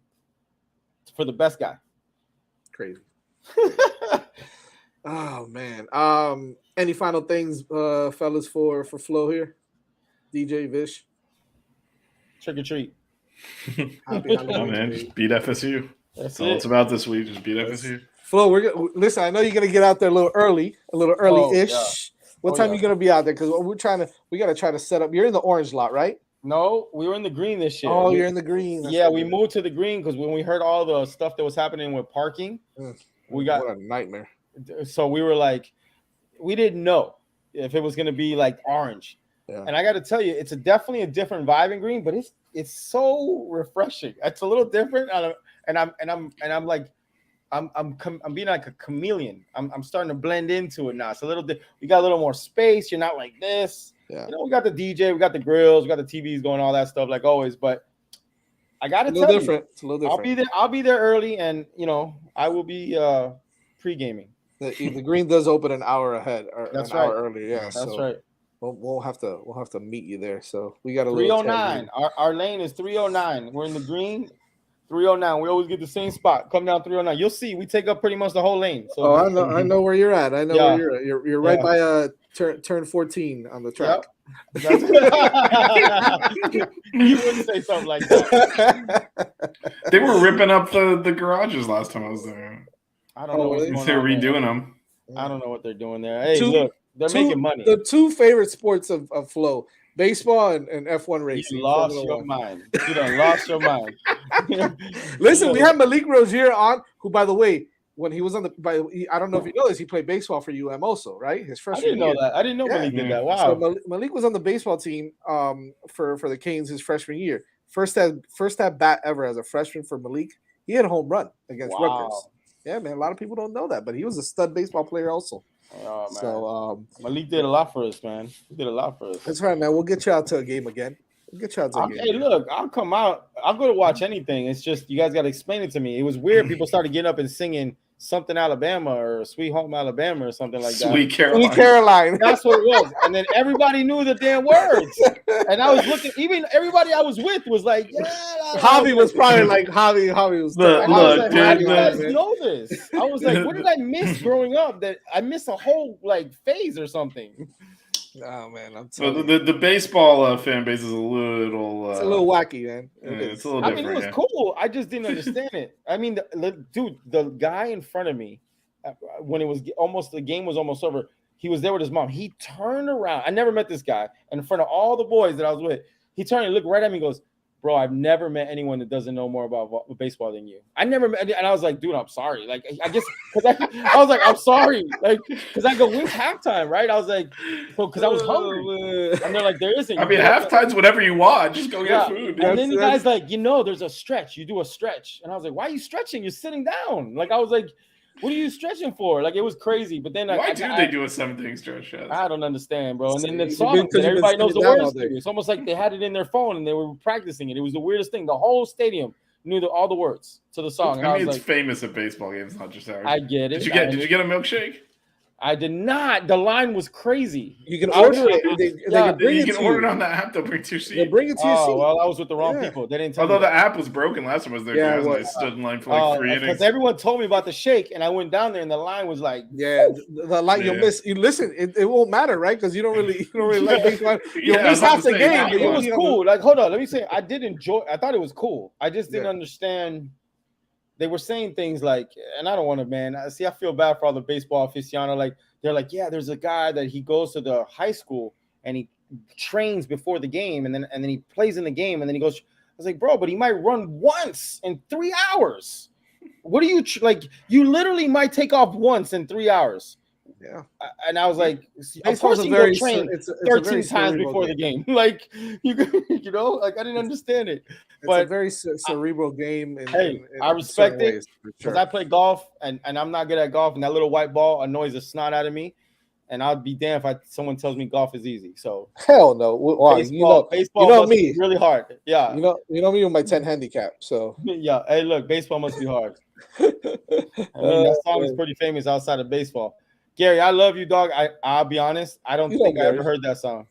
Speaker 10: for the best guy.
Speaker 1: Crazy. Oh man. Any final things, fellas, for Flo here? DJ Vish.
Speaker 10: Trick or treat.
Speaker 2: Happy man. Just beat FSU. That's all it's about this week. Just beat FSU.
Speaker 1: Flo, listen. I know you're gonna get out there a little early-ish.
Speaker 10: Yeah.
Speaker 1: What time are you gonna be out there? Because we gotta try to set up. You're in the orange lot, right?
Speaker 10: No, we were in the green this year.
Speaker 1: Oh, you're in the green.
Speaker 10: That's we moved to the green because when we heard all the stuff that was happening with parking, we got
Speaker 1: what a nightmare.
Speaker 10: So we were like, we didn't know if it was gonna be like orange. Yeah. And I got to tell you, it's definitely a different vibe in green, but it's so refreshing. It's a little different, and I'm being like a chameleon. I'm starting to blend into it now. It's a little. We got a little more space. You're not like this. Yeah. You know, we got the DJ, we got the grills, we got the TVs going, all that stuff like always. But I got to tell you,
Speaker 1: it's a little different.
Speaker 10: I'll be there early, and I will be pre-gaming.
Speaker 1: The green does open an hour ahead or
Speaker 10: That's
Speaker 1: an
Speaker 10: right.
Speaker 1: hour earlier. Yeah,
Speaker 10: that's right.
Speaker 1: We'll have to meet you there. So we got a
Speaker 10: 309. Our lane is 309. We're in the green. 309. We always get the same spot. Come down 309. You'll see we take up pretty much the whole lane. So
Speaker 1: I know where you're at. I know where you're at. You're right by turn 14 on the track.
Speaker 10: Yep. You wouldn't say something like that.
Speaker 2: They were ripping up the garages last time I was there.
Speaker 10: I don't know what
Speaker 2: they're redoing them.
Speaker 10: I don't know what they're doing there. Hey, look. They're making money.
Speaker 1: The two favorite sports of Flo, baseball and F1 racing.
Speaker 10: You lost your mind. You done lost your mind.
Speaker 1: Listen, we had Malik Rosier on, who, by the way, when he was on I don't know if you know this, he played baseball for UM also, right? His freshman year.
Speaker 10: I didn't know Malik did that. Wow.
Speaker 1: So Malik was on the baseball team for the Canes his freshman year. First at bat ever as a freshman for Malik. He had a home run against Rutgers. Yeah, man. A lot of people don't know that, but he was a stud baseball player also.
Speaker 10: Oh, man.
Speaker 1: So
Speaker 10: Malik did a lot for us, man. He did a lot for us.
Speaker 1: That's right, man. We'll get you out to a game again.
Speaker 10: Hey, look, I'll come out. I'll go to watch anything. It's just you guys got to explain it to me. It was weird. People started getting up and singing something Alabama or Sweet Home Alabama or something like that.
Speaker 2: Sweet
Speaker 1: Caroline.
Speaker 10: That's what it was. And then everybody knew the damn words. And I was looking. Even everybody I was with was like, yeah.
Speaker 1: Javi was probably like Javi was.
Speaker 10: How do you guys know this? I was like, what did I miss growing up? That I missed a whole phase or something.
Speaker 1: Oh man, I'm
Speaker 2: telling you. The baseball fan base is a little.
Speaker 1: It's a little wacky, man.
Speaker 2: It's a little different.
Speaker 10: I mean, it was cool. I just didn't understand it. I mean, the guy in front of me, when the game was almost over, he was there with his mom. He turned around. I never met this guy, and in front of all the boys that I was with, he turned and looked right at me and goes, bro, I've never met anyone that doesn't know more about baseball than you. I never met, and I was like, dude, I'm sorry. Like, I guess, because I was like, I'm sorry. Like, because I go, when's halftime, right? I was like, because I was hungry. And they're like, there isn't.
Speaker 2: I mean, halftime's whatever you want. Just go get food.
Speaker 10: And then the guy's like, there's a stretch. You do a stretch. And I was like, why are you stretching? You're sitting down. Like, I was like, what are you stretching for? Like, it was crazy. But then
Speaker 2: why do they do a 7-thing stretch?
Speaker 10: I don't understand, bro. And then the song, everybody knows the words. It's almost like they had it in their phone and they were practicing it. It was the weirdest thing. The whole stadium knew all the words to the song.
Speaker 2: I mean, it's famous at baseball games, not just ours.
Speaker 10: I get it.
Speaker 2: Did you get a milkshake?
Speaker 10: I did not. The line was crazy.
Speaker 1: You can order it.
Speaker 2: You can order it on the app. They'll bring it to your seat.
Speaker 1: They bring it to your seat.
Speaker 10: Well, I was with the wrong people. They didn't tell me.
Speaker 2: Although the app was broken last time I was there.
Speaker 1: Yeah,
Speaker 2: I stood in line for like 3 innings.
Speaker 10: Because everyone told me about the shake, and I went down there, and the line was like,
Speaker 1: the line you'll miss. You listen, it won't matter, right? Because you don't really like baseball. You'll miss half the game.
Speaker 10: It was cool. Like, hold on, let me say, I did enjoy. I thought it was cool. I just didn't understand. They were saying things like, and I don't want to, man. I feel bad for all the baseball aficionado. Like, they're like, yeah, there's a guy that he goes to the high school and he trains before the game, and then he plays in the game, and then he goes, was like, bro, but he might run once in 3 hours. What do you like? You literally might take off once in 3 hours.
Speaker 1: Yeah.
Speaker 10: And I was like, of
Speaker 1: Baseball's
Speaker 10: course
Speaker 1: a
Speaker 10: you
Speaker 1: very
Speaker 10: go train
Speaker 1: it's a
Speaker 10: 13
Speaker 1: very
Speaker 10: times
Speaker 1: cerebral
Speaker 10: before the game. Like you know, like I didn't understand it.
Speaker 1: It's
Speaker 10: But
Speaker 1: a very cerebral game.
Speaker 10: hey, I respect it because
Speaker 1: sure.
Speaker 10: I play golf and I'm not good at golf, and that little white ball annoys the snot out of me. And I'd be damned if someone tells me golf is easy. So
Speaker 1: hell no. Well,
Speaker 10: baseball
Speaker 1: must
Speaker 10: me
Speaker 1: be
Speaker 10: really hard. Yeah,
Speaker 1: you know me with my 10 handicap. So
Speaker 10: yeah. Hey, look, baseball must be hard. I mean, that song is pretty famous outside of baseball. Gary, I love you, dog. I'll be honest. I don't think I ever heard that song.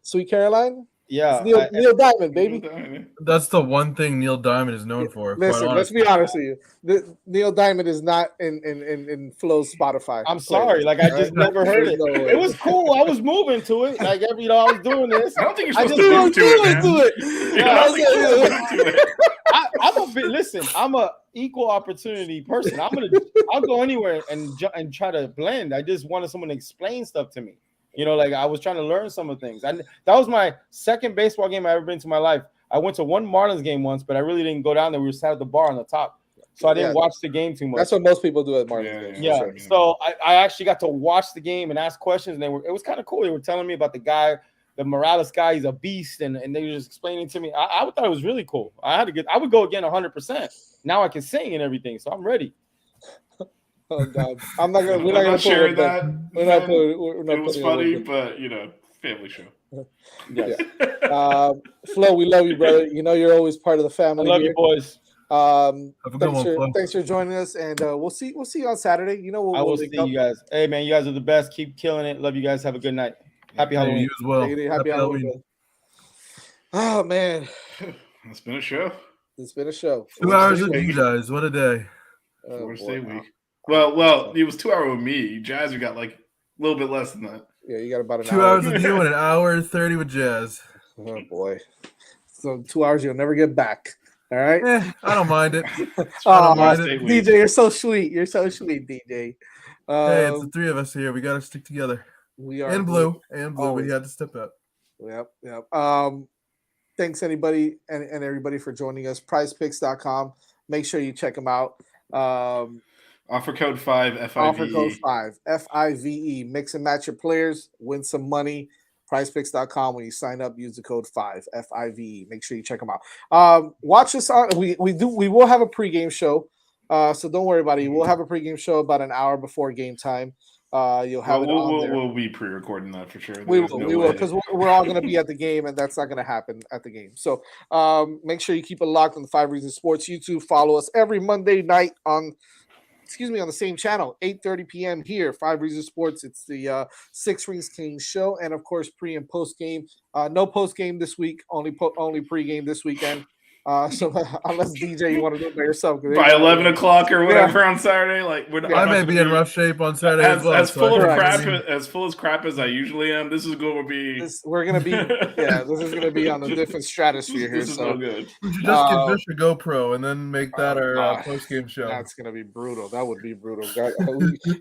Speaker 1: Sweet Caroline?
Speaker 10: Yeah.
Speaker 1: It's Neil Diamond, baby.
Speaker 7: That's the one thing Neil Diamond is known for.
Speaker 1: Listen, let's be honest with you. Neil Diamond is not in Flo's Spotify.
Speaker 10: I'm sorry. Like, I just never heard it. It was cool. I was moving to it. Like, I was doing this.
Speaker 2: I don't think you're supposed to move to it, man.
Speaker 10: Yeah, I don't think you're supposed to move to it. Listen, I'm a equal opportunity person. I'll go anywhere and try to blend. I just wanted someone to explain stuff to me. You know, like I was trying to learn some of the things. That was my second baseball game I ever been to in my life. I went to one Marlins game once, but I really didn't go down there. We just had the bar on the top, so I didn't watch the game too much.
Speaker 1: That's what most people do at Marlins games.
Speaker 10: Yeah.
Speaker 1: Sure.
Speaker 10: So I actually got to watch the game and ask questions, and it was kind of cool. They were telling me about the guy, the Morales guy. He's a beast, and they were just explaining to me. I thought it was really cool. I would go again 100%. Now I can sing and everything, so I'm ready.
Speaker 1: Oh God, we're not gonna
Speaker 2: share that.
Speaker 1: It
Speaker 2: was funny, but family show.
Speaker 1: Yes. Flo, we love you, brother. You know you're always part of the family.
Speaker 10: I love you, boys.
Speaker 1: Thanks for joining us, and we'll see you on Saturday. You know,
Speaker 10: I will see you guys. Hey man, you guys are the best. Keep killing it. Love you guys. Have a good night. Happy Halloween.
Speaker 7: You as well.
Speaker 1: Happy Halloween. Oh man,
Speaker 2: it's been a show.
Speaker 1: It's been a show.
Speaker 7: 2 hours with you guys. What a day.
Speaker 2: Florida State week. Well, it was 2 hours with me. Jazz, you got like a little bit less than that.
Speaker 1: Yeah, you got about an
Speaker 7: 2
Speaker 1: hour.
Speaker 7: hours with you and an hour 30 with Jazz.
Speaker 1: Oh boy. So 2 hours you'll never get back. All right.
Speaker 7: I don't mind it.
Speaker 1: DJ, you're so sweet. You're so sweet, DJ.
Speaker 7: Hey, it's the three of us here. We got to stick together.
Speaker 1: We are.
Speaker 7: And blue. We had to step up.
Speaker 1: Yep. Thanks anybody and everybody for joining us. PrizePicks.com. Make sure you check them out.
Speaker 2: Offer code 5 FIVE.
Speaker 1: Offer code 5 FIVE. Mix and match your players. Win some money. PrizePicks.com. When you sign up, use the code 5 FIVE. Make sure you check them out. Watch us on. We will have a pregame show. So don't worry about it. We'll have a pregame show about an hour before game time. You'll have it on there. We'll
Speaker 2: be pre-recording that for sure.
Speaker 1: We will, because we're all going to be at the game, and that's not going to happen at the game. So make sure you keep it locked on the 5 Reasons Sports YouTube. Follow us every Monday night on the same channel, 8:30 p.m. here, 5 Reasons Sports. It's the Six Rings Kings show, and of course pre and post game. No post game this week, only pre-game this weekend. So unless DJ, you want to do it by yourself
Speaker 2: by 11 o'clock or whatever on Saturday,
Speaker 7: I may be in rough shape on Saturday as well.
Speaker 2: As full as crap as I usually am, this is going to be.
Speaker 1: This is going to be on a different stratosphere here.
Speaker 2: This is so good.
Speaker 7: We should just give Fish a GoPro and then make that our post game show.
Speaker 1: That's going to be brutal. That would be brutal.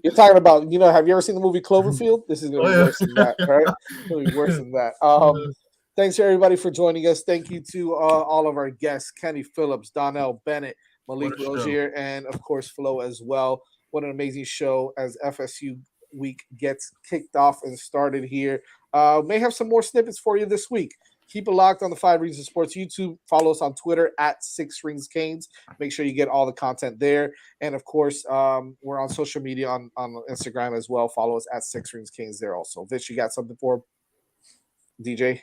Speaker 1: You're talking about, have you ever seen the movie Cloverfield? This is going to be worse than that, right? It's going to be worse than that. Thanks to everybody for joining us. Thank you to all of our guests, Kenny Phillips, Darnell Bennett, Malik Rosier, and of course Flo as well. What an amazing show as FSU week gets kicked off and started here. May have some more snippets for you this week. Keep it locked on the 5 Reasons Sports YouTube. Follow us on Twitter at 6 Rings Canes. Make sure you get all the content there. And of course, we're on social media on Instagram as well. Follow us at 6 Rings Canes there also. Vish, you got something for DJ?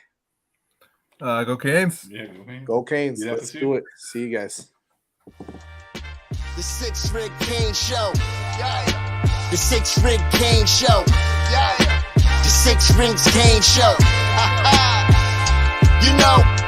Speaker 7: Go Canes.
Speaker 2: Yeah,
Speaker 1: go Canes. Let's do it. See you guys.
Speaker 3: The 6 Ring Canes Show. Yeah. The 6 Ring Canes Show. Yeah. The 6 Rings Canes Show. You know.